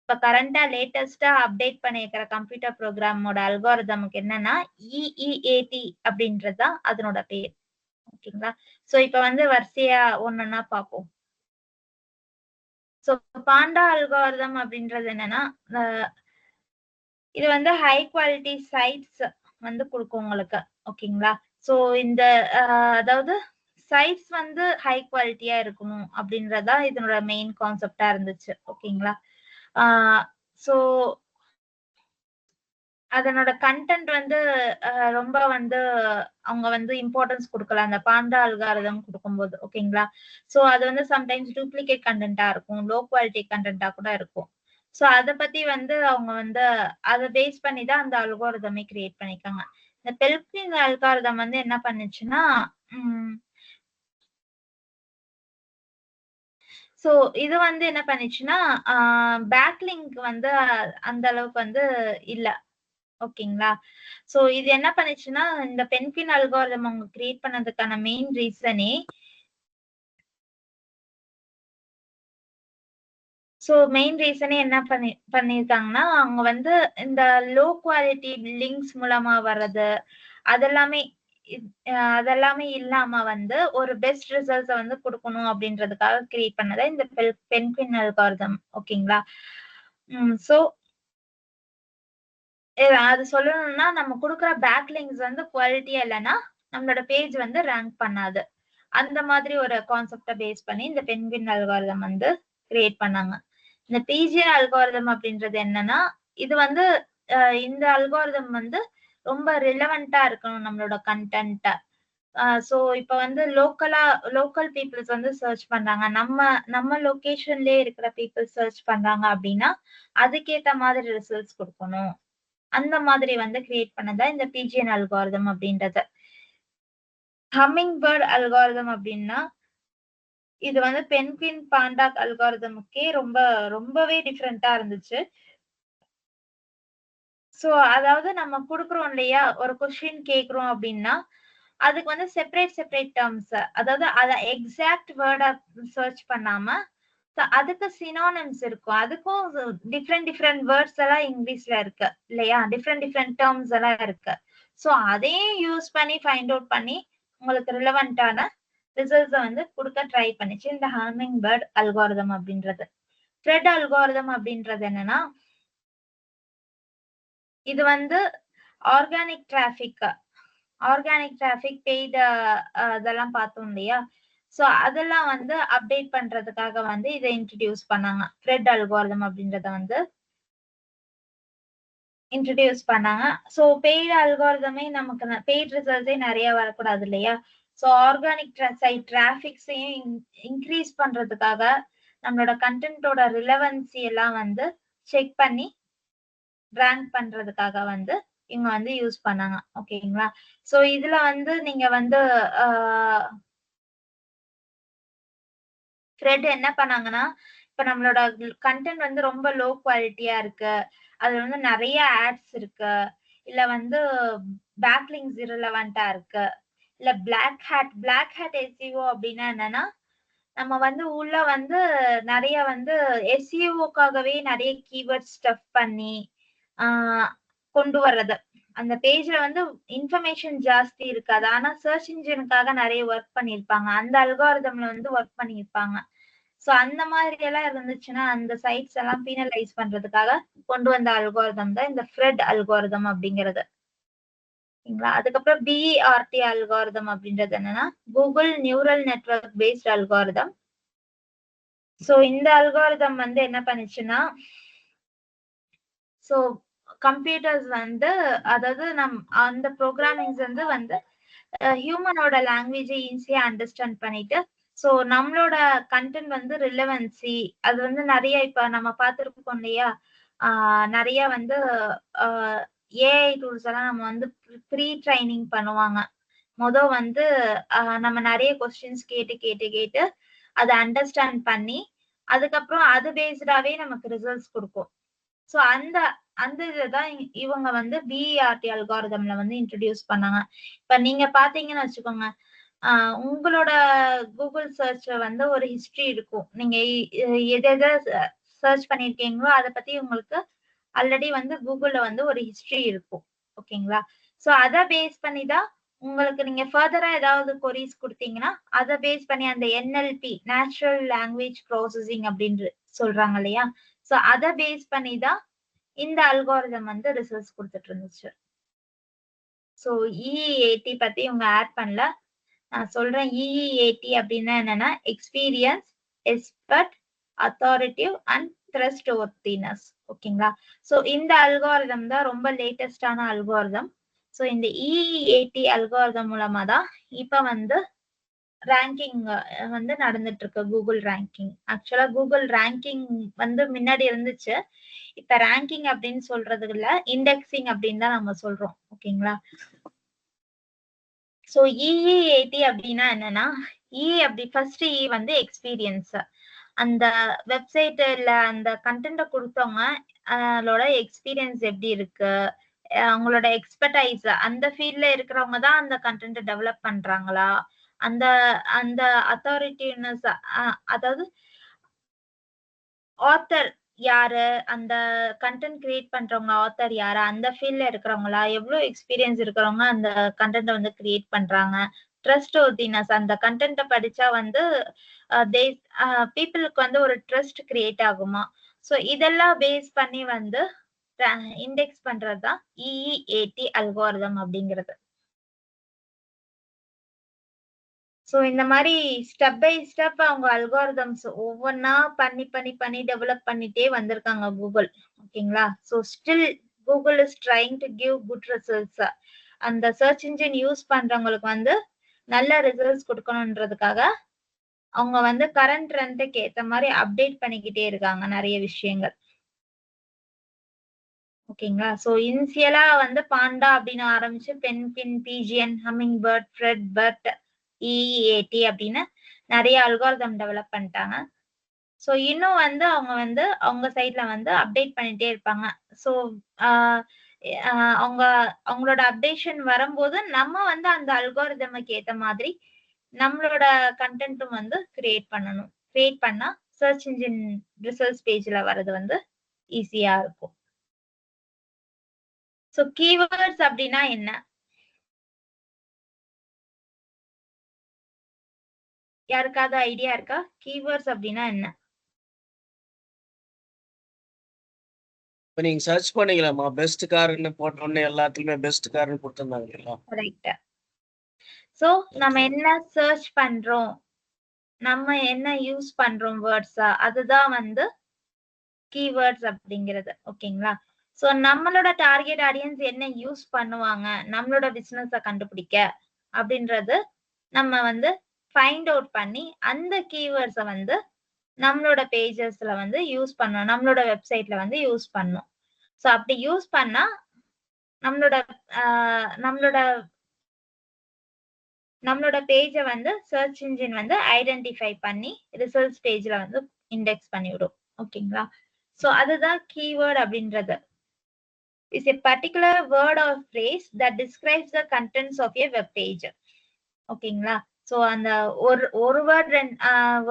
இப்ப கரண்டா லேட்டஸ்டா அப்டேட் பண்ணிருக்கிற கம்ப்யூட்டர் ப்ரோக்ராமோட அல்காரிதமுக்கு என்னன்னா இஇஏடி அப்படின்றதுதான் அதனோட பேர். ஓகேங்களா? சோ இப்ப வந்து வரிசையா ஒன்னொன்னா பார்ப்போம். சோ பாண்டா அல்காரிதம் அப்படின்றது என்னன்னா, இது வந்து ஹை குவாலிட்டி சைட்ஸ் வந்து கொடுக்கும் உங்களுக்கு. ஓகேங்களா? சோ இந்த அதாவது சைட்ஸ் வந்து ஹை குவாலிட்டியா இருக்கணும் அப்படின்றதா இதனோட மெயின் கான்செப்டா இருந்துச்சு. ஓகேங்களா? சோ அதனோட கண்டென்ட் வந்து ரொம்ப வந்து அவங்க வந்து இம்பார்ட்டன்ஸ் கொடுக்கல அந்த பாண்டா அல்காரிதம் கொடுக்கும்போது. ஓகேங்களா? சோ அது வந்து சம்டைம்ஸ் டூப்ளிகேட் கண்டென்ட்டா இருக்கும், லோ குவாலிட்டி கண்டென்ட்டா கூட இருக்கும். சோ அத பத்தி வந்து அவங்க வந்து அதை பேஸ் பண்ணி தான் அந்த அல்காரிதமே கிரியேட் பண்ணிருக்காங்க. இந்த பெல்கின் அல்காரிதம் வந்து என்ன பண்ணுச்சுன்னா, சோ இது வந்து என்ன பண்ணுச்சுன்னா, பேக்லிங்க் வந்து அந்த அளவுக்கு வந்து இல்ல. ஓகேங்களா? சோ இது என்ன பண்ணுச்சுன்னா, இந்த பென்குயின் அல்காரிதம் அவங்க கிரியேட் பண்ணதுக்கான மெயின் ரீசனே என்ன பண்ணிருக்காங்கன்னா, அவங்க வந்து இந்த லோ குவாலிட்டி லிங்க்ஸ் மூலமா வர்றது அதெல்லாமே இல்லாம வந்து ஒரு பெஸ்ட் ரிசல்ட்ஸ் வந்து கொடுக்கணும் அப்படின்றதுக்காக கிரியேட் பண்ணதா இந்த பென்குயின் அல்காரிதம். ஓகேங்களா? சோ அது சொல்லணும்னா, நம்ம குடுக்குற பேக் லிங்க்ஸ் வந்து குவாலிட்டியா இல்லைன்னா நம்மளோட பேஜ் வந்து ரேங்க் பண்ணாது. அந்த மாதிரி ஒரு கான்செப்ட பேஸ் பண்ணி இந்த பென்குயின் அல்காரிதம் வந்து கிரியேட் பண்ணாங்க. இந்த பிஜிஎன் அல்காரிதம் அப்படின்றது என்னன்னா, இது வந்து இந்த அல்காரிதம் வந்து ரொம்ப ரிலவெண்டா இருக்கணும் நம்மளோட கண்டென்ட்ட. சோ இப்ப வந்து லோக்கல் பீப்புள்ஸ் வந்து சர்ச் பண்றாங்க. நம்ம லொகேஷன்லயே இருக்கிற பீப்புள் சர்ச் பண்றாங்க அப்படின்னா, அதுக்கேத்த மாதிரி ரிசல்ட்ஸ் கொடுக்கணும். அந்த மாதிரி வந்து கிரியேட் பண்ணதா இந்த பிஜிஎன் அல்காரிதம் அப்படின்றது. ஹம்மிங் பேர்ட் அல்காரிதம் அப்படின்னா, இது வந்து பென்குயின் பாண்டா அல்காரிதமுக்கே ரொம்பவே டிஃபரெண்டா இருந்துச்சு. சோ அதாவது நம்ம குடுக்குறோம் இல்லையா, ஒரு கொஸ்டின் கேக்குறோம் அப்படின்னா, அதுக்கு வந்து செப்பரேட் டேர்ம்ஸ், அதாவது அத எக்ஸாக்ட் வேர்டா சர்ச் பண்ணாம அதுக்கு சினோனிம்ஸ் இருக்கும். அதுக்கும் டிஃப்ரெண்ட் வேர்ட்ஸ் எல்லாம் இங்கிலீஷ்ல இருக்கு இல்லையா, டிஃப்ரெண்ட் டேர்ம்ஸ் எல்லாம் இருக்கு. சோ அதையும் யூஸ் பண்ணி ஃபைண்ட் அவுட் பண்ணி உங்களுக்கு ரிலவெண்டான ரிசல்ட்ஸ் வந்து கொடுக்க ட்ரை பண்ணிச்சு இந்த ஹம்மிங் பேர்ட் அல்காரிதம் அப்படின்றது. த்ரெட் அல்காரிதம் அப்படின்றது என்னன்னா, இது வந்து ஆர்கானிக் டிராபிக் பெய்த இதெல்லாம் பார்த்தோம் இல்லையா. சோ அதெல்லாம் வந்து அப்டேட் பண்றதுக்காக வந்து இதை இன்ட்ரடியூஸ் பண்ணாங்க. த்ரெட் அல்காரிதம் அப்படின்றத வந்து இன்ட்ரடியூஸ் பண்ணாங்க. சோ பெய்ட் அல்காரிதமே நமக்கு பெய்ட் ரிசல்ட்ஸே நிறைய வரக்கூடாது இல்லையா. சோ ஆர்கானிக் சைட் டிராபிக்ஸையும் இன்க்ரீஸ் பண்றதுக்காக நம்மளோட கண்டென்ட்டோட ரிலவன்சி எல்லாம் வந்து செக் பண்ணி ரேங்க் பண்றதுக்காக வந்து இவங்க வந்து யூஸ் பண்ணாங்க. ஓகேங்களா. சோ இதுல வந்து நீங்க வந்து த்ரெட் என்ன பண்ணாங்கன்னா, இப்ப நம்மளோட கண்டென்ட் வந்து ரொம்ப லோ குவாலிட்டியா இருக்கு, அதுல வந்து நிறைய ஆட்ஸ் இருக்கு, இல்ல வந்து பேக்லிங்ஸ் இரலவெண்டா இருக்கு, இல்ல பிளாக் ஹேட் எஸ்இஓ அப்படின்னா என்னன்னா, நம்ம வந்து உள்ள வந்து நிறைய வந்து எஸ்இஓக்காகவே நிறைய கீவேர்ட் ஸ்டஃப் பண்ணி கொண்டு வர்றது. அந்த பேஜ்ல வந்து இன்ஃபர்மேஷன் ஜாஸ்தி இருக்காது, ஆனா சர்ச் இன்ஜினுக்காக நிறைய ஒர்க் பண்ணிருப்பாங்க, அந்த அல்காரிதம்ல வந்து ஒர்க் பண்ணிருப்பாங்க. சோ அந்த மாதிரி எல்லாம் இருந்துச்சுன்னா அந்த சைட்ஸ் எல்லாம் பீனலைஸ் பண்றதுக்காக கொண்டு வந்த அல்காரிதம் தான் இந்த த்ரெட் அல்காரிதம் அப்படிங்கிறது. அதுக்கப்புறம் பிஇஆர்டி அல்காரிதம் அப்படின்றது என்னன்னா, Google neural network based algorithm. So இந்த அல்காரிதம் வந்து என்ன பண்ணுச்சுன்னா, சோ கம்ப்யூட்டர்ஸ் வந்து, அதாவது அந்த ப்ரோக்ராமிங்ஸ் வந்து ஹியூமனோட லாங்குவேஜை ஈஸியா அண்டர்ஸ்டாண்ட் பண்ணிட்டு, சோ நம்மளோட கண்டென்ட் வந்து ரிலவன்சி அது வந்து நிறைய இப்ப நம்ம பார்த்திருக்கோம் இல்லையா, நிறைய வந்து ஏஐ டூல்ஸ் எல்லாம் நம்ம வந்து ப்ரீ ட்ரைனிங் பண்ணுவாங்க. வந்து நம்ம நிறைய கொஸ்டின்ஸ் கேட்டு அதை அண்டர்ஸ்டாண்ட் பண்ணி அதுக்கப்புறம் அது பேஸ்டாவே நமக்கு ரிசல்ட்ஸ் கொடுக்கும். சோ அந்த இதுதான் இவங்க வந்து பிஇஆர்டி அல்காரிதம்ல வந்து இன்ட்ரடியூஸ் பண்ணாங்க. இப்ப நீங்க பாத்தீங்கன்னு வச்சுக்கோங்க, உங்களோட கூகுள் சர்ச்ல வந்து ஒரு ஹிஸ்டரி இருக்கும், நீங்க எதை சர்ச் பண்ணிருக்கீங்களோ அதை பத்தி உங்களுக்கு ஆல்ரெடி வந்து கூகுள்ல வந்து ஒரு ஹிஸ்டரி இருக்கும். ஓகேங்களா. சோ அதை பேஸ் பண்ணி தான் உங்களுக்கு நீங்க ஃபர்தரா ஏதாவது கொரீஸ் கொடுத்தீங்கன்னா அதை பேஸ் பண்ணி அந்த என்எல்பி நேச்சுரல் லாங்குவேஜ் ப்ராசஸிங் அப்படின்னு சொல்றாங்க இல்லையா, சோ அதை பேஸ் பண்ணி தான் இந்த அல்காரிதம் வந்து ரிசல்ட்ஸ் கொடுத்துட்டு இருந்துச்சு. சோ இஇஏடி பத்தி இவங்க ஆட் பண்ணல, நான் சொல்றேன். இஇஏடி அப்படின்னா என்னன்னா, experience, expert, authoritative and trustworthiness. ஓகேங்களா. சோ இந்த அல்காரிதம் தான் ரொம்ப லேட்டஸ்டான அல்காரிதம். சோ இந்த இஇஏடி அல்காரிதம் மூலமா தான் இப்ப வந்து ரேங்கிங் வந்து நடந்துட்டு இருக்கு, கூகுள் ரேங்கிங். ஆக்சுவலா கூகுள் ரேங்கிங் வந்து முன்னாடி இருந்துச்சு, இப்ப ரேங்கிங் அப்படின்னு சொல்றது இல்ல, இண்டெக்ஸிங் அப்படின்னு தான் நம்ம சொல்றோம். ஓகேங்களா. சோ இஇஏடி அப்படின்னா என்னன்னா, ஃபர்ஸ்ட் இ வந்து எக்ஸ்பீரியன்ஸ், அந்த வெப்சைட் இல்ல அந்த கண்டென்ட் கொடுத்தவங்களோட எக்ஸ்பீரியன்ஸ் எப்படி இருக்கு, அவங்களோட எக்ஸ்பர்டைஸ், அந்த ஃபீல்ட்ல இருக்கிறவங்க தான் அந்த கண்டென்ட் டெவலப் பண்றாங்களா, அந்த அந்த அத்தாரிட்டிவ்னஸ், அதாவது ஆத்தர் யாரு, அந்த கண்டென்ட் கிரியேட் பண்றவங்க ஆத்தர் யாரு, அந்த ஃபீல்ட்ல இருக்கிறவங்களா, எவ்வளவு எக்ஸ்பீரியன்ஸ் இருக்கிறவங்க அந்த கண்டென்ட் வந்து கிரியேட் பண்றாங்க, ட்ரஸ்ட் ஒர்த்தினஸ், அந்த கண்டென்ட் படிச்சா வந்து பீப்புளுக்கு வந்து ஒரு ட்ரஸ்ட் கிரியேட் ஆகுமா. சோ இதெல்லாம் பேஸ் பண்ணி வந்து இண்டெக்ஸ் பண்றதுதான் இஇஏடி அல்காரிதம் அப்படிங்கிறது. சோ இந்த மாதிரி ஸ்டெப் பை ஸ்டெப் அவங்க அல்காரிதம்ஸ் ஒவ்வொன்னா பண்ணி டெவலப் பண்ணிட்டே வந்திருக்காங்க கூகுள். ஓகேங்களா. So still Google is trying to give good results. அந்த சர்ச் இன்ஜின் யூஸ் பண்றவங்களுக்கு வந்து நல்ல ரிசல்ட்ஸ் கொடுக்கணும்ன்றதுக்காக அவங்க வந்து கரண்ட் ட்ரெண்டுக்கு ஏத்த மாதிரி அப்டேட் பண்ணிக்கிட்டே இருக்காங்க நிறைய விஷயங்கள். ஓகேங்களா. சோ இனிஷியலா வந்து பாண்டா அப்படின்னு ஆரம்பிச்சு பென்குயின், பிஜிஎன், ஹம்மிங் பேர்ட், த்ரெட் பர்ட், இஇஏடி அப்படின்னு நிறைய அல்காரிதம் டெவலப் பண்ணிட்டாங்க. சோ இன்னும் வந்து அவங்க சைட்ல வந்து அப்டேட் பண்ணிட்டே இருப்பாங்க. சோ அவங்களோட அப்டேஷன் வரும்போது நம்ம வந்து அந்த அல்காரிதமுக்கு ஏத்த மாதிரி நம்மளோட கண்டென்ட்டும் வந்து கிரியேட் பண்ணணும். கிரியேட் பண்ணா சர்ச் இன்ஜின் ரிசல்ட்ஸ் பேஜ்ல வர்றது வந்து ஈஸியா இருக்கும். சோ கீவேர்ட்ஸ் அப்படின்னா என்ன? யாருக்காவது ஐடியா இருக்கா? கீவேர்ட்ஸ் அப்படின்னா என்ன? இப்ப நீங்க சர்ச் பண்ணீங்களாமா, பெஸ்ட் கார்னு போட்டோன்னே எல்லாத்துலயுமே பெஸ்ட் கார்னு கொடுத்திருந்தாங்க. கரெக்ட். சோ நம்ம என்ன சர்ச் பண்றோம், நம்ம என்ன யூஸ் பண்றோம் வேர்ட்ஸா, அதுதான் வந்து கீவேர்ட்ஸ் அப்படிங்கிறது. ஓகேங்களா? சோ நம்மளோட டார்கெட் ஆடியன்ஸ் என்ன யூஸ் பண்ணுவாங்க நம்மளோட பிசினஸ கண்டுபிடிக்க அப்படின்றது நம்ம வந்து ஃபைண்ட் அவுட் பண்ணி அந்த கீவேர்ட்ஸ வந்து நம்மளோட பேஜஸ்ல வந்து யூஸ் பண்ணணும், நம்மளோட வெப்சைட்ல வந்து யூஸ் பண்ணணும். சோ அப்படி யூஸ் பண்ணா நம்மளோட நம்மளோட நம்மளோட பேஜை வந்து சர்ச் இன்ஜின் வந்து ஐடென்டிஃபை பண்ணி ரிசல்ட்ஸ் பேஜ்ல வந்து இண்டெக்ஸ் பண்ணிவிடும். ஓகேங்களா? சோ அதுதான் கீவேர்ட் அப்படின்றது. Is a particular word or phrase that describes the contents of a web page. ஓகேங்களா? சோ அந்த ஒரு வேர்ட்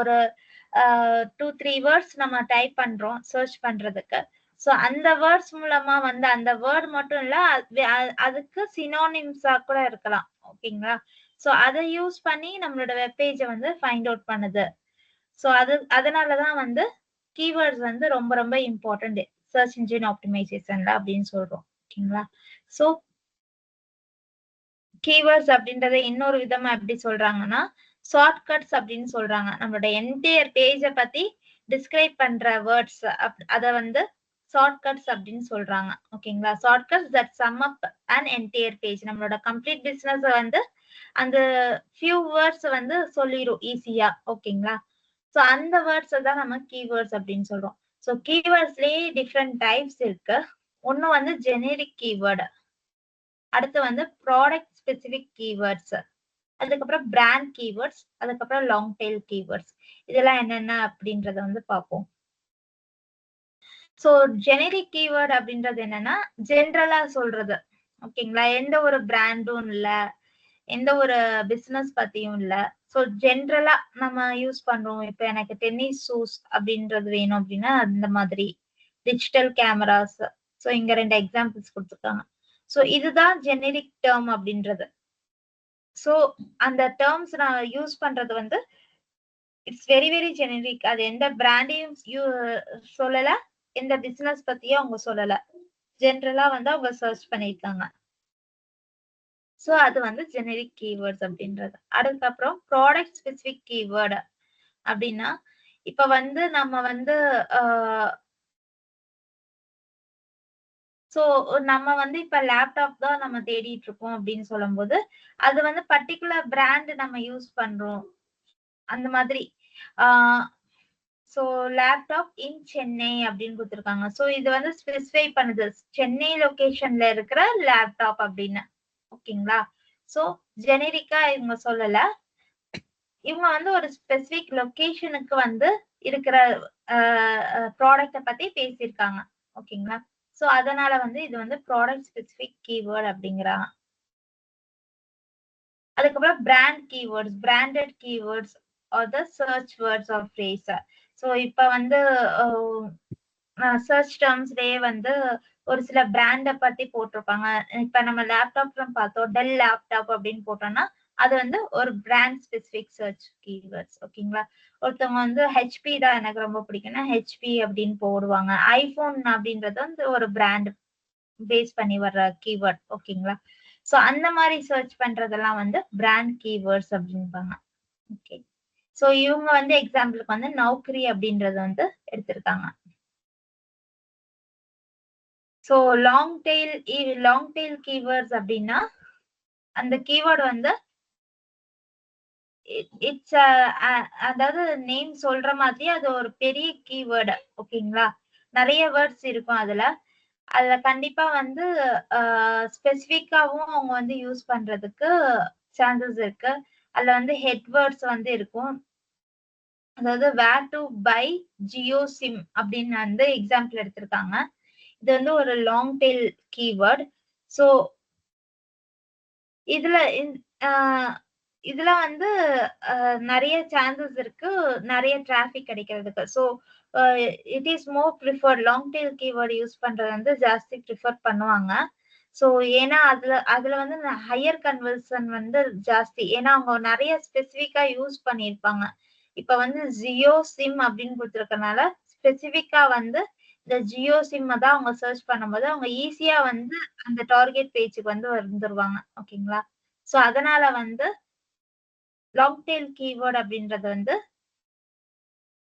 ஒரு 2-3 வேர்ட்ஸ் நம்ம டைப் பண்றோம் சர்ச் பண்றதுக்கு. சோ அந்த வேர்ட்ஸ் மூலமா வந்து அந்த வேர்ட் மட்டும் இல்ல அதுக்கு சினோனிம்ஸா கூட இருக்கலாம். ஓகேங்களா? சோ அதை யூஸ் பண்ணி நம்மளோட வெப் பேஜ வந்து ஃபைண்ட் அவுட் பண்ணுது. சோ அதனாலதான் வந்து கீவேர்ட்ஸ் வந்து ரொம்ப ரொம்ப இம்பார்ட்டன்ட் சர்ச் இன்ஜின் ஆப்டிமைசேஷன்ல அப்படின்னு சொல்றோம். ஓகேங்களா? சோ கீவேர்ட்ஸ் அப்படின்றத இன்னொரு விதமா எப்படி சொல்றாங்கன்னா ஷார்ட்கட்ஸ் அப்படின்னு சொல்றாங்க. நம்மளோட என்டையர் பேஜை பத்தி டிஸ்கிரைப் பண்ற வேர்ட்ஸ் அத வந்து ஷார்ட்கட்ஸ் அப்படின்னு சொல்றாங்க. ஓகேங்களா? Shortcuts that some up and entire page. நம்மளோட கம்ப்ளீட் பிசினஸ் வந்து அந்த ஃபியூ வேர்ட்ஸ் வந்து சொல்லிரும் ஈஸியா. ஓகேங்களா? சோ அந்த வேர்ட்ஸ் தான் நம்ம கீவேர்ட்ஸ் அப்படின்னு சொல்றோம். சோ கீவேர்ட்ஸ்லயே டிஃப்ரெண்ட் டைப்ஸ் இருக்கு. ஒன்னு வந்து ஜெனரிக் கீவேர்டு, அடுத்து வந்து ப்ராடக்ட் ஸ்பெசிபிக் கீவேர்ட்ஸ், அதுக்கப்புறம் பிராண்ட் கீவேர்ட்ஸ், அதுக்கப்புறம் லாங் டெயில் கீவேர்ட்ஸ். இதெல்லாம் என்னென்ன அப்படின்றத வந்து பார்ப்போம். சோ ஜெனரிக் கீவேர்ட் அப்படின்றது என்னன்னா ஜென்ரலா சொல்றது. ஓகேங்களா? எந்த ஒரு பிராண்டும் இல்ல, எந்த ஒரு பிசினஸ் பத்தியும் இல்ல. சோ ஜென்ரலா நம்ம யூஸ் பண்றோம். இப்ப எனக்கு டென்னிஸ் ஷூஸ் அப்படின்றது வேணும் அப்படின்னா அந்த மாதிரி டிஜிட்டல் கேமராஸ். சோ இங்க 2 எக்ஸாம்பிள்ஸ் கொடுத்துருக்காங்க. சோ இதுதான் ஜெனரிக் டேர்ம் அப்படின்றது. சோ அந்த டேர்ம்ஸ் நான் யூஸ் பண்றது வந்து இட்ஸ் வெரி வெரி ஜெனரிக். அது எந்த பிராண்டையும் சொல்லல, எந்த பிசினஸ் பத்தியும் அவங்க சொல்லல, ஜென்ரலா வந்து அவங்க சர்ச் பண்ணிருக்காங்க. சோ அது வந்து ஜெனரிக் கீவேர்ட்ஸ் அப்படின்றது. அதுக்கப்புறம் ப்ராடக்ட் ஸ்பெசிபிக் கீவேர்டு அப்படின்னா இப்ப வந்து நம்ம வந்து சோ நம்ம வந்து இப்ப லேப்டாப் தான் நம்ம தேடிட்டு இருக்கோம் அப்படின்னு சொல்லும் போது அது வந்து பர்டிகுலர் பிராண்ட் நம்ம யூஸ் பண்றோம் அந்த மாதிரி. சோ லேப்டாப் இன் சென்னை அப்படின்னு கொடுத்துருக்காங்க. சோ இது வந்து ஸ்பெசிஃபை பண்ணுது சென்னை லொகேஷன்ல இருக்கிற லேப்டாப் அப்படின்னு. ஓகேங்களா? சோ ஜெனரிக்கா இவங்க சொல்லல, இவங்க வந்து ஒரு ஸ்பெசிபிக் லொகேஷனுக்கு வந்து இருக்கிற ப்ராடக்ட பத்தி பேசியிருக்காங்க. ஓகேங்களா? சோ அதனால வந்து இது வந்து ப்ராடக்ட் ஸ்பெசிபிக் கீவேர்ட் அப்படிங்கிறாங்க. அதுக்கப்புறம் brand keywords, branded keywords are the search words of phrase. So இப்ப வந்து சர்ச் டேர்ம்ஸ்லயே வந்து ஒரு சில பிராண்ட பத்தி போட்டிருப்பாங்க. இப்ப நம்ம லேப்டாப்ல பார்த்தோம் டெல் லேப்டாப் அப்படின்னு போட்டோம்னா அது வந்து ஒரு பிராண்ட் ஸ்பெசிபிக் சர்ச் கீவேர்ட்ஸ். ஓகேங்களா? ஒருத்தவங்க வந்து ஹெச்பி தான் எனக்கு ரொம்ப பிடிக்கும்னா ஹெச்பி அப்படின்னு போடுவாங்க. ஐபோன் அப்படின்றது வந்து ஒரு பிராண்ட் பேஸ் பண்ணி வர்ற கீவேர்ட். ஓகேங்களா? சோ அந்த மாதிரி சர்ச் பண்றதெல்லாம் வந்து பிராண்ட் கீவேர்ட்ஸ் அப்படின்பாங்க. ஓகே. சோ இவங்க வந்து எக்ஸாம்பிளுக்கு வந்து நௌக்கரி அப்படின்றது வந்து எடுத்திருக்காங்க. சோ லாங் டெயில் கீவேர்ட்ஸ் அப்படின்னா அந்த கீவேர்ட் வந்து இட்ஸ் அதாவது நேம் சொல்ற மாதிரி அது ஒரு பெரிய கீவேர்டு. ஓகேங்களா? நிறைய வேர்ட்ஸ் இருக்கும் அதுல கண்டிப்பா வந்து ஸ்பெசிபிக்காவும் அவங்க வந்து யூஸ் பண்றதுக்கு சான்சஸ் இருக்கு. அதுல வந்து ஹெட் வேர்ட்ஸ் வந்து இருக்கும். அதாவது வேர் டு பை ஜியோ சிம் அப்படின்னு வந்து எக்ஸாம்பிள் எடுத்திருக்காங்க. இது வந்து ஒரு லாங் டெயில் கீவேர்ட். ஸோ இதுல இதுல வந்து நிறைய சான்சஸ் இருக்கு, நிறைய டிராபிக் கிடைக்கிறதுக்கு. So it is more preferred, long tail keyword use பண்றது வந்து ஜாஸ்தி ப்ரிஃபர் பண்ணுவாங்க. ஸோ ஏன்னா அதுல வந்து ஹையர் கன்வர்ஷன் வந்து ஜாஸ்தி, ஏன்னா அவங்க நிறைய ஸ்பெசிஃபிக்கா யூஸ் பண்ணியிருப்பாங்க. இப்ப வந்து ஜியோ சிம் அப்படின்னு கொடுத்துருக்கனால ஸ்பெசிஃபிக்கா வந்து இந்த ஜியோ சிம் தான் அவங்க சர்ச் பண்ணும்போது அவங்க ஈஸியா வந்து அந்த டார்கெட் பேஜுக்கு வந்து வந்துருவாங்க. ஓகேங்களா? ஸோ அதனால வந்து லாங் டெயில் கீவேர்ட் அப்படின்றது வந்து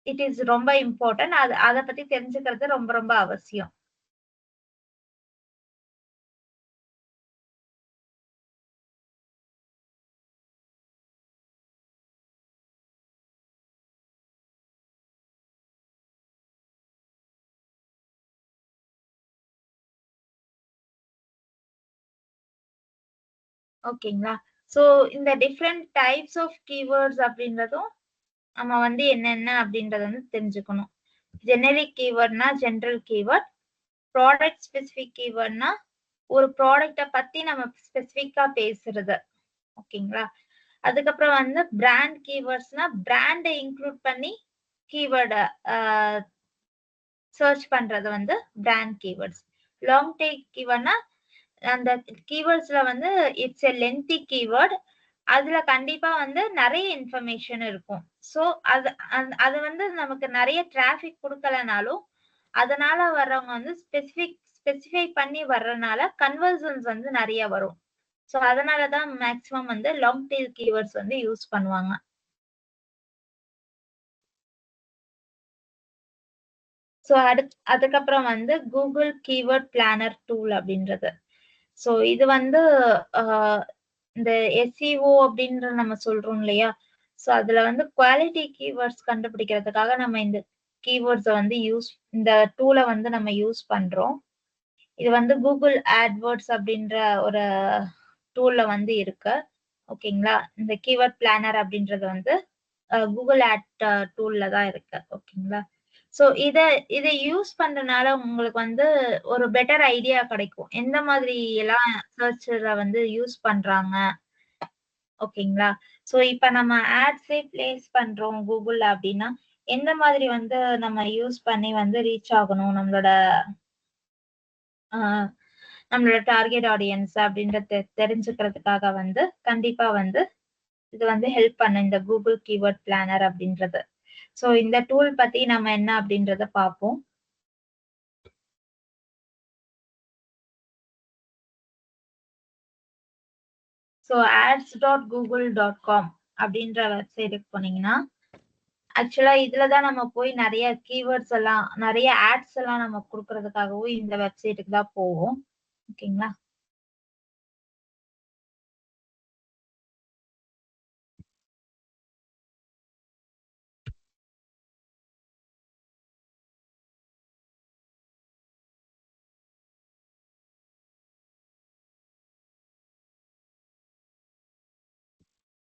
இட் இஸ் ரொம்ப இம்பார்ட்டன்ட். அதை பத்தி தெரிஞ்சுக்கிறது ரொம்ப ரொம்ப அவசியம். ஓகேங்களா? ஸோ இந்த டிஃப்ரெண்ட் டைப்ஸ் ஆஃப் கீவேர்ட்ஸ் அப்படின்றதும் நம்ம வந்து என்னென்ன அப்படின்றத வந்து தெரிஞ்சுக்கணும். ஜெனரிக் கீவேர்ட்னா ஜெனரல் கீவேர்ட், ப்ராடக்ட் ஸ்பெசிஃபிக் கீவேர்ட்னா ஒரு ப்ராடக்ட பத்தி நம்ம ஸ்பெசிஃபிக்கா பேசுறது. ஓகேங்களா? அதுக்கப்புறம் வந்து பிராண்ட் கீவேர்ட்ஸ்னா பிராண்டை இன்க்ளூட் பண்ணி கீவேர்டை சர்ச் பண்றது வந்து பிராண்ட் கீவேர்ட்ஸ். லாங் டெயில் கீவேர்ட்னா அந்த கீவேர்ட்ஸ்ல வந்து இட்ஸ் எ லென்த்தி கீவேர்ட், அதுல கண்டிப்பா வந்து நிறைய இன்ஃபர்மேஷன் இருக்கும். ஸோ அது வந்து நமக்கு நிறைய டிராபிக் கொடுக்கலனாலும் அதனால வர்றவங்க வந்து ஸ்பெசிஃபை பண்ணி வர்றதுனால கன்வர்சன்ஸ் வந்து நிறைய வரும். ஸோ அதனாலதான் மேக்சிமம் வந்து லாங் டெயில் கீவேர்ட்ஸ் வந்து யூஸ் பண்ணுவாங்க. ஸோ அதுக்கப்புறம் வந்து கூகுள் கீவேர்ட் பிளானர் டூல் அப்படின்றது. ஸோ இது வந்து இந்த எஸ்இஓ அப்படின்ற நம்ம சொல்றோம் இல்லையா? ஸோ அதுல வந்து குவாலிட்டி கீவேர்ட்ஸ் கண்டுபிடிக்கிறதுக்காக நம்ம இந்த கீவேர்ட்ஸை வந்து இந்த டூலை வந்து நம்ம யூஸ் பண்றோம். இது வந்து கூகுள் ஆட்வேர்ட்ஸ் அப்படின்ற ஒரு டூல்ல வந்து இருக்கு. ஓகேங்களா? இந்த கீவேர்ட் பிளானர் அப்படின்றது வந்து கூகுள் ஆட் டூல்ல தான் இருக்கு. ஓகேங்களா? ஸோ இதை யூஸ் பண்றதுனால உங்களுக்கு வந்து ஒரு பெட்டர் ஐடியா கிடைக்கும், எந்த மாதிரி எல்லாம் சர்ச்ல வந்து யூஸ் பண்றாங்க. ஓகேங்களா? ஸோ இப்ப நம்ம ஆட்ஸே பிளேஸ் பண்றோம் கூகுள்ல அப்படின்னா எந்த மாதிரி வந்து நம்ம யூஸ் பண்ணி வந்து ரீச் ஆகணும் நம்மளோட டார்கெட் ஆடியன்ஸ் அப்படின்றத தெரிஞ்சுக்கிறதுக்காக வந்து கண்டிப்பா வந்து இது வந்து ஹெல்ப் பண்ணும் இந்த கூகுள் கீவேர்ட் பிளானர் அப்படின்றது. ஸோ இந்த டூல் பத்தி நம்ம என்ன அப்படின்றத பார்ப்போம். ஸோ ads.google.com அப்படின்ற வெப்சைட்டுக்கு போனீங்கன்னா ஆக்சுவலா இதுலதான் நம்ம போய் நிறைய கீவேர்ட்ஸ் எல்லாம் நிறைய ஆட்ஸ் எல்லாம் நம்ம கொடுக்கறதுக்காகவும் இந்த வெப்சைட்டுக்கு தான் போவோம். ஓகேங்களா?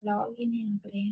லாகின் எனக்கு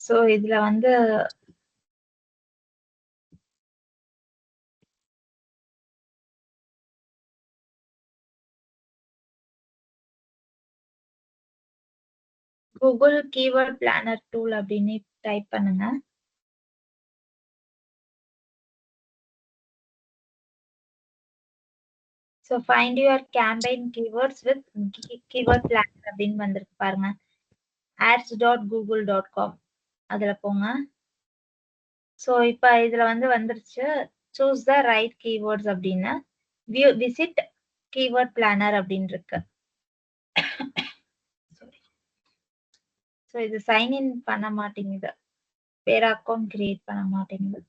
ஸோ இதுல வந்து கூகுள் கீவேர்ட் பிளானர் டூல் அப்படின்னு டைப் பண்ணுங்க. So find your campaign keywords with keyword planar அப்படின்னு வந்திருக்கு பாருங்க. ads.google.com அதுல போங்க. ஸோ இப்போ இதுல வந்துருச்சு சூஸ் த ரைட் கீவேர்ட்ஸ் அப்படின்னு விசிட் கீவேர்ட் பிளானர் அப்படின்னு இருக்கு. ஸோ இது சைன்இன் பண்ண மாட்டேங்குது, வேற அக்கௌண்ட் கிரியேட் பண்ண மாட்டேங்குது.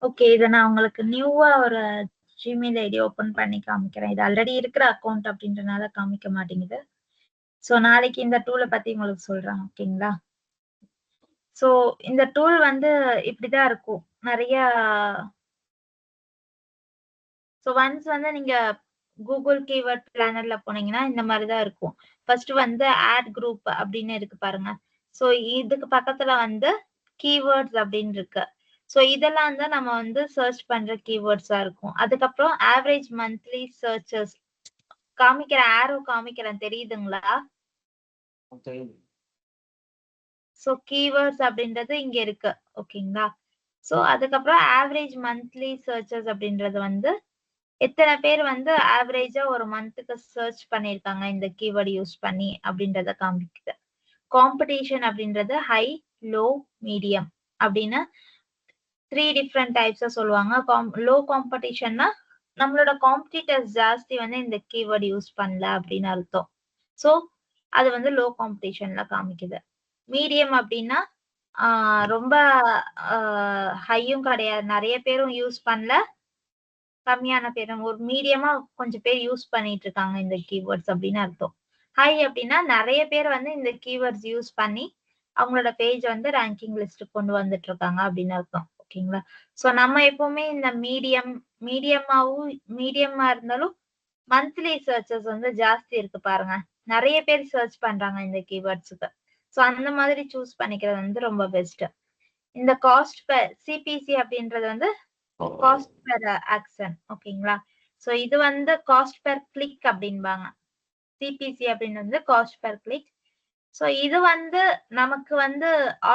ஓகே, இதை நான் உங்களுக்கு நியூவா ஒரு ஜிமெயில் ஐடி ஓபன் பண்ணி காமிக்கிறேன். இது ஆல்ரெடி இருக்கிற அக்கௌண்ட் அப்படின்றனால காமிக்க மாட்டேங்குது. ஸோ நாளைக்கு இந்த டூலை பத்தி உங்களுக்கு சொல்றேன். ஓகேங்களா? ஸோ இந்த டூல் இப்படிதான் இருக்கும் நிறைய. ஸோ ஒன்ஸ் நீங்க கூகுள் கீவேர்ட் பிளானர்ல போனீங்கன்னா இந்த மாதிரி தான் இருக்கும். ஃபர்ஸ்ட் ஆட் குரூப் அப்படின்னு இருக்கு பாருங்க. ஸோ இதுக்கு பக்கத்துல கீவேர்ட்ஸ் அப்படின்னு இருக்கு. ஸோ இதெல்லாம் தான் நம்ம சர்ச் பண்ற கீவேர்ட்ஸா இருக்கும். அதுக்கப்புறம் ஆவரேஜ் மந்த்லி சர்ச்சஸ் காமிக்கிற ஆரோ காமிக்கிறேன், தெரியுதுங்களா? ஸோ கீவேர்ட்ஸ் அப்படின்றது இங்க இருக்கு. ஓகேங்களா? ஸோ அதுக்கப்புறம் ஆவரேஜ் மந்த்லி சர்ச்சஸ் அப்படின்றது எத்தனை பேர் ஆவரேஜா ஒரு மந்த்துக்கு சர்ச் பண்ணிருக்காங்க இந்த கீவேர்டு யூஸ் பண்ணி அப்படின்றத காமிக்குது. காம்படிஷன் அப்படின்றது ஹை, லோ, மீடியம் அப்படின்னு 3 டிஃப்ரெண்ட் டைப்ஸா சொல்லுவாங்க. லோ காம்படிஷன்னா நம்மளோட காம்படிட்டர்ஸ் ஜாஸ்தி இந்த கீவேர்டு யூஸ் பண்ணல அப்படின்னு அர்த்தம். ஸோ அது லோ காம்படிஷன்ல காமிக்குது. மீடியம் அப்படின்னா ரொம்ப ஹையும் கிடையாது, நிறைய பேரும் யூஸ் பண்ணல, கம்மியான பேரும், ஒரு மீடியமா கொஞ்சம் பேர் யூஸ் பண்ணிட்டு இருக்காங்க இந்த கீவேர்ட்ஸ் அப்படின்னு அர்த்தம். ஹை அப்படின்னா நிறைய பேர் இந்த கீவேர்ட்ஸ் யூஸ் பண்ணி அவங்களோட பேஜ் ரேங்கிங் லிஸ்ட் கொண்டு வந்துட்டு இருக்காங்க அப்படின்னு அர்த்தம். ஓகேங்களா? சோ நம்ம எப்பவுமே இந்த மீடியமா இருந்தாலும் மந்த்லி சர்ச்சஸ் ஜாஸ்தி இருக்கு பாருங்க, நிறைய பேர் சர்ச் பண்றாங்க இந்த கீவேர்ட்ஸுக்கு. சோ அந்த மாதிரி சூஸ் பண்ணிக்கிறது ரொம்ப பெஸ்ட். இந்த காஸ்ட் பெர் சிபிசி அப்படின்றது காஸ்ட் பெர் ஆக்ஷன். ஓகேங்களா? சோ இது காஸ்ட் பெர் கிளிக் அப்படின்பாங்க. சிபிசி அப்படின்னு காஸ்ட் பெர் கிளிக். சோ இது நமக்கு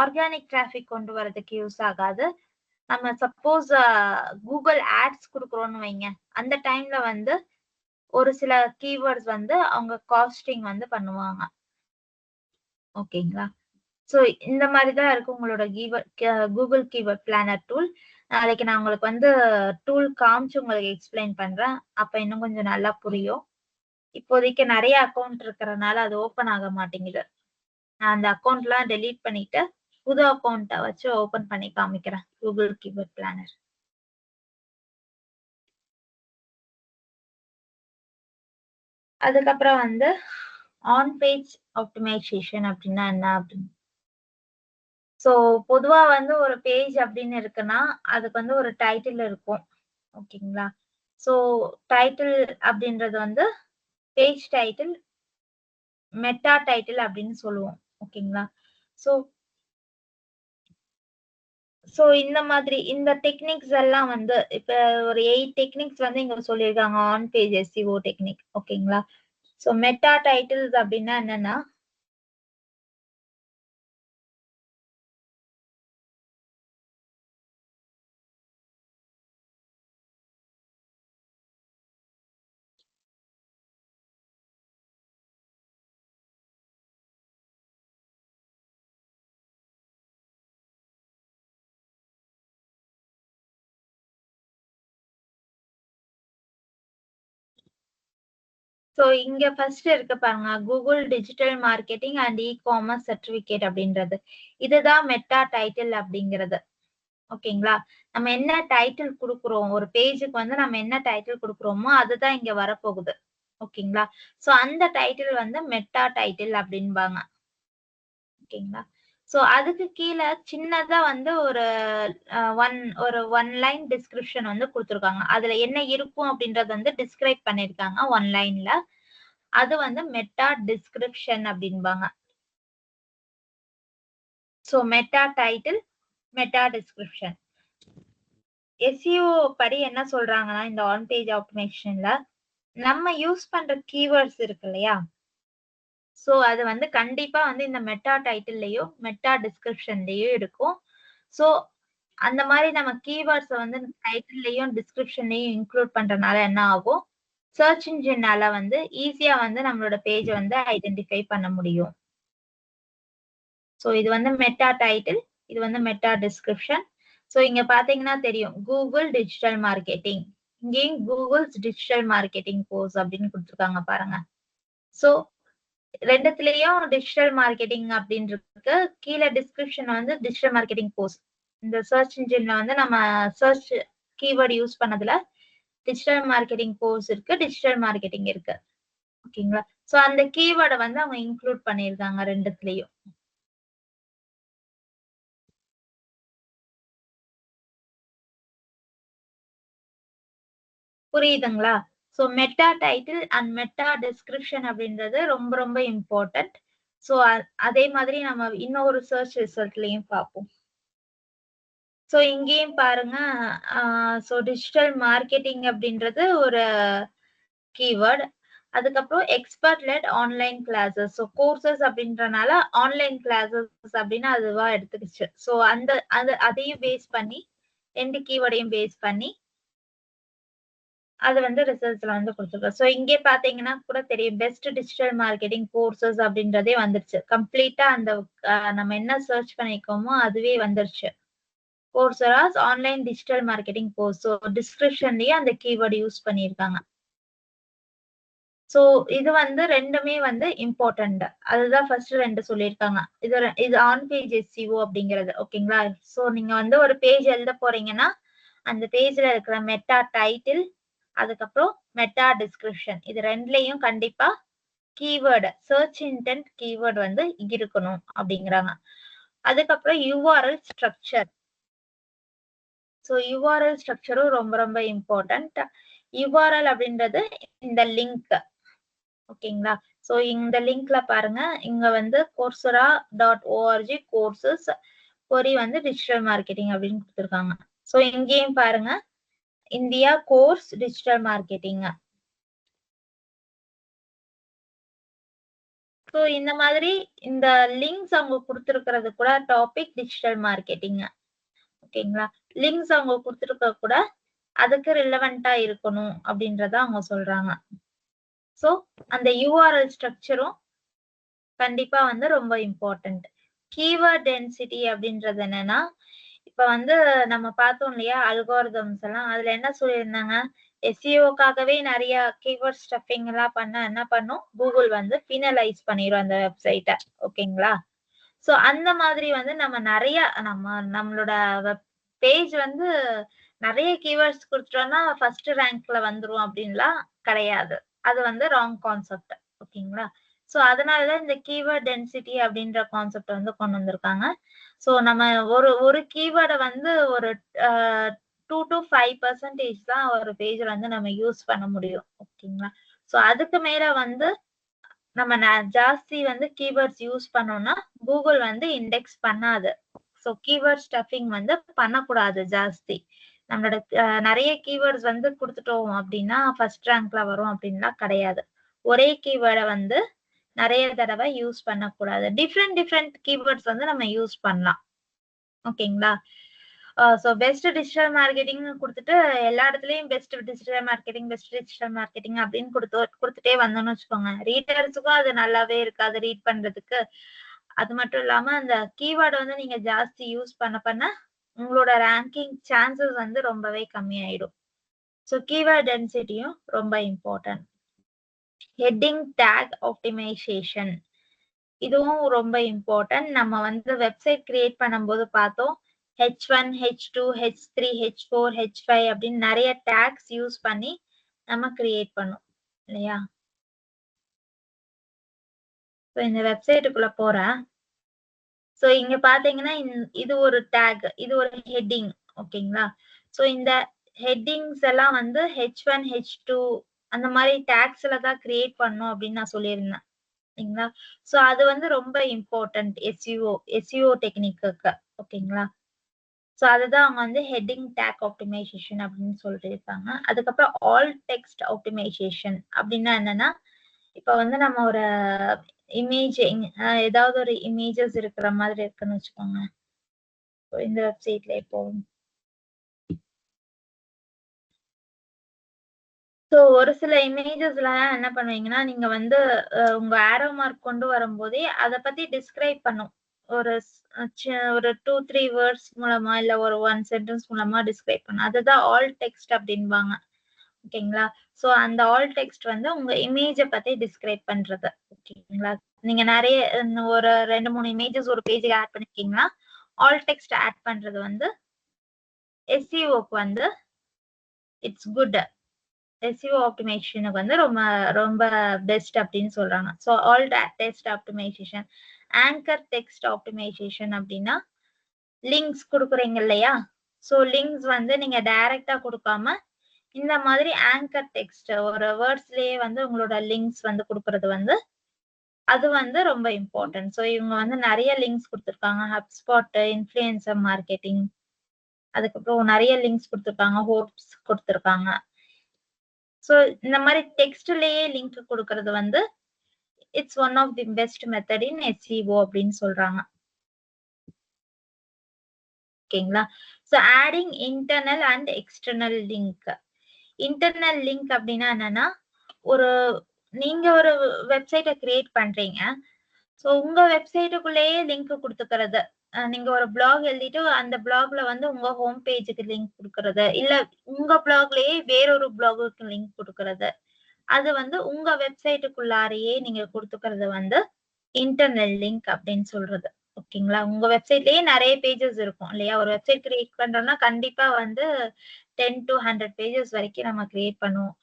ஆர்கானிக் டிராபிக் கொண்டு வரதுக்கு யூஸ் ஆகாது. நம்ம சப்போஸ் கூகுள் ஆட்ஸ் கொடுக்குறோம்னு வைங்க, அந்த டைம்ல ஒரு சில கீவேர்ட்ஸ் அவங்க காஸ்டிங் பண்ணுவாங்க. ஓகேங்களா? சோ இந்த மாதிரி தான் இருக்கு உங்களோட கூகுள் கீவேர்ட் பிளானர் டூல். நாளைக்கு நான் உங்களுக்கு டூல் காமிச்சு உங்களுக்கு எக்ஸ்பிளைன் பண்றேன். அப்ப இன்னும் கொஞ்சம் நல்லா புரியும். இப்போதைக்கு நிறைய அக்கௌண்ட் இருக்கறனால அது ஓபன் ஆக மாட்டேங்குது. நான் அந்த அக்கௌண்ட்லாம் டெலீட் பண்ணிட்டு புது அக்கௌண்ட்டை வச்சு ஓபன் பண்ணி காமிக்கிறேன் கூகுள் கீவேர்ட் பிளானர். அதுக்கப்புறம் ஆன் பேஜ் ஆப்டிமைசேஷன் அப்படின்னா என்ன அப்படின்னு. ஸோ பொதுவா ஒரு பேஜ் அப்படின்னு இருக்குன்னா அதுக்கு ஒரு டைட்டில் இருக்கும். ஓகேங்களா? ஸோ டைட்டில் அப்படின்றது பேஜ் டைட்டில், மெட்டா டைட்டில் அப்படின்னு சொல்லுவோம். ஓகேங்களா? ஸோ சோ இந்த மாதிரி இந்த டெக்னிக்ஸ் எல்லாம் இப்ப ஒரு 8 டெக்னிக்ஸ் இங்க சொல்லியிருக்காங்க. On page SEO technique. ஓகேங்களா? சோ மெட்டா டைட்டில்ஸ் அப்படின்னா என்னன்னா சோ இங்க ஃபர்ஸ்ட் இருக்க பாருங்க, Google digital marketing and e-commerce certificate அப்படின்றது. இதுதான் மெட்டா டைட்டில் அப்படிங்கிறது. ஓகேங்களா? நம்ம என்ன டைட்டில் குடுக்குறோம், ஒரு பேஜுக்கு வந்து நம்ம என்ன டைட்டில் குடுக்குறோமோ அதுதான் இங்க வரப்போகுது. ஓகேங்களா? சோ அந்த டைட்டில் வந்து மெட்டா டைட்டில் அப்படின்பாங்க. ஓகேங்களா? சோ அதுக்கு கீழ சின்னதா வந்து ஒரு ஒன் லைன் டிஸ்கிரிப்ஷன் வந்து குடுத்திருக்காங்க. அதுல என்ன இருக்கும் அப்படின்றது வந்து டிஸ்கிரைப் பண்ணிருக்காங்க 1 லைன்ல. அது வந்து மெட்டா டிஸ்கிரிப்ஷன் அப்படின்பாங்க. So meta title, meta description. SEO படி என்ன சொல்றாங்கன்னா, இந்த ஆன் பேஜ் ஆட்டோமேஷன்ல நம்ம யூஸ் பண்ற கீவேர்ட்ஸ் இருக்கு இல்லையா? சோ அது வந்து கண்டிப்பா வந்து இந்த மெட்டா டைட்டில்லயும், மெட்டா டிஸ்கிரிப்ஷன்லயும் இருக்கும். சோ அந்த மாரி நம்ம கீவேர்ட்ஸ வந்து டைட்டில்லயும், டிஸ்கிரிப்ஷன்லயும் இன்க்ளூட் பண்றனால என்ன ஆகும்? சர்ச் இன்ஜினால வந்து ஈஸியா வந்து நம்மளோட பேஜ வந்து ஐடென்டிஃபை பண்ண முடியும். சோ இது வந்து மெட்டா டைட்டில், இது வந்து மெட்டா டிஸ்கிரிப்ஷன். சோ இங்க பாத்தீங்கன்னா தெரியும். Google digital marketing. இங்கேயும் கூகுள்ஸ் டிஜிட்டல் மார்க்கெட்டிங் கோர்ஸ் அப்படின்னு குடுத்திருக்காங்க பாருங்க. சோ 2த்துலயும் டிஜிட்டல் மார்க்கெட்டிங் அப்படின்னு இருக்கு. கீழ டிஸ்கிரிப்ஷன் வந்து டிஜிட்டல் மார்க்கெட்டிங் கோர்ஸ். இந்த சர்ச் இன்ஜின்ல வந்து நம்ம சர்ச் கீவேர்ட் யூஸ் பண்ணதுல டிஜிட்டல் மார்க்கெட்டிங் கோர்ஸ் இருக்கு, டிஜிட்டல் மார்க்கெட்டிங் இருக்கு. ஓகேங்களா? சோ அந்த கீவேர்ட வந்து அவங்க இன்க்ளூட் பண்ணியிருக்காங்க 2த்துலயும். புரியுதுங்களா? So meta title and meta description அப்படின்றது ரொம்ப ரொம்ப இம்பார்ட்டன்ட். சோ அதே மாதிரி நம்ம இன்னொரு சர்ச் ரிசல்ட்லயும் பார்ப்போம். சோ இங்கேயும் பாருங்க, சோ டிஜிட்டல் மார்க்கெட்டிங் அப்படின்றது ஒரு கீவேர்ட். அதுக்கப்புறம் expert let online classes. So courses அப்படின்றனால ஆன்லைன் கிளாஸஸ் அப்படின்னு அதுவா எடுத்துக்கிச்சு. சோ அதையும் பேஸ் பண்ணி 2 கீவேர்டையும் பேஸ் பண்ணி அது வந்து ரிசல்ட்ஸ்ல வந்து குடுத்துருக்கோம். சோ இங்கே பாத்தீங்கன்னா கூட தெரியும். பெஸ்ட் டிஜிட்டல் மார்க்கெட்டிங் கோர்சஸ் அப்படின்றதே வந்துருச்சு. கம்ப்ளீட்டா அந்த நம்ம என்ன சர்ச் பண்ணியிருக்கோமோ அதுவே வந்துருச்சு. Coursera's online digital marketing course. So டிஸ்கிரிப்ஷன்லயே அந்த கீவேர்ட் யூஸ் பண்ணியிருக்காங்க. சோ இது வந்து 2மே வந்து இம்பார்ட்டன்ட். அதுதான் ஃபர்ஸ்ட் 2 சொல்லியிருக்காங்க. இது ஆன் பேஜ் SEO அப்படிங்கிறது. ஓகேங்களா? சோ நீங்க வந்து ஒரு பேஜ் எழுத போறீங்கன்னா, அந்த பேஜ்ல இருக்கிற மெட்டா டைட்டில், அதுக்கப்புறம் மெட்டா டிஸ்கிரிப்ஷன் இது 2லயும் கண்டிப்பா கீவேர்ட், சர்ச் இன்டென்ட் கீவேர்ட் வந்து இருக்கணும் அப்படிங்கிறாங்க. அதுக்கப்புறம் URL ஸ்ட்ரக்சர். சோ URL ஸ்ட்ரக்சரும் ரொம்ப ரொம்ப இம்பார்ட்டன்ட். URL அப்படின்றது இந்த லிங்க். ஓகேங்களா? சோ இந்த லிங்க்ல பாருங்க. இங்க வந்து coursera.org கோர்சஸ் கொரி வந்து டிஜிட்டல் மார்க்கெட்டிங் அப்படின்னு குடுத்திருக்காங்க. சோ இங்கேயும் பாருங்க. India course digital marketing. So இந்த மாதிரி இந்த லிங்க்ஸ் அவங்க குடுத்திருக்கிறது கூட டாபிக் டிஜிட்டல் மார்க்கெட்டிங். ஓகேங்களா? லிங்க்ஸ் அவங்க குடுத்திருக்க கூட அதுக்கு ரிலவெண்டா இருக்கணும் அப்படின்றத அவங்க சொல்றாங்க. சோ அந்த URL ஸ்ட்ரக்சரும் கண்டிப்பா வந்து ரொம்ப இம்பார்ட்டன்ட். கீவேர்ட் டென்சிட்டி அப்படின்றது என்னன்னா, இப்ப வந்து நம்ம பார்த்தோம் இல்லையா? அல்காரிதம்ஸ் எல்லாம் அதுல என்ன சொல்லியிருந்தாங்க? SEOக்காகவே நெறைய கீவேர்ட் ஸ்டஃபிங் எல்லாம் பண்ணா என்ன பண்ணும்? கூகுள் வந்து பீனலைஸ் பண்ணிரும் அந்த வெப்சைட்ட. ஓகேங்களா? சோ அந்த மாதிரி வந்து நம்மளோட பேஜ் வந்து நெறைய கீவேர்ட்ஸ் குடுத்துட்டோம்னா ஃபர்ஸ்ட் ரேங்க்ல வந்துரும் அப்படின்லாம் கிடையாது. அது வந்து ராங் கான்செப்ட். ஓகேங்களா? சோ அதனாலதான் இந்த கீவேர்ட் டென்சிட்டி அப்படின்ற கான்செப்ட் வந்து கொண்டு வந்திருக்காங்க. சோ நம்ம ஒரு கீவேர்ட வந்து ஒரு 2 to 5% தான் ஒரு பேஜ்ல வந்து நம்ம யூஸ் பண்ண முடியும். ஓகேங்களா? சோ அதுக்கு மேல வந்து நம்ம ஜாஸ்தி வந்து கீவேர்ட்ஸ் யூஸ் பண்ணோம்னா கூகுள் வந்து இண்டெக்ஸ் பண்ணாது. சோ கீவேர்ட் ஸ்டஃபிங் வந்து பண்ணக்கூடாது ஜாஸ்தி. நம்மளோட நெறைய கீவேர்ட்ஸ் வந்து குடுத்துட்டோம் அப்படின்னா ஃபர்ஸ்ட் ரேங்க்ல வரும் அப்படின்லாம் கிடையாது. ஒரே கீவேர்ட வந்து நெறைய தடவை யூஸ் பண்ணக்கூடாது. டிஃபரெண்ட் கீவேர்ட்ஸ் வந்து நம்ம யூஸ் பண்ணலாம். ஓகேங்களா? சோ பெஸ்ட் டிஜிட்டல் மார்க்கெட்டிங் குடுத்துட்டு எல்லா இடத்துலயும் பெஸ்ட் டிஜிட்டல் மார்க்கெட்டிங் அப்படின்னு குடுத்துட்டே வந்தோம்னு வச்சுக்கோங்க. ரீடர்ஸுக்கும் அது நல்லாவே இருக்காது ரீட் பண்றதுக்கு. அது மட்டும் இல்லாம அந்த கீவேர்ட் வந்து நீங்க ஜாஸ்தி யூஸ் பண்ண உங்களோட ரேங்கிங் சான்சஸ் வந்து ரொம்பவே கம்மியாயிடும். சோ கீவேர்ட் டென்சிட்டியும் ரொம்ப இம்பார்ட்டன்ட். ஹெட்டிங் டேக் ஆப்டிமைசேஷன், இதுவும் ரொம்ப இம்பார்ட்டன்ட். நம்ம வந்து வெப்சைட் கிரியேட் பண்ணும்போது பார்த்தோம், H1, H2, H3, H4, H5 அப்படின்னு நிறைய டேக்ஸ் யூஸ் பண்ணி நம்ம கிரியேட் பண்ணோம் இல்லையா? இந்த வெப்சைட்டுக்குள்ள போறேன். சோ இங்க பாத்தீங்கன்னா இது ஒரு டேக், இது ஒரு ஹெட்டிங். ஓகேங்களா? சோ இந்த ஹெட்டிங்ஸ் எல்லாம் வந்து H1, H2 அந்த மாதிரி டேக்ஸ்ல தான் கிரியேட் பண்ணும் அப்படின்னு நான் சொல்லியிருந்தேன். ஓகேங்களா? சோ அது வந்து ரொம்ப இம்பார்ட்டன்ட் எஸ்இஓ டெக்னிக்கு. ஓகேங்களா? சோ அதுதான் அவங்க வந்து ஹெட்டிங் டேக் ஆப்டிமைசேஷன் அப்படின்னு சொல்லிட்டு இருக்காங்க. அதுக்கப்புறம் ஆல் டெக்ஸ்ட் ஆப்டிமைசேஷன் அப்படின்னா என்னன்னா, இப்ப வந்து நம்ம ஒரு இமேஜ் ஏதாவது ஒரு இமேஜஸ் இருக்கிற மாதிரி இருக்குன்னு வச்சுக்கோங்க. இந்த வெப்சைட்ல இப்போ சோ ஒரு சில இமேஜஸ்ல என்ன பண்ணுவீங்கன்னா, நீங்க வந்து உங்க ஆரோ மார்க் கொண்டு வரும்போதே அத பத்தி டிஸ்கிரைப் பண்ணும். ஒரு ஒரு 2, 3 வேர்ட்ஸ் மூலமா இல்ல ஒரு 1 சென்டென்ஸ் மூலமா டிஸ்கிரைப் பண்ணும். அதுதான் ஆல் டெக்ஸ்ட் அப்படின்பாங்க. ஓகேங்களா? சோ அந்த ஆல் டெக்ஸ்ட் வந்து உங்க இமேஜ பத்தி டிஸ்கிரைப் பண்றது. ஓகேங்களா? நீங்க நிறைய ஒரு 2, 3 இமேஜஸ் ஒரு பேஜ்க்கு ஆட் பண்ணிருக்கீங்கன்னா, ஆல் டெக்ஸ்ட் ஆட் பண்றது வந்து எஸ்இஓக்கு வந்து இட்ஸ் குட். எஸ்இஓ ஆப்டிமைசேஷனுக்கு வந்து ரொம்ப ரொம்ப பெஸ்ட் அப்படின்னு சொல்றாங்க. So alt text optimisation, anchor text optimisation அப்படின்னா லிங்க்ஸ் கொடுக்குறீங்க இல்லையா? சோ லிங்க்ஸ் வந்து நீங்க டைரக்டா கொடுக்காம இந்த மாதிரி ஆங்கர் டெக்ஸ்ட் ஒரு வேர்ட்ஸ்லயே வந்து உங்களோட லிங்க்ஸ் வந்து கொடுக்கறது வந்து அது வந்து ரொம்ப இம்பார்ட்டன்ட். சோ இவங்க வந்து நிறைய லிங்க்ஸ் கொடுத்திருக்காங்க. ஹப்ஸ்பாட், இன்ஃப்ளூயன்சர் மார்க்கெட்டிங், அதுக்கப்புறம் நிறைய லிங்க்ஸ் கொடுத்திருக்காங்க, ஹோப்ஸ் கொடுத்திருக்காங்க. சோ இந்த மாதிரி டெக்ஸ்ட்லயே லிங்க் கொடுக்கறது வந்து it's one of the best method in SEO அப்படின்னு சொல்றாங்க. ஓகேங்களா? So adding internal and external link. Internal link அப்படின்னா என்னன்னா, ஒரு நீங்க ஒரு வெப்சைட்டை கிரியேட் பண்றீங்க. சோ உங்க வெப்சைட்டுக்குள்ளேயே லிங்க் கொடுத்துக்கிறது. நீங்க ஒரு பிளாக் எழுதிட்டு அந்த பிளாக்ல வந்து உங்க ஹோம் பேஜுக்கு லிங்க் கொடுக்கறது, இல்ல உங்க பிளாக்லயே வேறொரு பிளாகுக்கு லிங்க் கொடுக்கறது, அது வந்து உங்க வெப்சைட்டுக்குள்ளாரையே நீங்க கொடுத்துக்கிறது வந்து இன்டர்னல் லிங்க் அப்படின்னு சொல்றது. ஓகேங்களா? உங்க வெப்சைட்லயே நிறைய பேஜஸ் இருக்கும் இல்லையா? ஒரு வெப்சைட் கிரியேட் பண்றோம்னா கண்டிப்பா வந்து 10 to 100 பேஜஸ் வரைக்கும் நம்ம கிரியேட் பண்ணுவோம்.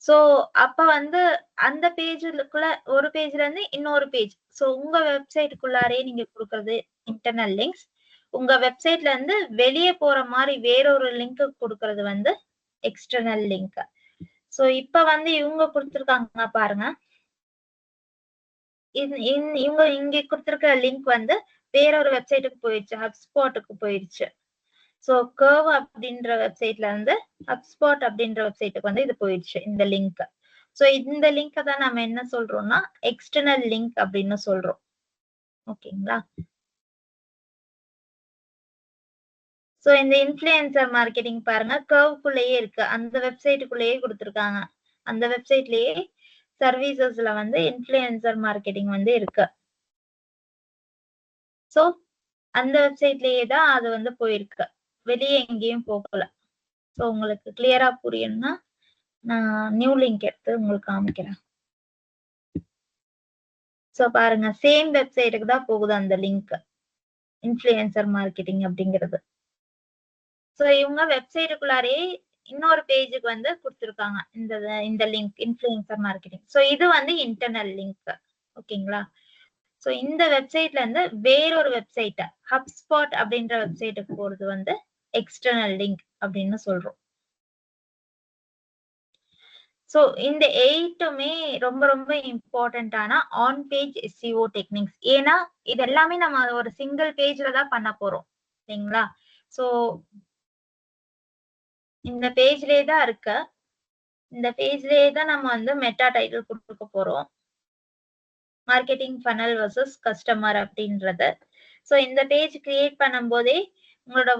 சோ அப்ப வந்து அந்த பேஜுக்குள்ள ஒரு பேஜ்ல இருந்து இன்னொரு பேஜ், சோ உங்க வெப்சைட்டுக்குள்ளாரே நீங்க கொடுக்கறது இன்டர்னல் லிங்க்ஸ். உங்க வெப்சைட்ல இருந்து வெளியே போற மாதிரி வேறொரு லிங்க் கொடுக்கறது வந்து எக்ஸ்டர்னல் லிங்க். சோ இப்ப வந்து இவங்க கொடுத்திருக்காங்க பாருங்க, இவங்க இங்க கொடுத்திருக்கிற லிங்க் வந்து வேறொரு வெப்சைட்டுக்கு போயிடுச்சு, ஹப்ஸ்பாட்டுக்கு போயிடுச்சு. சோ கர்வ் அப்படின்ற வெப்சைட்ல இருந்து ஹப்ஸ்பாட் அப்படின்ற வெப்சைட்டுக்கு வந்து இது போயிடுச்சு இந்த லிங்க். சோ இந்த லிங்க் தான் நம்ம என்ன சொல்றோம்னா எக்ஸ்டர்னல் லிங்க் அப்படின்னு சொல்றோம். ஓகேங்களா? சோ இந்த இன்ஃப்ளூயன்சர் மார்க்கெட்டிங் பாருங்க, கர்வ்க்குள்ளேயே இருக்கு, அந்த வெப்சைட்டுக்குள்ளேயே கொடுத்திருக்காங்க. அந்த வெப்சைட்லயே சர்வீசஸ்ல வந்து இன்ஃப்ளூயன்சர் மார்க்கெட்டிங் வந்து இருக்கு. சோ அந்த வெப்சைட்லயே தான் அது வந்து போயிருக்கு, வெளியே எங்கேயும் போகல. சோ உங்களுக்கு கிளியரா புரியணும்னா நான் நியூ லிங்க் எடுத்து உங்களுக்கு காமிக்கிறேன். சோ பாருங்க, சேம் வெப்சைட்டுக்கு தான் போகுது அந்த லிங்க், இன்ஃப்ளூயன்சர் மார்க்கெட்டிங் அப்படிங்கிறது. சோ இவங்க வெப்சைட்டுக்குள்ளாரே இன்னொரு பேஜுக்கு வந்து கொடுத்திருக்காங்க இந்த லிங்க் இன்ஃப்ளூயன்சர் மார்க்கெட்டிங். சோ இது வந்து இன்டர்னல் லிங்க். ஓகேங்களா? சோ இந்த வெப்சைட்ல இருந்து வேறொரு வெப்சைட் ஹப்ஸ்பாட் அப்படின்ற வெப்சைட்டுக்கு போறது வந்து எக்ஸ்டர்னல் லிங்க் அப்படின்னு சொல்றோம். சோ இந்த 8மே ரொம்ப ரொம்ப இம்பார்ட்டன்டான ஆன் பேஜ் எஸ்இஓ டெக்னிக்ஸ். ஏன்னா இது எல்லாமே நம்ம ஒரு சிங்கிள் பேஜ்ல தான் பண்ண போறோம் இல்லைங்களா? சோ இந்த பேஜ்லயே தான் இருக்கு, இந்த பேஜ்லயே தான் நம்ம வந்து மெட்டா டைட்டில் கொடுக்க போறோம், மார்க்கெட்டிங் ஃபனல் வர்சஸ் கஸ்டமர் அப்படின்றது. சோ இந்த பேஜ் கிரியேட் பண்ணும் போதே உங்களோட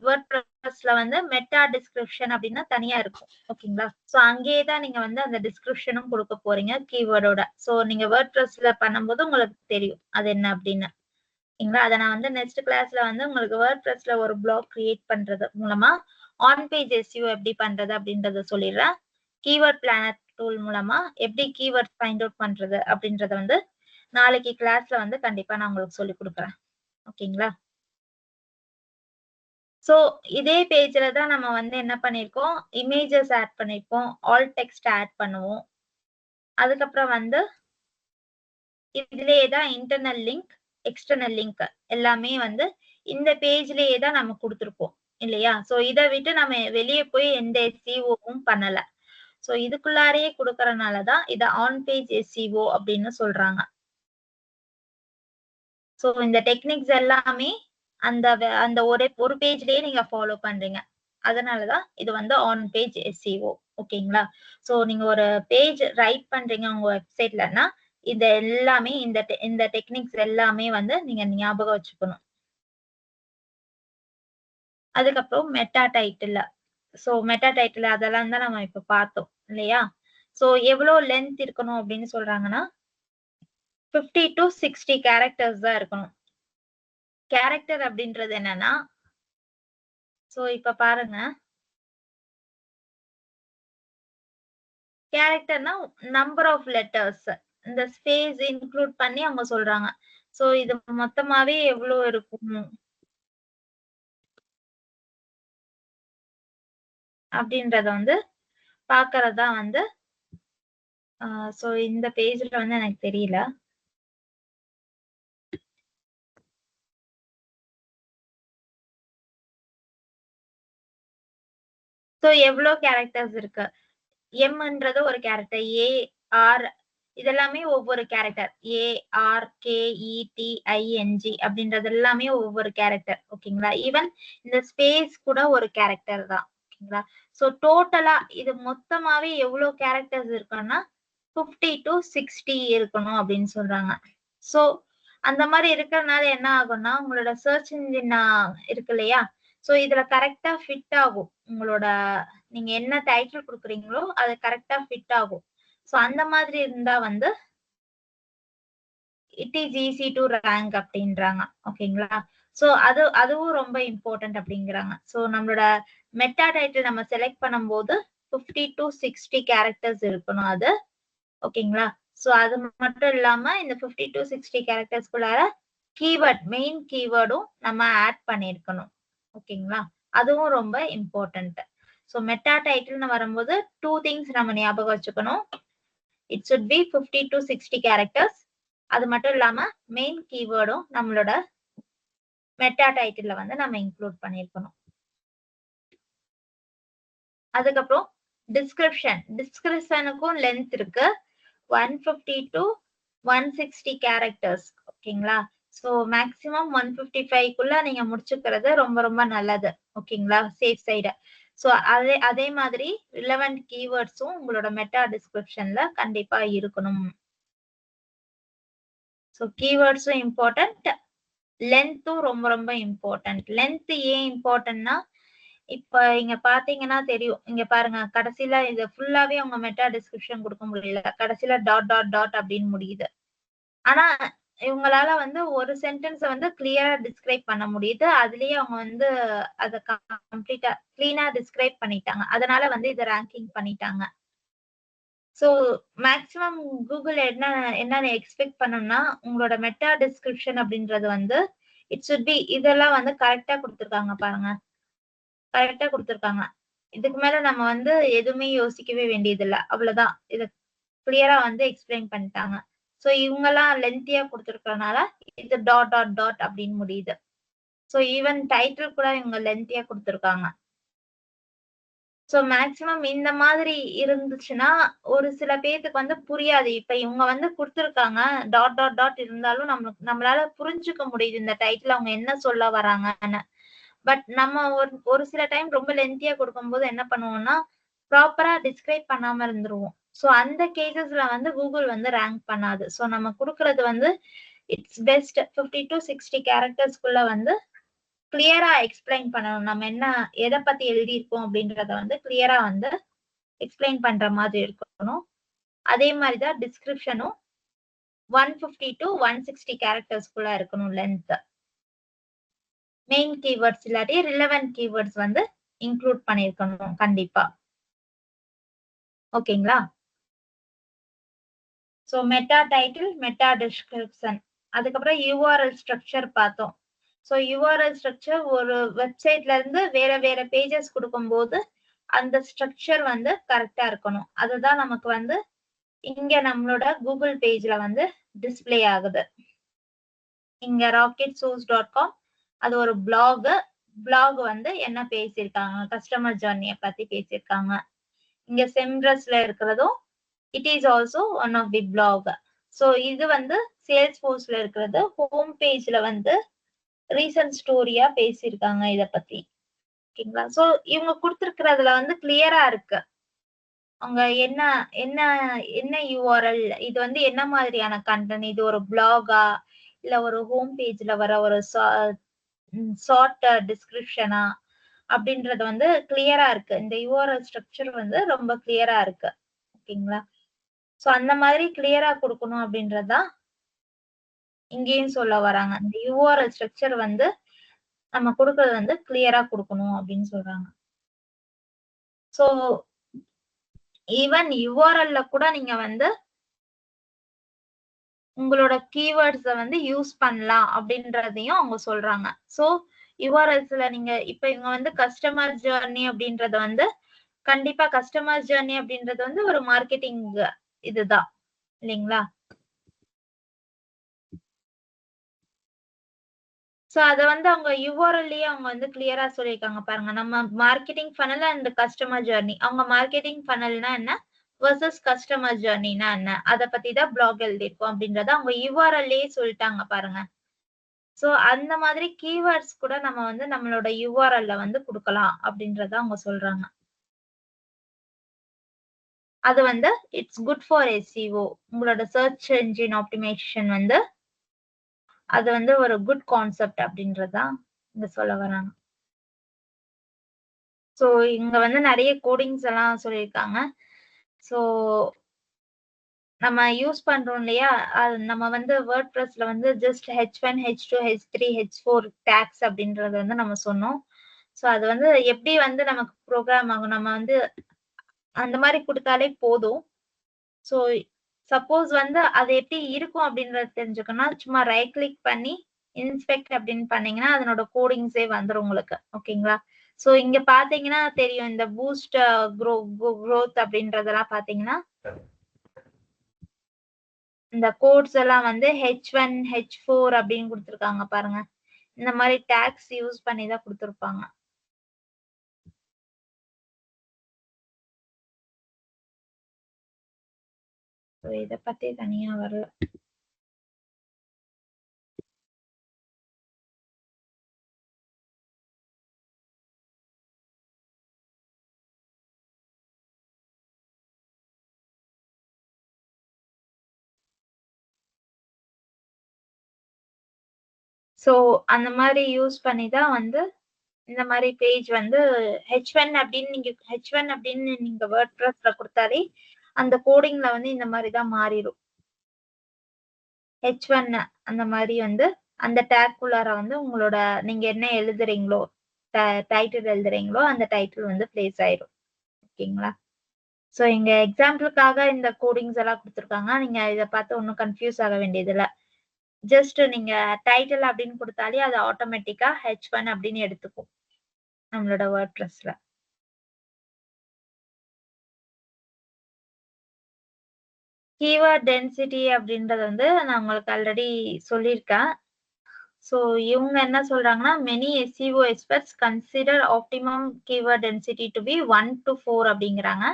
வேர்ட்பிரஸ்ல வந்து மெட்டா டிஸ்கிரிப்ஷன் அப்படின்னா தனியா இருக்கும். ஓகேங்களா? சோ அங்கேயே தான் நீங்க வந்து அந்த டிஸ்கிரிப்ஷனும் கொடுக்க போறீங்க கீவேர்டோட. சோ நீங்க வேர்ட்பிரஸ்ல பண்ணும்போது உங்களுக்கு தெரியும் அது என்ன அப்படின்னு. ஓகேங்களா? அதை நான் வந்து நெக்ஸ்ட் கிளாஸ்ல வந்து உங்களுக்கு வேர்ட்பிரஸ்ல ஒரு பிளாக் கிரியேட் பண்றது மூலமா ஆன் பேஜ் எஸ்இஓ எப்படி பண்றது அப்படின்றத சொல்லிடுறேன். கீவேர்ட் பிளானர் டூல் மூலமா எப்படி கீவேர்ட்ஸ் ஃபைண்ட் அவுட் பண்றது அப்படின்றத வந்து நாளைக்கு கிளாஸ்ல வந்து கண்டிப்பா நான் உங்களுக்கு சொல்லி கொடுக்குறேன். ஓகேங்களா? சோ இதே பேஜ்ல தான் நம்ம வந்து என்ன பண்ணிருக்கோம், இமேஜஸ் ஆட் பண்ணிருப்போம், ஆல் டெக்ஸ்ட் ஆட் பண்ணுவோம். அதுக்கப்புறம் வந்து இதுலயே தான் இன்டர்னல் லிங்க், எக்ஸ்டர்னல் லிங்க் எல்லாமே வந்து இந்த பேஜ்லயே தான் நம்ம கொடுத்திருப்போம் இல்லையா? சோ இத விட்டு நம்ம வெளிய போய் எந்த SEOவும் பண்ணல. சோ இதுக்குள்ளாரையே கொடுக்கறனால தான் இத ஆன் பேஜ் SEO அப்படின்னு சொல்றாங்க. சோ இந்த டெக்னிக்ஸ் எல்லாமே அந்த ஒரு பேஜ்லயே நீங்க ஃபாலோ பண்றீங்க. அதனாலதான் இது வந்து ஆன் பேஜ் SEO. ஓகேங்களா? சோ நீங்க ஒரு பேஜ் ரைட் பண்றீங்க உங்க வெப்சைட்லன்னா இது எல்லாமே இந்த டெக்னிக்ஸ் எல்லாமே வந்து நீங்க ஞாபகம் வச்சுக்கணும். அதுக்கப்புறம் meta title. So meta title அதெல்லாம் தான் நம்ம இப்ப பார்த்தோம் இல்லையா? சோ எவ்வளவு லென்த் இருக்கணும் அப்படின்னு சொல்றாங்கன்னா 50 to 60 கேரக்டர்ஸ் தான் இருக்கணும். கேரக்டர் அப்படின்றது என்னன்னா சோ இப்ப பாருங்க, கேரக்டர்னா நம்பர் ஆஃப் லெட்டர்ஸ் இந்த ஸ்பேஸ் இன்க்ளூட் பண்ணி அவங்க சொல்றாங்க. சோ இது மொத்தமாவே எவ்வளவு இருக்கும் அப்படின்றத வந்து பாக்குறதா வந்து சோ இந்த பேஜ்ல வந்து எனக்கு தெரியல. சோ எவ்வளவு கேரக்டர்ஸ் இருக்கு, எம்ன்றது ஒரு கேரக்டர், ஏ ஆர் இதெல்லாமே ஒவ்வொரு கேரக்டர், ARKETING அப்படின்றது எல்லாமே ஒவ்வொரு கேரக்டர். ஓகேங்களா? ஈவன் இந்த ஸ்பேஸ் கூட ஒரு கேரக்டர் தான். ஓகேங்களா? சோ டோட்டலா இது மொத்தமாவே எவ்வளவு கேரக்டர்ஸ் இருக்குன்னா 50 to 60 இருக்கணும் அப்படின்னு சொல்றாங்க. சோ அந்த மாதிரி இருக்கறனால என்ன ஆகும்னா உங்களோட சர்ச் இன்ஜின் இருக்கு இல்லையா? சோ இதுல கரெக்டா ஃபிட் ஆகும். உங்களோட நீங்க என்ன டைட்டில் கொடுக்குறீங்களோ அது கரெக்டா ஃபிட் ஆகும். சோ அந்த மாதிரி இருந்தா வந்து it is easy to rank அப்படின்றாங்க. ஓகேங்களா? சோ அதுவும் ரொம்ப இம்பார்ட்டன்ட் அப்படிங்கிறாங்க. சோ நம்மளோட மெட்டா டைட்டில் நம்ம செலக்ட் பண்ணும்போது 50 to 60 கேரக்டர்ஸ் இருக்கணும் அது. ஓகேங்களா? சோ அது மட்டும் இல்லாம இந்த 50 to 60 கேரக்டர்ஸ்குள்ளார கீவேர்ட், மெயின் கீவேர்டும் நம்ம ஆட் பண்ணிருக்கணும். ஓகேங்களா? அதுவும் ரொம்ப இம்பார்ட்டன்ட். சோ மெட்டா டைட்டில்னு வரும்போது 2 திங்ஸ் நம்ம ஞாபகம் வச்சுக்கணும். It should be 50 to 60 characters. அது மட்டும் இல்லாம மெயின் கீவேர்டும் நம்மளோட மெட்டா டைட்டில்ல வந்து நம்ம இன்க்ளூட் பண்ணிருக்கணும். அதுக்கப்புறம் டிஸ்கிரிப்ஷனுக்கும் லென்த் இருக்கு. 150 to 160 கேரக்டர்ஸ். ஓகேங்களா? சோ மேக்ஸிமம் 155க்குள்ள நீங்க முடிச்சுக்கிறது ரொம்ப ரொம்ப நல்லது. ஓகேங்களா? Safe side. சோ அதே மாதிரி ரிலவென்ட் கீவேர்ட்ஸும் உங்களோட மெட்டா டிஸ்கிரிப்ஷன்ல கண்டிப்பா இருக்கணும். சோ கீவேர்ட்ஸும் இம்பார்ட்டன்ட், லென்த்தும் ரொம்ப ரொம்ப இம்பார்ட்டன்ட். லென்த் ஏன் இம்பார்ட்டன்ட்னா இப்ப இங்க பாத்தீங்கன்னா தெரியும். இங்க பாருங்க, கடைசியில இது ஃபுல்லாவே அவங்க மெட்டா டிஸ்கிரிப்ஷன் கொடுக்க முடியல. கடைசியில டாட் டாட் டாட் அப்படின்னு முடியுது. ஆனா இவங்களால வந்து ஒரு சென்டென்ஸ் வந்து கிளியரா டிஸ்கிரைப் பண்ண முடியுது. அதுலயே அவங்க வந்து அத கம்ப்ளீட்டா கிளீனா டிஸ்கிரைப் பண்ணிட்டாங்க. அதனால வந்து இத ரேங்கிங் பண்ணிட்டாங்க. சோ மேக்ஸிமம் கூகுள் என்ன எக்ஸ்பெக்ட் பண்ணணும்னா உங்களோட மெட்டா டிஸ்கிரிப்ஷன் அப்படின்றது வந்து இட் should be இதெல்லாம் வந்து கரெக்டா கொடுத்திருக்காங்க பாருங்க. கரெக்டா கொடுத்திருக்காங்க. இதுக்கு மேல நம்ம வந்து எதுவுமே யோசிக்கவே வேண்டியதில்ல. அவ்வளவுதான். இத கிளியரா வந்து எக்ஸ்பிளைன் பண்ணிட்டாங்க. சோ இவங்கெல்லாம் லென்த்தியா கொடுத்திருக்கறனால இது டாட் டாட் டாட் அப்படின்னு முடியுது. சோ ஈவன் டைட்டில் கூட இவங்க லென்த்தியா கொடுத்திருக்காங்க. சோ மேக்ஸிமம் இந்த மாதிரி இருந்துச்சுன்னா ஒரு சில பேத்துக்கு வந்து புரியாது. இப்ப இவங்க வந்து கொடுத்திருக்காங்க டாட் டாட் டாட் இருந்தாலும் நம்மளால புரிஞ்சுக்க முடியுது இந்த டைட்டில் அவங்க என்ன சொல்ல வராங்கன்னு. பட் நம்ம ஒரு சில டைம் ரொம்ப லென்த்தியா கொடுக்கும்போது என்ன பண்ணுவோம்னா ப்ராப்பரா டிஸ்கிரைப் பண்ணாம இருந்துருவோம். சோ அந்த கேசஸ்ல வந்து கூகுள் வந்து ரேங்க் பண்ணாது. சோ நம்ம குடுக்குறது வந்து இட்ஸ் பெஸ்ட் 50 to 60 கேரக்டர்ஸ்க்குள்ள வந்து கிளியரா எக்ஸ்பிளைன் பண்ணணும். நம்ம எதை பத்தி எழுதியிருக்கோம் அப்படின்றத வந்து கிளியரா வந்து எக்ஸ்பிளைன் பண்ற மாதிரி இருக்கணும். அதே மாதிரிதான் டிஸ்கிரிப்ஷனும் 150 to 160 கேரக்டர்ஸ்க்குள்ள இருக்கணும் லென்த். மெயின் கீவேர்ட்ஸ் இல்லாட்டி ரிலவென்ட் கீவேர்ட்ஸ் வந்து இன்க்ளூட் பண்ணிருக்கணும் கண்டிப்பா. ஓகேங்களா? So meta title, meta description, அதுக்கப்புறம் யூஆர்எல் ஸ்ட்ரக்சர் பார்த்தோம். ஸோ யூஆர்எல் ஸ்ட்ரக்சர் ஒரு வெப்சைட்ல இருந்து வேற வேற பேஜஸ் கொடுக்கும்போது அந்த ஸ்ட்ரக்சர் வந்து கரெக்டா இருக்கணும். அதுதான் நமக்கு வந்து இங்க நம்மளோட கூகுள் பேஜ்ல வந்து டிஸ்பிளே ஆகுது. இங்க rocketsource.com அது ஒரு பிளாக் வந்து என்ன பேசியிருக்காங்க, கஸ்டமர் ஜர்னியை பத்தி பேசியிருக்காங்க. இங்க செம்ட்ரஸ்ல இருக்கிறதும் it is also one of the blog. So இது வந்து சேல்ஸ் ஃபோர்ஸ்ல இருக்கிறது. ஹோம் பேஜ்ல வந்து ரீசன்ட் ஸ்டோரியா பேசியிருக்காங்க இத பத்தி. ஓகேங்களா? ஸோ இவங்க கொடுத்திருக்கிறதுல வந்து கிளியரா இருக்கு. அவங்க என்ன என்ன என்ன யூஆர்எல், இது வந்து என்ன மாதிரியான கண்டென்ட், இது ஒரு பிளாகா இல்ல ஒரு ஹோம் பேஜ்ல வர ஒரு ஷார்ட் டிஸ்கிரிப்ஷனா அப்படின்றது வந்து கிளியரா இருக்கு. இந்த யூஆர்எல் ஸ்ட்ரக்சர் வந்து ரொம்ப கிளியரா இருக்கு. ஓகேங்களா? சோ அந்த மாதிரி கிளியரா கொடுக்கணும் அப்படின்றதுதான் இங்கேயும் சொல்ல வராங்க. இந்த யூஆர்எல் ஸ்ட்ரக்சர் வந்து நம்ம கொடுக்கறது வந்து கிளியரா கொடுக்கணும் அப்படின்னு சொல்றாங்க. சோ ஈவன் யூஆர்எல்ல கூட நீங்க வந்து உங்களோட கீவேர்ட்ஸ வந்து யூஸ் பண்ணலாம் அப்படின்றதையும் அவங்க சொல்றாங்க. சோ யூஆர்எல்ஸ்ல நீங்க இப்ப இவங்க வந்து கஸ்டமர் ஜர்னி அப்படின்றத வந்து கண்டிப்பா கஸ்டமர் ஜர்னி அப்படின்றது வந்து ஒரு மார்க்கெட்டிங் இதுதான் இல்லைங்களா? சோ அத வந்து அவங்க யூஆர்எல்லயே அவங்க வந்து கிளியரா சொல்லியிருக்காங்க பாருங்க. நம்ம marketing funnel and customer journey, அவங்க மார்க்கெட்டிங் ஃபனல்னா என்ன வெர்சஸ் கஸ்டமர் ஜர்னினா என்ன, அத பத்தி தான் பிளாக் எழுதியிருக்கோம் அப்படின்றத அவங்க யூஆர்எல்லயே சொல்லிட்டாங்க பாருங்க. சோ அந்த மாதிரி கீவேர்ட்ஸ் கூட நம்ம வந்து நம்மளோட யூஆர்எல்ல வந்து கொடுக்கலாம் அப்படின்றத அவங்க சொல்றாங்க. அது வந்து இட்ஸ் குட் ஃபார் எஸ்இஓ, உங்களோட சர்ச் என்ஜின் ஆப்டிமைசேஷன் வந்து அது வந்து ஒரு குட் கான்செப்ட் அப்படின்றதான் இங்க சொல்ல வராங்க. சோ இங்க வந்து நிறைய கோடிங்ஸ் எல்லாம் சொல்லியிருக்காங்க. சோ நம்ம யூஸ் பண்றோம் இல்லையா, அது நம்ம வந்து வேர்ட் ப்ரெஸ்ல வந்து just H1, H2, H3, H4 tax அப்படின்றது வந்து நம்ம சொன்னோம். சோ அது வந்து எப்படி வந்து நமக்கு ப்ரோக்ராம் ஆகும், நம்ம வந்து அந்த மாதிரி கொடுத்தாலே போதும். சோ சப்போஸ் வந்து அது எப்படி இருக்கும் அப்படின்றத தெரிஞ்சுக்கணும்னா சும்மா ரைட் கிளிக் பண்ணி இன்ஸ்பெக்ட் அப்படின்னு பண்ணீங்கன்னா அதனோட கோடிங்ஸே வந்துரும் உங்களுக்கு. ஓகேங்களா? சோ இங்க பாத்தீங்கன்னா தெரியும், இந்த பூஸ்ட் growth அப்படின்றதெல்லாம் பாத்தீங்கன்னா இந்த கோட்ஸ் எல்லாம் வந்து H1, H4 அப்படின்னு கொடுத்திருக்காங்க பாருங்க. இந்த மாதிரி டேக்ஸ் யூஸ் பண்ணி தான் கொடுத்திருப்பாங்க. இத பத்தி தனியா வரல. சோ அந்த மாதிரி யூஸ் பண்ணி தான் வந்து இந்த மாதிரி பேஜ் வந்து H1 அப்படின்னு நீங்க வேர்ட் ப்ரெஸ்ல கொடுத்தாலே அந்த கோடிங்ல வந்து இந்த மாதிரி தான் மாறிடும். H1 அந்த மாதிரி வந்து அந்த டேக் குள்ளார வந்து உங்களோட நீங்க என்ன எழுதுறீங்களோ, டைட்டில் எழுதுறீங்களோ அந்த டைட்டில் வந்து பிளேஸ் ஆயிடும். ஓகேங்களா? சோ இங்க எக்ஸாம்பிளுக்காக இந்த கோடிங்ஸ் எல்லாம் கொடுத்திருக்காங்க. நீங்க இத பார்த்து ஒன்னும் கன்ஃபியூஸ் ஆக வேண்டியது இல்ல. ஜஸ்ட் நீங்க டைட்டில் அப்படின்னு கொடுத்தாலே அது ஆட்டோமேட்டிக்கா H1 அப்படின்னு எடுத்துக்கும் நம்மளோட வேர்ட் ப்ரெஸ்ல. கீவேர்ட் டென்சிட்டி அப்படின்றது வந்து நான் உங்களுக்கு ஆல்ரெடி சொல்லியிருக்கேன். சோ இவங்க என்ன சொல்றாங்கன்னா many SEO experts consider optimum keyword density to be 1 to 4 அப்படிங்கிறாங்க.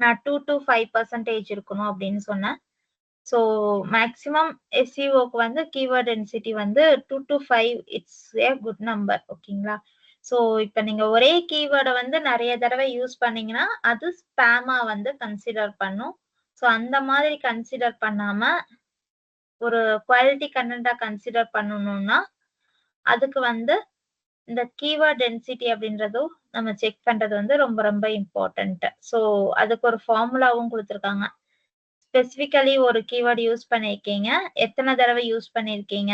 நான் 2 to 5% இருக்கணும் அப்படின்னு சொன்னேன். சோ மேக்ஸிமம் SEOக்கு வந்து கீவேர்ட் டென்சிட்டி வந்து 2 to 5 it's A good number. ஓகேங்களா? சோ இப்ப நீங்க ஒரே கீவேர்டை வந்து நிறைய தடவை யூஸ் பண்ணீங்கன்னா அது ஸ்பேமா வந்து கன்சிடர் பண்ணும். சோ அந்த மாதிரி கன்சிடர் பண்ணாம ஒரு குவாலிட்டி கண்டென்ட்டா கன்சிடர் பண்ணணும்னா அதுக்கு வந்து இந்த கீவேர்ட் டென்சிட்டி அப்படின்றதும் நம்ம செக் பண்றது வந்து ரொம்ப ரொம்ப இம்பார்ட்டன்ட். சோ அதுக்கு ஒரு ஃபார்முலாவும் கொடுத்திருக்காங்க. ஸ்பெசிபிக்கலி ஒரு கீவேர்ட் யூஸ் பண்ணிருக்கீங்க, எத்தனை தடவை யூஸ் பண்ணிருக்கீங்க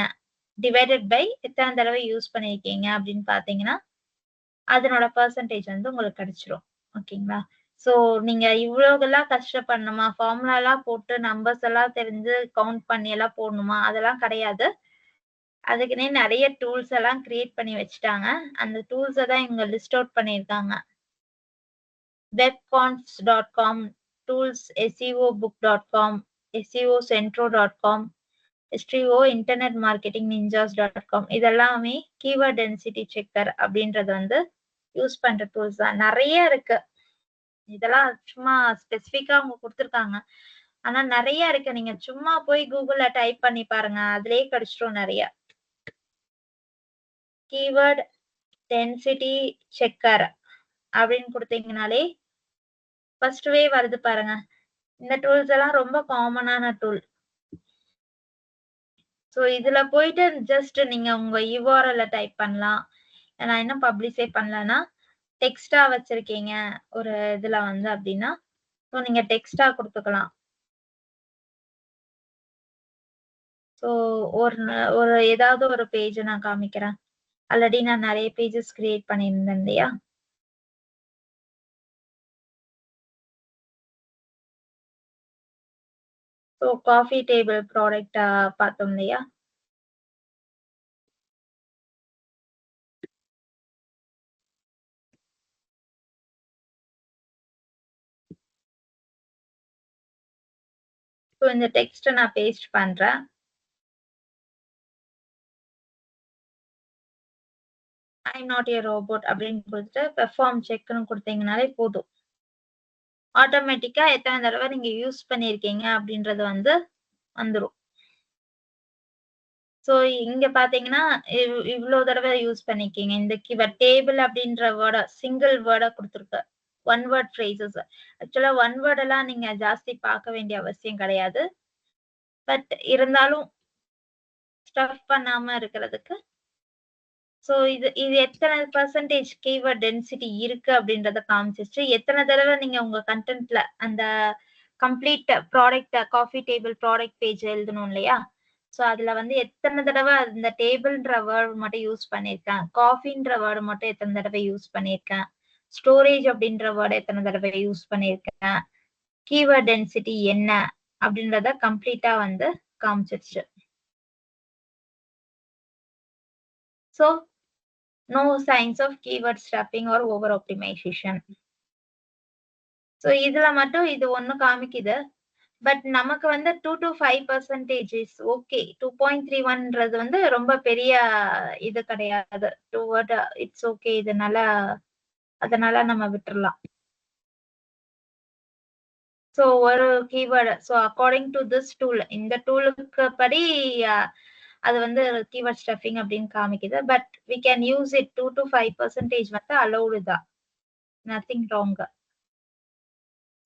டிவைடட் பை எத்தனை தடவை யூஸ் பண்ணிருக்கீங்க அப்படின்னு பாத்தீங்கன்னா அதனோட பெர்சன்டேஜ் வந்து உங்களுக்கு கிடைச்சிரும். ஓகேங்களா? சோ நீங்க இவ்வளவுலாம் கஷ்டப்படணுமா, ஃபார்முலா எல்லாம் போட்டு நம்பர்ஸ் எல்லாம் தெரிஞ்சு கவுண்ட் பண்ணி எல்லாம் போடணுமா, அதெல்லாம் கிடையாது. அதுக்குன்னே நிறைய டூல்ஸ் எல்லாம் கிரியேட் பண்ணி வச்சுட்டாங்க. அந்த டூல்ஸை தான் இவங்க லிஸ்ட் அவுட் பண்ணியிருக்காங்க. webconf.com, tools, seobook.com, seocentro.com, SEO, internet marketing ninjas.com இதெல்லாமே keyword density checker அப்படின்றது வந்து யூஸ் பண்ற டூல்ஸ் தான். நிறைய இருக்கு. இதெல்லாம் சும்மா ஸ்பெசிஃபிக்கா அவங்க கொடுத்துருக்காங்க. ஆனா நிறைய இருக்கு. நீங்க சும்மா போய் கூகுள்ல டைப் பண்ணி பாருங்க, அதுலயே கிடைச்சிரும் நிறைய. keyword density checker அப்படின்னு கொடுத்தீங்கனாலே ஃபர்ஸ்ட்வே வருது பாருங்க. இந்த டூல்ஸ் எல்லாம் ரொம்ப காமனான டூல். சோ இதுல போயிட்டு ஜஸ்ட் நீங்க உங்க URL டைப் பண்ணலாம். நான் இன்னும் பப்ளிஷே பண்ணலன்னா டெக்ஸ்டா வச்சிருக்கீங்க ஒரு இதுல வந்து அப்படின்னா ஸோ நீங்க டெக்ஸ்டா கொடுத்துக்கலாம். ஸோ ஒரு ஏதாவது ஒரு பேஜ் நான் காமிக்கிறேன். ஆல்ரெடி நான் நிறைய பேஜஸ் கிரியேட் பண்ணியிருந்தேன் இல்லையா? ஸோ காஃபி டேபிள் ப்ராடக்ட் பார்த்தோம் இல்லையா? ஸோ இந்த டெக்ஸ்ட்டை நான் பேஸ்ட் பண்றேன். ஐம் நாட் ஏ ரோபோட் அப்படின்னு கொடுத்துட்டு பெர்ஃபார்ம் செக்னு கொடுத்தீங்கனாலே போதும். ஆட்டோமேட்டிக்கா எத்தனை தடவை நீங்க யூஸ் பண்ணிருக்கீங்க அப்படின்றது வந்து வந்துடும். சோ இங்க பாத்தீங்கன்னா இவ்வளவு தடவை யூஸ் பண்ணிருக்கீங்க. இந்த கீவேர்ட் டேபிள் அப்படின்ற வேர்டை சிங்கிள் வேர்டா கொடுத்துருக்கு. One word phrases. ஆக்சுவலா ஒன் வேர்ட் எல்லாம் நீங்க ஜாஸ்தி பார்க்க வேண்டிய அவசியம் கிடையாது. பட் இருந்தாலும் ஸ்டஃப் பண்ணாம இருக்கிறதுக்கு. சோ இது எத்தனை பெர்சன்டேஜ் கீவேர்ட் டென்சிட்டி இருக்கு அப்படின்றத காமிச்சிச்சு. எத்தனை தடவை நீங்க உங்க கண்டென்ட்ல அந்த complete product coffee table product page எழுதணும் இல்லையா? சோ அதுல வந்து எத்தனை தடவை இந்த டேபிள்ன்ற வேர்டு மட்டும் யூஸ் பண்ணிருக்கேன், காஃபின்ற வேர்டு மட்டும் எத்தனை தடவை யூஸ் பண்ணிருக்கேன், ஸ்டோரேஜ் அப்படின்ற வேர்டு எத்தனை தடவை யூஸ் பண்ணிருக்கேன், கீவேர்ட் டென்சிட்டி என்ன அப்படின்றத கம்ப்ளீட்டா வந்து காமிச்சிருச்சு. So no signs of keyword stuffing or over optimization. So இதுல மட்டும் இது ஒண்ணு காமிக்குது. பட் நமக்கு வந்து 2 to 5% is okay. 2.31ன்றது வந்து ரொம்ப பெரிய இது கிடையாது. Toward it's okay. அதனால நம்ம விட்டுறலாம். So ஒரு keyword. So according to this tool, இந்த டூலுக்கு படி அது வந்து keyword stuffing அப்படின்னு காமிக்குது. But we can use it 2 to 5% வந்து allowed தான். Nothing wrong.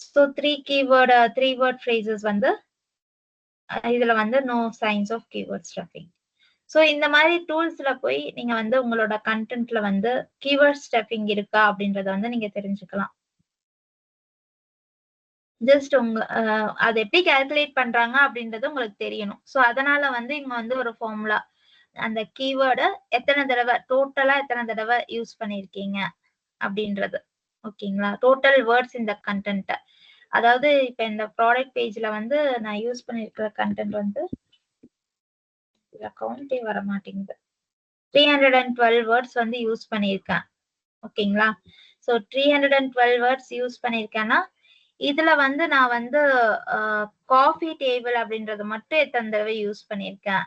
So 3 word phrases வந்து இதுல வந்து no signs of keyword stuffing. So இந்த மாதிரி டூல்ஸ்ல போய் நீங்க வந்து உங்களோட கண்டென்ட்ல வந்து keyword stuffing இருக்கா அப்படின்றத வந்து நீங்க தெரிஞ்சுக்கலாம். ஜஸ்ட் உங்க அதை எப்படி கால்குலேட் பண்றாங்க அப்படின்றது உங்களுக்கு தெரியணும். சோ அதனால வந்து இங்க வந்து ஒரு ஃபார்முலா அந்த கீவேர்டை எத்தனை தடவை டோட்டலா எத்தனை தடவை யூஸ் பண்ணிருக்கீங்க அப்படின்றது. ஓகேங்களா? டோட்டல் வேர்ட்ஸ் இந்த கண்டென்ட். அதாவது இப்ப இந்த ப்ராடக்ட் பேஜ்ல வந்து நான் யூஸ் பண்ணிருக்கிற கண்டென்ட் வந்து கவுண்டே வர மாட்டேங்குது. 312 வேர்ட்ஸ் வந்து யூஸ் பண்ணிருக்கேன். ஓகேங்களா? சோ 312 வேர்ட்ஸ் யூஸ் பண்ணிருக்கேன்னா இதுல வந்து நான் வந்து காஃபி டேபிள் அப்படின்றது மட்டும் எத்தனை தடவை யூஸ் பண்ணிருக்கேன்.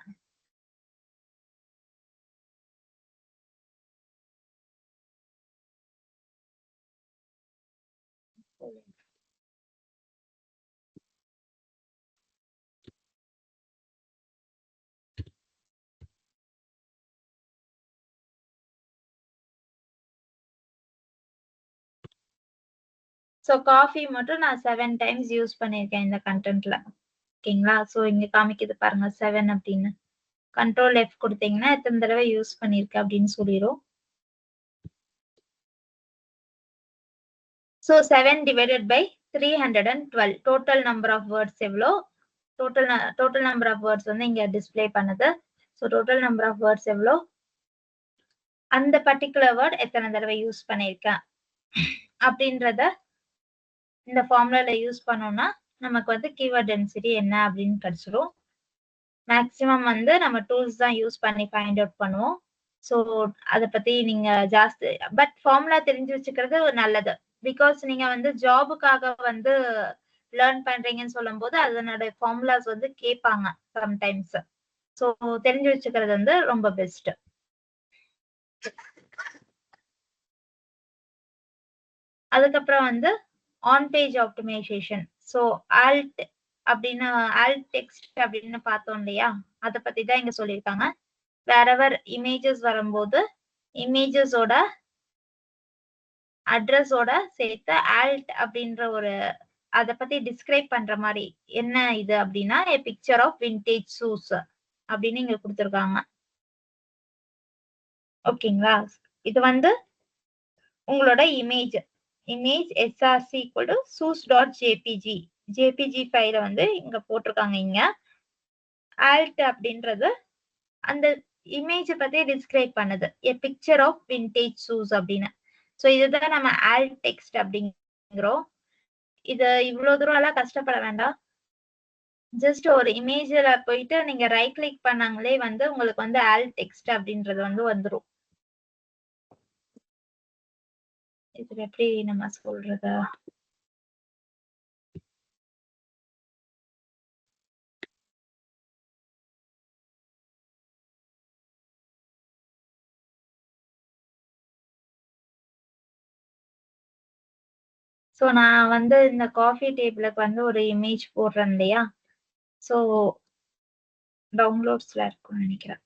சோ காஃபி மட்டும் நான் 7 டைம்ஸ் யூஸ் பண்ணிருக்கேன் இந்த கண்டென்ட்ல. ஓகேங்களா? சோ இங்க காமிக்குது பாருங்க 7 அப்படின்னு. கண்ட்ரோல் F கொடுத்தீங்கன்னா எத்தனை தடவை யூஸ் பண்ணிருக்கேன் அப்படின்னு சொல்லிடும். So 7 divided by 312 total number of words எவ்வளோ? total number of words வந்து இங்க டிஸ்ப்ளே பண்ணுது. So total number of words எவ்வளோ? அந்த பர்டிகுலர் வேர்ட் எத்தனை தடவை யூஸ் பண்ணிருக்கேன் அப்படின்றத இந்த ஃபார்முலால யூஸ் பண்ணோம்னா நமக்கு வந்து கீவேர்ட் டென்சிட்டி என்ன அப்படின்னு கிடைச்சிரும். மேக்ஸிமம் வந்து நம்ம டூல்ஸ் தான் யூஸ் பண்ணி ஃபைண்ட் அவுட் பண்ணுவோம். ஸோ அத பத்தி நீங்க ஜாஸ்தி பட் ஃபார்முலா தெரிஞ்சு வச்சுக்கிறது நல்லது. பிகாஸ் நீங்க வந்து ஜாபுக்காக வந்து லேர்ன் பண்றீங்கன்னு சொல்லும்போது அதனோட ஃபார்முலாஸ் வந்து கேட்பாங்க சம்டைம்ஸ். ஸோ தெரிஞ்சு வச்சுக்கிறது வந்து ரொம்ப பெஸ்ட். அதுக்கப்புறம் வந்து on page optimisation. So alt அப்படின்னு ஆல்ட் டெக்ஸ்ட் அப்படின்னு பார்த்தோம் இல்லையா, அதை பத்தி தான் இங்க சொல்லியிருக்காங்க. வேறவர் இமேஜஸ் வரும்போது இமேஜஸோட அட்ரஸோட சேர்த்து ஆல்ட் அப்படின்ற ஒரு அதை பத்தி டிஸ்கிரைப் பண்ற மாதிரி என்ன இது அப்படின்னா a picture of vintage shoes அப்படின்னு இங்க கொடுத்துருக்காங்க. ஓகேங்களா, இது வந்து உங்களோட image src equal to shoes.jpg JPG ஃபைல வந்து இங்க போட்டிருக்காங்க. இங்க ஆல்ட் அப்படின்றது அந்த இமேஜ் பத்தி டிஸ்கிரைப் பண்ணுது, a picture of vintage shoes அப்படின்னு. ஸோ இதுதான் நம்ம ஆல்ட் டெக்ஸ்ட் அப்படிங்கிறோம். இது இவ்வளவு தூரம் எல்லாம் கஷ்டப்பட வேண்டாம். ஜஸ்ட் ஒரு இமேஜ்ல போயிட்டு நீங்க ரைட் கிளிக் பண்ணாங்களே வந்து உங்களுக்கு வந்து ஆல்ட் டெக்ஸ்ட் அப்படின்றது வந்து வந்துரும். இது எப்படி நம்ம சொல்றது, ஸோ நான் வந்து இந்த காஃபி டேபிளுக்கு வந்து ஒரு இமேஜ் போடுறேன் இல்லையா, ஸோ டவுன்லோட்ஸ்ல இருக்கும்னு நினைக்கிறேன்.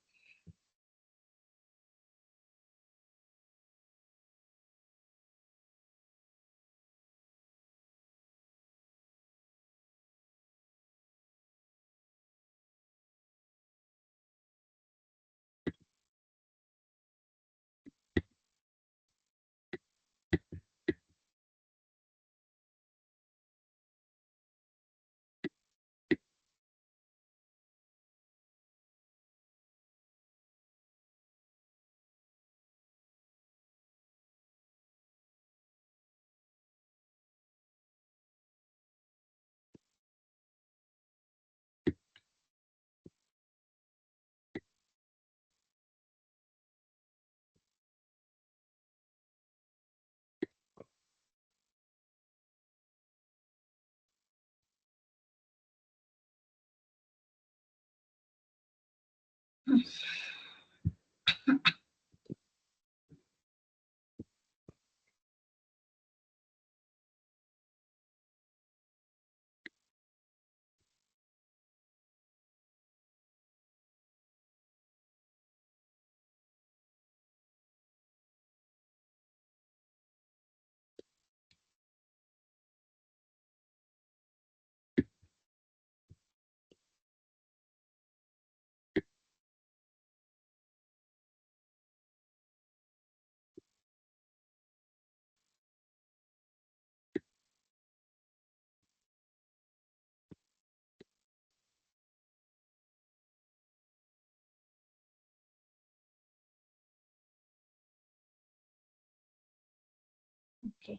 ஓகே,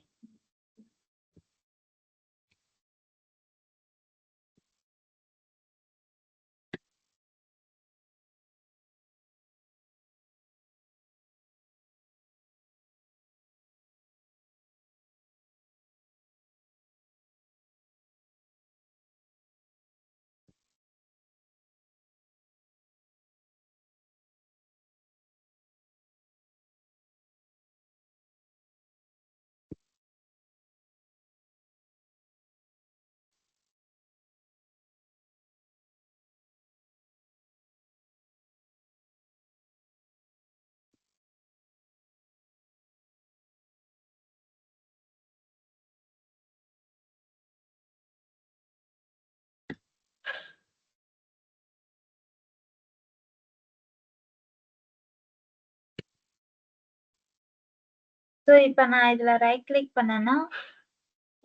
ஸோ இப்போ நான் இதுல ரைட் கிளிக் பண்ணேன்னா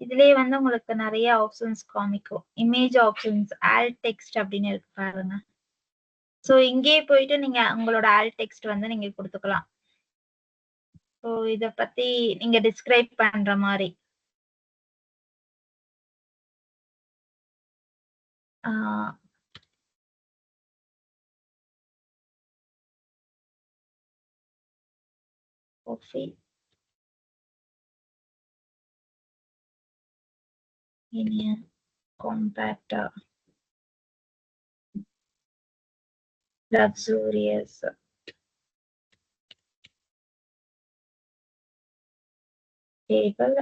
இதுலயே வந்து உங்களுக்கு நிறைய ஆப்ஷன்ஸ் காமிக்கும். இமேஜ் ஆப்ஷன்ஸ், ஆல்ட் டெக்ஸ்ட் அப்படின்னு இருக்கு பாருங்க. ஸோ இங்கேயே போயிட்டு நீங்க உங்களோட ஆல்ட் டெக்ஸ்ட் வந்து நீங்க கொடுத்துக்கலாம். ஸோ இத பத்தி நீங்க டிஸ்கிரைப் பண்ற மாதிரி coffee in a compact luxurious table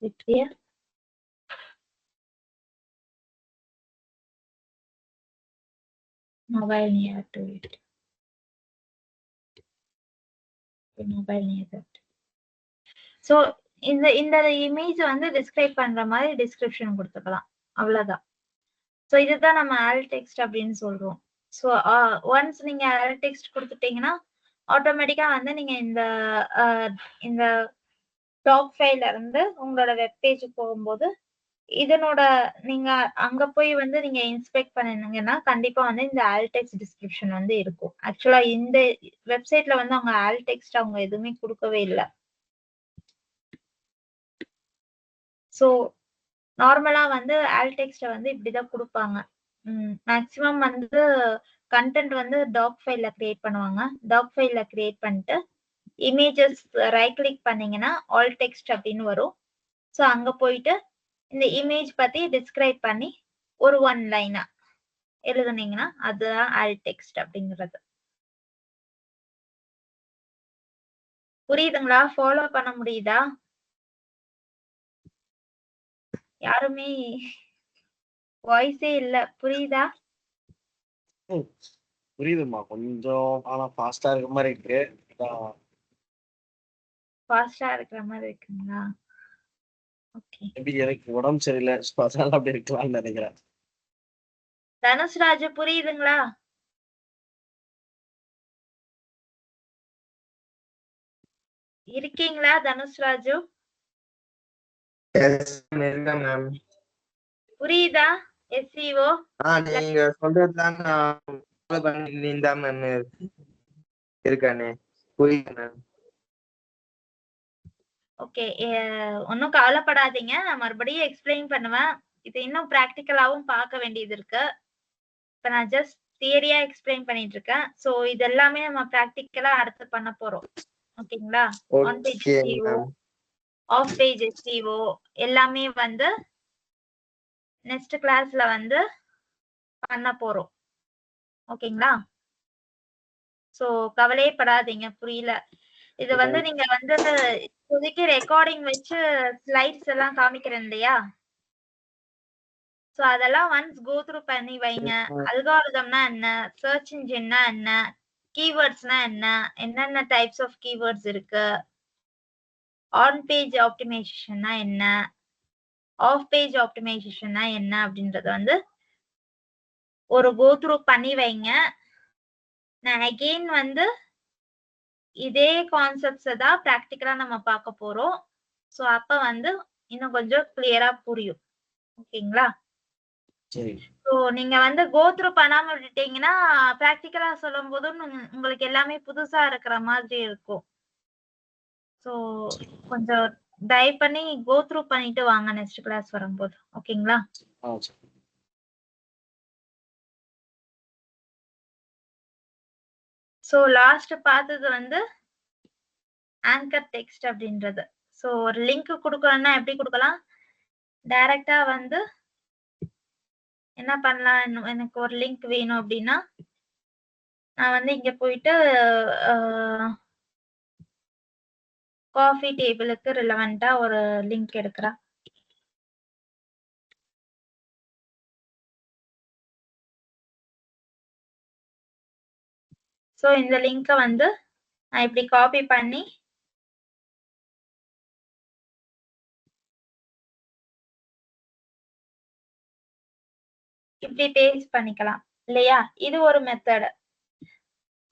with a mobile near to it. Mobile near that. So இந்த இமேஜ் வந்து டிஸ்கிரைப் பண்ற மாதிரி டிஸ்கிரிப்ஷன் கொடுத்துக்கலாம், அவ்வளவுதான். ஸோ இதுதான் நம்ம ஆல் டெக்ஸ்ட் அப்படின்னு சொல்றோம். ஸோ ஒன்ஸ் நீங்க ஆல் டெக்ஸ்ட் கொடுத்துட்டீங்கன்னா ஆட்டோமேட்டிக்கா வந்து நீங்க இந்த டாக் ஃபைல்ல இருந்து உங்களோட வெப் பேஜுக்கு போகும்போது இதனோட நீங்க அங்க போய் வந்து நீங்க இன்ஸ்பெக்ட் பண்ணீங்கன்னா கண்டிப்பா வந்து இந்த ஆல் டெக்ஸ்ட் டிஸ்கிரிப்ஷன் வந்து இருக்கும். ஆக்சுவலா இந்த வெப்சைட்ல வந்து அவங்க ஆல் டெக்ஸ்ட் அவங்க எதுவுமே கொடுக்கவே இல்லை. ஸோ நார்மலா வந்து ஆல் டெக்ஸ்ட வந்து இப்படிதான் கொடுப்பாங்க. மேக்சிமம் வந்து கண்டென்ட் வந்து டாக் ஃபைல்ல கிரியேட் பண்ணுவாங்க. டாக் ஃபைல்ல கிரியேட் பண்ணிட்டு இமேஜஸ் ரைட் கிளிக் பண்ணீங்கன்னா ஆல் டெக்ஸ்ட் அப்படின்னு வரும். ஸோ அங்க போயிட்டு இந்த இமேஜ் பத்தி டிஸ்கிரைப் பண்ணி ஒரு 1 லைனா எழுதுனீங்கன்னா அதுதான் ஆல் டெக்ஸ்ட் அப்படிங்கிறது. புரியுதுங்களா? ஃபாலோ பண்ண முடியுதா? யாருமே வாய்ஸே இல்ல. புரியுதா? புரியுதுமா, கொஞ்சம் ஆனா ஃபாஸ்டா இருக்க மாதிரி இருக்கு. ஃபாஸ்டா இருக்கிற மாதிரி இருக்குங்களா? ஓகே. மேபி எனக்கு உடம்பு சரியில்லை, அதனால அப்படி இருக்கலாம்னு நினைக்கிறேன். தனுஷ்ராஜ் புரியுதுங்களா? இருக்கீங்களா தனுஷ்ராஜு? மேம் புரியுதா? எஸ்இஓ நீங்க சொல்றதுதான் நான் ஃபாலோ பண்ணிட்டு தான் மேம் இருக்கானே. புரியுது மேம். ஓகே, ஒன்னும் கவலைப்படாதீங்க, நான் மறுபடியும் எக்ஸ்பிளைன் பண்ணுவேன். இது இன்னும் பிராக்டிக்கலாவும் பார்க்க வேண்டியது இருக்கு. இப்ப நான் ஜஸ்ட் தியரியா எக்ஸ்பிளைன் பண்ணிட்டு இருக்கேன். சோ இது எல்லாமே நம்ம பிராக்டிக்கலா அடுத்து பண்ண போறோம். ஓகேங்களா? On page SEO, off page SEO எல்லாமே வந்து நெக்ஸ்ட் கிளாஸ்ல வந்து பண்ண போறோம். ஓகேங்களா? சோ கவலையே படாதீங்க, புரியல. இது வந்து நீங்க வந்து இப்போதைக்கு ரெக்கார்டிங் வச்சு ஸ்லைட்ஸ் எல்லாம் காமிக்கிறேன் இல்லையா? சோ அதெல்லாம் ஒன்ஸ் கோ த்ரூ பண்ணி வைங்க. அல்காரிதம்னா என்ன, சர்ச் இன்ஜின்னா என்ன, கீவேர்ட்ஸ்னா என்ன, என்னென்ன டைப்ஸ் ஆஃப் கீவேர்ட்ஸ் இருக்கு, ஆன் பேஜ் ஆப்டிமைசேஷன்னா என்ன, ஆஃப் பேஜ் ஆப்டிமைசேஷன்னா என்ன அப்படின்றத வந்து ஒரு கோ த்ரூ பண்ணி வைங்க. நான் அகெயின் வந்து இதே கான்செப்ட்ஸ் தான் பிராக்டிக்கலா நம்ம பார்க்க போறோம். சோ அப்ப வந்து இன்னும் கொஞ்சம் கிளியரா புரியும். ஓகேங்களா? சரி. ஸோ நீங்க வந்து கோ த்ரூ பண்ணாம விட்டுட்டீங்கன்னா பிராக்டிக்கலா சொல்லும் போது உங்களுக்கு எல்லாமே புதுசா இருக்கிற மாதிரி இருக்கும். ஸோ கொஞ்சம் தயவு பண்ணி கோ த்ரூ பண்ணிட்டு வாங்க நெக்ஸ்ட் கிளாஸ் வரும்போது. ஓகேங்களா? ஸோ லாஸ்ட் பார்த்தது வந்து ஆங்கர் டெக்ஸ்ட் அப்படின்றது. ஸோ ஒரு லிங்க் கொடுக்கணும்னா எப்படி கொடுக்கலாம்? டைரக்டா வந்து என்ன பண்ணலாம், எனக்கு ஒரு லிங்க் வேணும் அப்படின்னா நான் வந்து இங்க போயிட்டு காஃபி டேபிளுக்கு ரிலவெண்டா ஒரு லிங்க் எடுக்கிறேன். ஸோ இந்த லிங்கை வந்து நான் இப்படி காப்பி பண்ணி இப்படி பேஸ்ட் பண்ணிக்கலாம் இல்லையா? இது ஒரு மெத்தட்.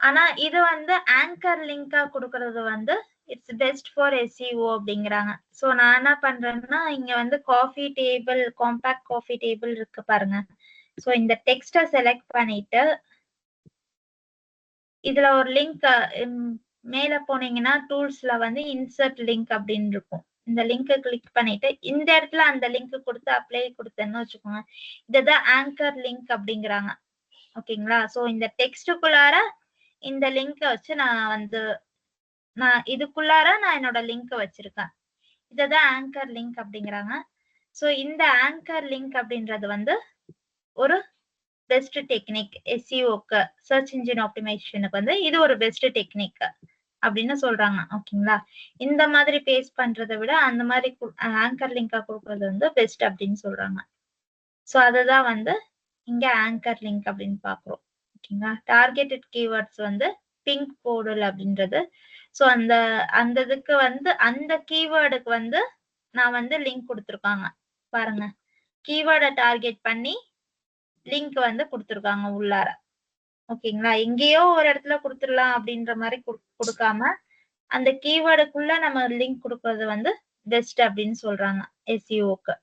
ஆனா இது வந்து ஆங்கர் லிங்கா கொடுக்கறது வந்து இட்ஸ் பெஸ்ட் ஃபார் எஸ்இஓ அப்படிங்கிறாங்க. ஸோ நான் என்ன பண்றேன்னா இங்க வந்து coffee table, compact coffee table இருக்கு பாருங்க. ஸோ இந்த டெக்ஸ்டை செலக்ட் பண்ணிட்டு இதுல ஒரு லிங்க் மேல போனீங்கன்னா டூல்ஸ்ல வந்து இன்சர்ட் லிங்க் அப்படின்னு இருக்கும். இந்த லிங்கை கிளிக் பண்ணிட்டு இந்த இடத்துல அந்த லிங்க் கொடுத்து அப்ளை கொடுத்தேன்னு வச்சுக்கோங்க. இதுதான் ஆங்கர் லிங்க் அப்படிங்கிறாங்க. ஓகேங்களா? சோ இந்த டெக்ஸ்டுக்குள்ளார இந்த லிங்கை வச்சு நான் இதுக்குள்ளார நான் என்னோட லிங்க் வச்சிருக்கேன். இததான் ஆங்கர் லிங்க் அப்படிங்கிறாங்க. சோ இந்த ஆங்கர் லிங்க் அப்படின்றது வந்து ஒரு பெஸ்ட் டெக்னிக் எஸ்இஓக்கு, சர்ச் இன்ஜின் ஆப்டிமைசேஷனுக்கு வந்து இது ஒரு பெஸ்ட் டெக்னிக் அப்படின்னு சொல்றாங்க. ஓகேங்களா? இந்த மாதிரி பேஸ் பண்றதை விட அந்த மாதிரி ஆங்கர் லிங்கா கொடுக்கறது வந்து பெஸ்ட் அப்படின்னு சொல்றாங்க. சோ அதுதான் வந்து இங்க ஆங்கர் லிங்க் அப்படின்னு பாக்குறோம். ஓகேங்களா? டார்கெட்டட் கீவேர்ட்ஸ் வந்து பிங்க் போர்டல் அப்படின்றது. சோ அந்த இதுக்கு வந்து அந்த கீவேர்டுக்கு வந்து நான் வந்து லிங்க் கொடுத்துருக்காங்க பாருங்க. கீவேர்டை டார்கெட் பண்ணி லிங்க் வந்து கொடுத்துருக்காங்க உள்ளார. ஓகேங்களா? எங்கேயோ ஒரு இடத்துல கொடுத்துடலாம் அப்படின்ற மாதிரி கொடுக்காம அந்த கீவேர்டுக்குள்ள நம்ம லிங்க் கொடுக்கறது வந்து பெஸ்ட் அப்படின்னு சொல்றாங்க எஸ்இஓக்கு.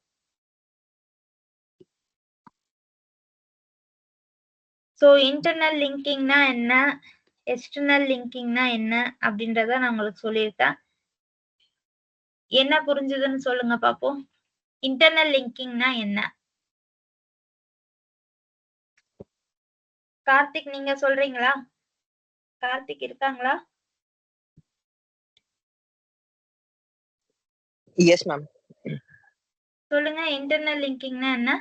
சோ இன்டர்னல் லிங்கிங்னா என்ன, எக்ஸ்டர்னல் லிங்கிங்னா என்ன அப்படின்றத நான் உங்களுக்கு சொல்லியிருக்கேன். என்ன புரிஞ்சுதுன்னு சொல்லுங்க பாப்போம். இன்டர்னல் லிங்கிங்னா என்ன? கார்த்திக் நீங்க சொல்றீங்களா? கார்த்திக் இருக்காங்களா? Yes ma'am. சொல்லுங்க, இன்டர்னல் லிங்கிங்னா என்ன?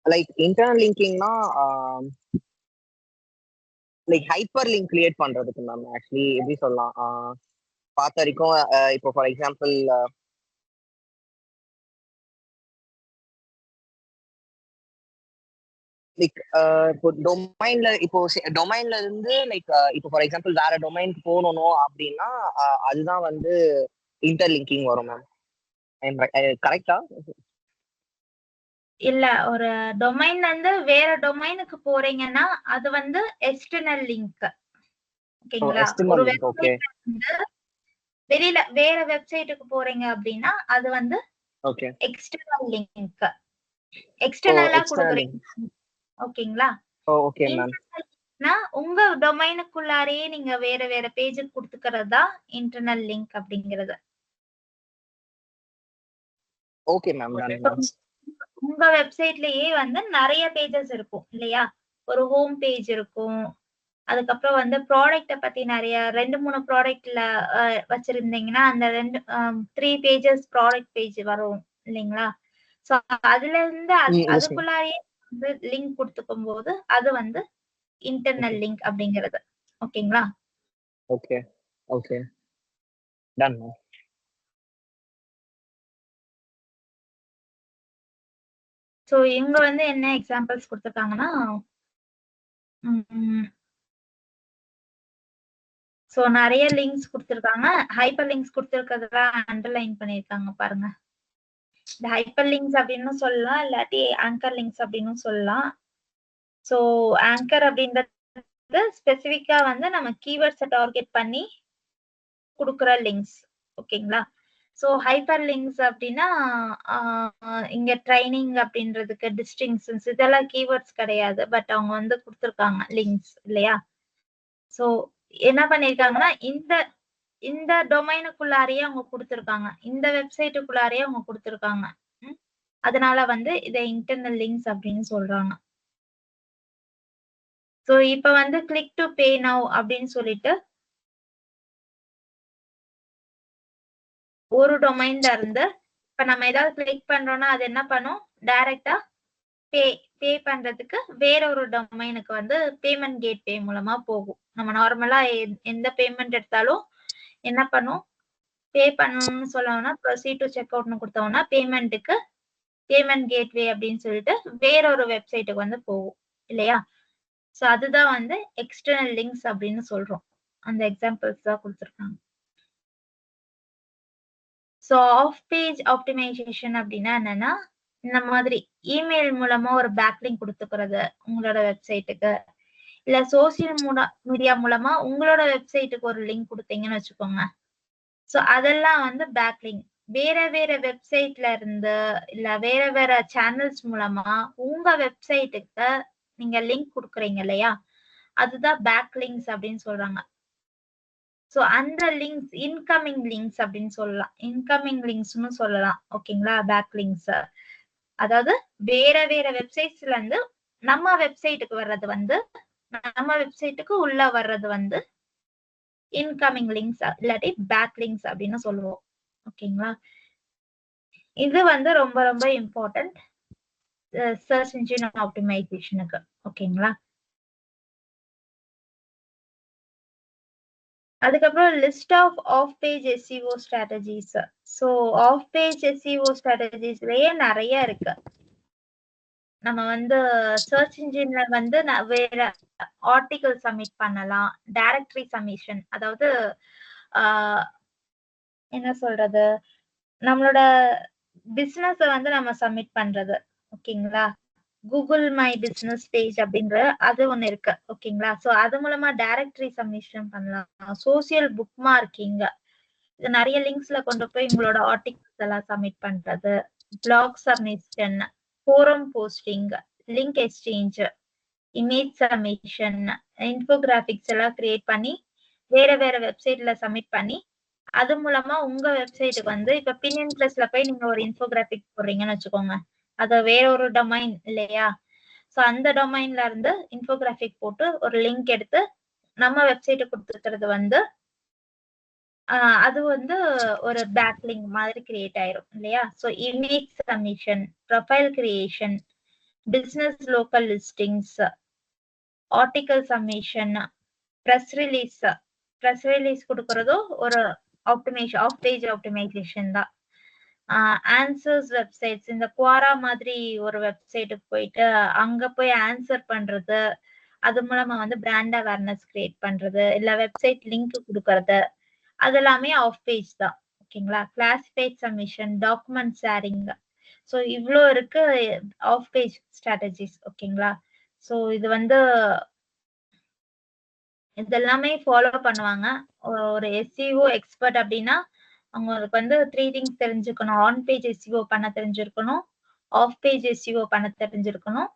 லைக் இன்டர்னல் லிங்கிங்னா லைக் ஹைப்பர் லிங்க் கிரியேட் பண்றதுக்கு மேம். ஆக்சுவலி எப்படி சொல்லலாம், பார்த்த வரைக்கும் இப்போ ஃபார் எக்ஸாம்பிள் லைக் இப்போ டொமைன்ல இருந்து லைக் இப்போ ஃபார் எக்ஸாம்பிள் வேற டொமைனுக்கு போகணும் அப்படின்னா அதுதான் வந்து இன்டர்லிங்கிங் வரும் மேம். கரெக்டா? இல்ல, ஒரு டொமைன்ல இருந்து வேற டொமைனுக்கு போறீங்கன்னா அது வந்து எக்ஸ்டர்னல் லிங்க். ஓகேங்களா? ஒரு வெப்சைட் வந்து வெளியில வேற வெப்சைட்டுக்கு போறீங்க அப்படின்னா அது வந்து எக்ஸ்டர்னல் லிங்க். எக்ஸ்டர்னலா கொடுக்குறீங்க. ஓகேங்களா? உங்க டொமைனுக்குள்ளாரையே நீங்க வேற வேற பேஜுக்கு கொடுத்துக்கிறது தான் இன்டர்னல் லிங்க் அப்படிங்கிறது. Okay ma'am. உங்க வெப்சைட்லயே வந்து நிறைய பேஜஸ் இருக்கும் இல்லையா? ஒரு ஹோம் பேஜ் இருக்கும், அதுக்கப்புறம் வந்து ப்ராடக்ட பத்தி நிறைய 2-3 ப்ராடக்ட்ல வச்சிருந்தீங்கன்னா அந்த 3 பேஜஸ் ப்ராடக்ட் பேஜ் வரும் இல்லைங்களா? சோ அதுல இருந்து அதுக்குள்ளாரையே வந்து லிங்க் கொடுத்துக்கும் போது அது வந்து இன்டர்னல் லிங்க் அப்படிங்கிறது. ஓகேங்களா? Okay okay done. சோ இவங்க வந்து என்ன எக்ஸாம்பிள்ஸ் கொடுத்திருக்காங்கன்னா, சோ நிறைய லிங்க்ஸ் கொடுத்திருக்காங்க. ஹைப்பர் லிங்க்ஸ் கொடுத்திருக்கிறதுலாம் அண்டர்லைன் பண்ணிருக்காங்க பாருங்க. இந்த ஹைப்பர் லிங்க்ஸ் அப்படின்னு சொல்லலாம், இல்லாட்டி ஆங்கர் லிங்க்ஸ் அப்படின்னு சொல்லலாம். சோ ஆங்கர் அப்படின்றது ஸ்பெசிபிக்கா வந்து நம்ம கீவேர்ட்ஸை டார்கெட் பண்ணி கொடுக்குற லிங்க்ஸ். ஓகேங்களா? சோ ஹைப்பர் லிங்க்ஸ் அப்படின்னா இங்க ட்ரைனிங் அப்படின்றதுக்கு டிஸ்டிங்ஷன்ஸ் இதெல்லாம் கீவேர்ட்ஸ் கிடையாது, பட் அவங்க வந்து கொடுத்துருக்காங்க லிங்க்ஸ் இல்லையா? சோ என்ன பண்ணிருக்காங்கன்னா இந்த டொமைனுக்குள்ளாரையே அவங்க கொடுத்துருக்காங்க, இந்த வெப்சைட்டுக்குள்ளாரையே அவங்க கொடுத்துருக்காங்க. அதனால வந்து இதை இன்டர்னல் லிங்க்ஸ் அப்படின்னு சொல்றாங்க. சோ இப்ப வந்து கிளிக் டு பே நவ் அப்படின்னு சொல்லிட்டு ஒரு டொமைன்ல இருந்து இப்ப நம்ம ஏதாவது கிளிக் பண்றோம்னா அது என்ன பண்ணும், டைரக்டா பே பண்றதுக்கு வேற ஒரு டொமைனுக்கு வந்து பேமெண்ட் கேட்வே மூலமா போகும். நம்ம நார்மலா எந்த பேமெண்ட் எடுத்தாலும் என்ன பண்ணும், பே பண்ணணும்னு சொல்லணும்னா ப்ரொசீட் டு செக் அவுட்னு கொடுத்தோம்னா பேமெண்ட்டுக்கு பேமெண்ட் கேட்வே அப்படின்னு சொல்லிட்டு வேற ஒரு வெப்சைட்டுக்கு வந்து போகும் இல்லையா? சோ அதுதான் வந்து எக்ஸ்டர்னல் லிங்க்ஸ் அப்படின்னு சொல்றோம். அந்த எக்ஸாம்பிள்ஸ் தான் கொடுத்துருக்காங்க. சோ ஆஃப் பேஜ் ஆப்டிமைசேஷன் அப்படின்னா என்னன்னா, இந்த மாதிரி இமெயில் மூலமா ஒரு பேக்லிங்க் கொடுத்துக்கிறது உங்களோட வெப்சைட்டுக்கு, இல்ல சோசியல் மீடியா மூலமா உங்களோட வெப்சைட்டுக்கு ஒரு லிங்க் கொடுத்தீங்கன்னு வச்சுக்கோங்க. சோ அதெல்லாம் வந்து பேக்லிங்க். வேற வேற வெப்சைட்ல இருந்து இல்ல வேற வேற சேனல்ஸ் மூலமா உங்க வெப்சைட்டுக்கு நீங்க லிங்க் கொடுக்குறீங்க இல்லையா, அதுதான் பேக் லிங்க்ஸ் அப்படின்னு சொல்றாங்க. சோ அந்த லிங்க்ஸ் இன்கமிங் லிங்க்ஸ் அப்படின்னு சொல்லலாம், இன்கமிங் லிங்க்ஸ்னு சொல்லலாம். ஓகேங்களா, பேக் லிங்க்ஸ் அதாவது வேற வேற வெப்சைட்ஸ்ல இருந்து நம்ம வெப்சைட்டுக்கு வர்றது வந்து, நம்ம வெப்சைட்டுக்கு உள்ள வர்றது வந்து இன்கமிங் லிங்க்ஸ் இல்லாட்டி பேக் லிங்க்ஸ் அப்படின்னு சொல்லுவோம். ஓகேங்களா, இது வந்து ரொம்ப ரொம்ப இம்பார்ட்டன்ட் சர்ச் இன்ஜின் ஆப்டிமைசேஷனுக்கு. ஓகேங்களா, அதுக்கப்புறம் list of page SEO strategies. So off page SEO ஸ்ட்ராட்டஜிஸ்லயே நிறைய இருக்கு. நம்ம வந்து சர்ச் இன்ஜின்ல வந்து வேற ஆர்டிகல் சப்மிட் பண்ணலாம், டைரக்டரி சப்மிஷன், அதாவது என்ன சொல்றது, நம்மளோட பிசினஸ் வந்து நம்ம சப்மிட் பண்றது. ஓகேங்களா, கூகுள் மை பிசினஸ் பேஜ் அப்படின்ற அது ஒண்ணு இருக்கு. ஓகேங்களா, சோ அது மூலமா டைரக்டரி சப்மிஷன் பண்ணலாம். சோசியல் புக் மார்க்கிங், இது நிறைய லிங்க்ஸ்ல கொண்டு போய் உங்களோட ஆர்டிகல்ஸ் எல்லாம் சப்மிட் பண்றது. Blog submission, forum posting, link exchange, image submission, infographics எல்லாம் கிரியேட் பண்ணி வேற வேற வெப்சைட்ல சப்மிட் பண்ணி அது மூலமா உங்க வெப்சைட்டுக்கு வந்து, இப்ப Pinterestல போய் நீங்க ஒரு இன்ஃபோகிராபிக் போடுறீங்கன்னு வச்சுக்கோங்க, அது வேற ஒரு டொமைன் இல்லையா, சோ அந்த டொமைன்ல இருந்து இன்ஃபோகிராபிக் போட்டு ஒரு லிங்க் எடுத்து நம்ம வெப்சைட்டுக்கு கொடுத்துக்கிறது வந்து அது வந்து ஒரு பேக் லிங்க் மாதிரி கிரியேட் ஆயிரும் இல்லையா. So image submission, profile creation, business local listings, article submission, press release கொடுக்கறதும் ஒரு ஆப்டிமைசேஷன், ஆஃப் பேஜ் ஆப்டிமைசேஷன் தான். ஆன்சர்ஸ் வெப்சைட்ஸ், இந்த குவாரா மாதிரி ஒரு வெப்சைட்டுக்கு போயிட்டு அங்க போய் ஆன்சர் பண்றது, அது மூலமா வந்து பிராண்ட் அவேர்னஸ் கிரியேட் பண்றது, இல்ல வெப்சைட் லிங்க் கொடுக்கறது, அது எல்லாமே ஆஃப் பேஜ் தான். ஓகேங்களா, classified submission, document sharing, so இவ்வளோ இருக்கு ஆஃப் பேஜ் ஸ்ட்ராட்டஜிஸ். ஓகேங்களா, ஸோ இது வந்து இதெல்லாமே ஃபாலோ பண்ணுவாங்க. ஒரு எஸ்இஓ எக்ஸ்பர்ட் அப்படின்னா அவங்களுக்கு வந்து 3 திங்ஸ் தெரிஞ்சுக்கணும். ஆன் பேஜ் எஸ்இஓ பண்ண தெரிஞ்சிருக்கணும், ஆஃப் பேஜ் எஸ்இஓ பண்ண தெரிஞ்சிருக்கணும்,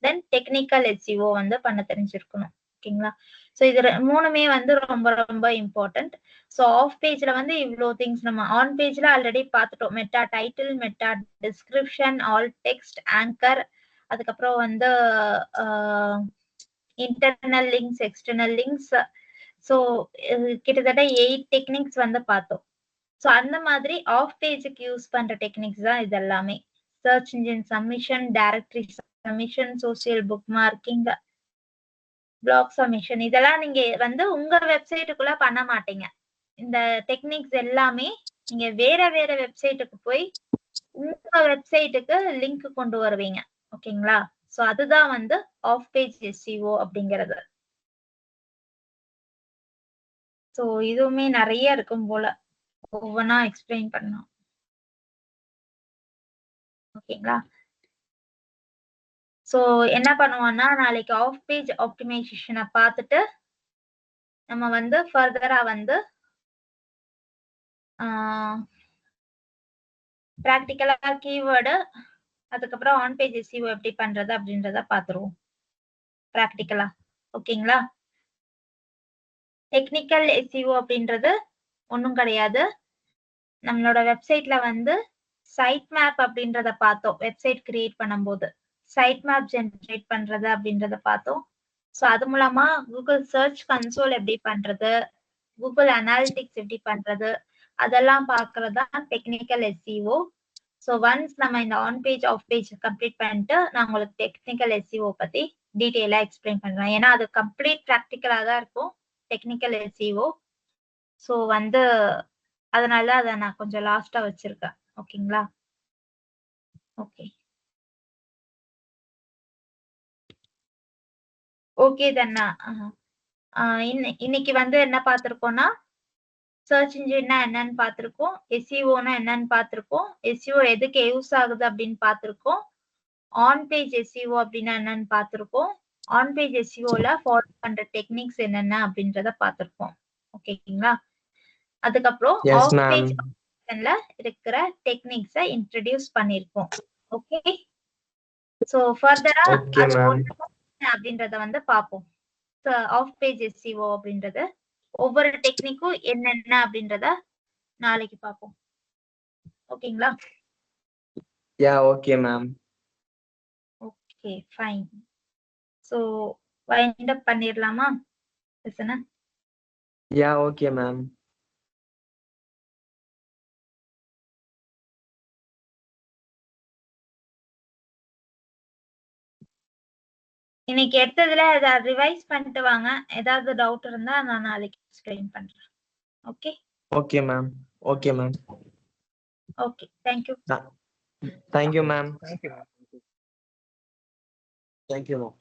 தென் டெக்னிக்கல் எஸ்இஓ வந்து பண்ண தெரிஞ்சிருக்கணும். ஓகேங்களா, ஸோ இது மூணுமே வந்து ரொம்ப ரொம்ப இம்பார்ட்டன்ட். ஸோ ஆஃப் பேஜ்ல வந்து இவ்வளோ திங்ஸ் நம்ம ஆன் பேஜ்ல ஆல்ரெடி பார்த்துட்டோம். Meta title, meta description, alt text, anchor, அதுக்கப்புறம் வந்து internal links, external links. So கிட்டத்தட்ட 8 டெக்னிக்ஸ் வந்து பார்த்தோம். ஸோ அந்த மாதிரி ஆஃப் பேஜுக்கு யூஸ் பண்ற டெக்னிக்ஸ் தான் இது எல்லாமே. Search engine submission, directory submission, social bookmarking, blog submission, இதெல்லாம் நீங்க வந்து உங்க வெப்சைட்டுக்குள்ள பண்ண மாட்டீங்க. இந்த டெக்னிக்ஸ் எல்லாமே நீங்க வேற வேற வெப்சைட்டுக்கு போய் உங்க வெப்சைட்டுக்கு லிங்க் கொண்டு வருவீங்க. ஓகேங்களா, சோ அதுதான் வந்து ஆஃப் பேஜ் எஸ்இஓ அப்படிங்கிறது. சோ இதுவுமே நிறைய இருக்கும் போல, ஒவ்வொன்னா எக்ஸ்பிளைன் பண்ணலாம். ஓகேங்களா, சோ என்ன பண்ணுவோம்னா நாளைக்கு ஆஃப் பேஜ் ஆப்டிமைசேஷனை பார்த்துட்டு நம்ம வந்து ஃபர்தரா வந்து பிராக்டிக்கலா கீவேர்டு, அதுக்கப்புறம் ஆன் பேஜ் எஸ்இஓ எப்படி பண்றது அப்படின்றத பாத்துருவோம் பிராக்டிக்கலா. ஓகேங்களா, டெக்னிக்கல் எஸ்இஓ அப்படின்றது ஒன்றும் கிடையாது. நம்மளோட வெப்சைட்ல வந்து சைட் மேப் அப்படின்றத பார்த்தோம். வெப்சைட் கிரியேட் பண்ணும்போது சைட் மேப் ஜெனரேட் பண்றது அப்படின்றத பார்த்தோம். ஸோ அது மூலமா கூகுள் சர்ச் கன்சோல் எப்படி பண்றது, கூகுள் அனாலிட்டிக்ஸ் எப்படி பண்றது, அதெல்லாம் பார்க்கறது தான் டெக்னிக்கல் எஸ்இஓ. ஸோ ஒன்ஸ் நம்ம இந்த on page off page complete பண்ணிட்டு நான் உங்களுக்கு டெக்னிக்கல் எஸ்இஓ பத்தி டீட்டெயிலா எக்ஸ்பிளைன் பண்றேன். ஏன்னா அது கம்ப்ளீட் ப்ராக்டிக்கலா தான் இருக்கும் டெக்னிக்கல் எஸ்இஓ. ஸோ வந்து அதனால அதை நான் கொஞ்சம் லாஸ்டா வச்சிருக்கேன். ஓகேங்களா, ஓகே ஓகே தானே. இன்னைக்கு வந்து என்ன பார்த்திருக்கோம்னா சர்ச் இன்ஜின்னா என்னன்னு பார்த்திருக்கோம், எஸ்இஓனா என்னன்னு பார்த்திருக்கோம், எஸ்இஓ எதுக்கு யூஸ் ஆகுது அப்படின்னு பார்த்திருக்கோம், ஆன் பேஜ் எஸ்இஓ அப்படின்னா என்னன்னு பார்த்திருக்கோம், ஆன் பேஜ் எஸ்இஓல ஃபாலோ பண்ற டெக்னிக்ஸ் என்னென்ன அப்படின்றத பார்த்திருக்கோம். ஓகேங்களா, அதுக்கப்புறம் Yes, ஆஃப் ma'am. பேஜ் செக்ஷன்ல இருக்கிற டெக்னிக்ஸை இன்ட்ரடியூஸ் பண்ணிருக்கோம். ஓகே, சோ ஃபர்தரா Okay, ma'am. அப்படின்றத வந்து பார்ப்போம். ஆஃப் பேஜ் SEO அப்படின்றது ஒவ்வொரு டெக்னிக்கும் என்னென்ன அப்படின்றத நாளைக்கு பார்ப்போம். ஓகேங்களா? Yeah, okay, ma'am. Okay, fine. So wind up பண்ணிரலாமா லெசனை? Yeah, okay, ma'am. இன்னைக்கு எடுத்ததுல ஏதாவது ரிவைஸ் பண்ணிட்டு வாங்க. ஏதாவது டவுட் இருந்தா நான் நாளைக்கு எக்ஸ்பிளைன் பண்றேன். Okay Okay, ma'am. Okay, ma'am. Okay, thank you. Thank you, ma'am. Thank you. Thank you ma'am.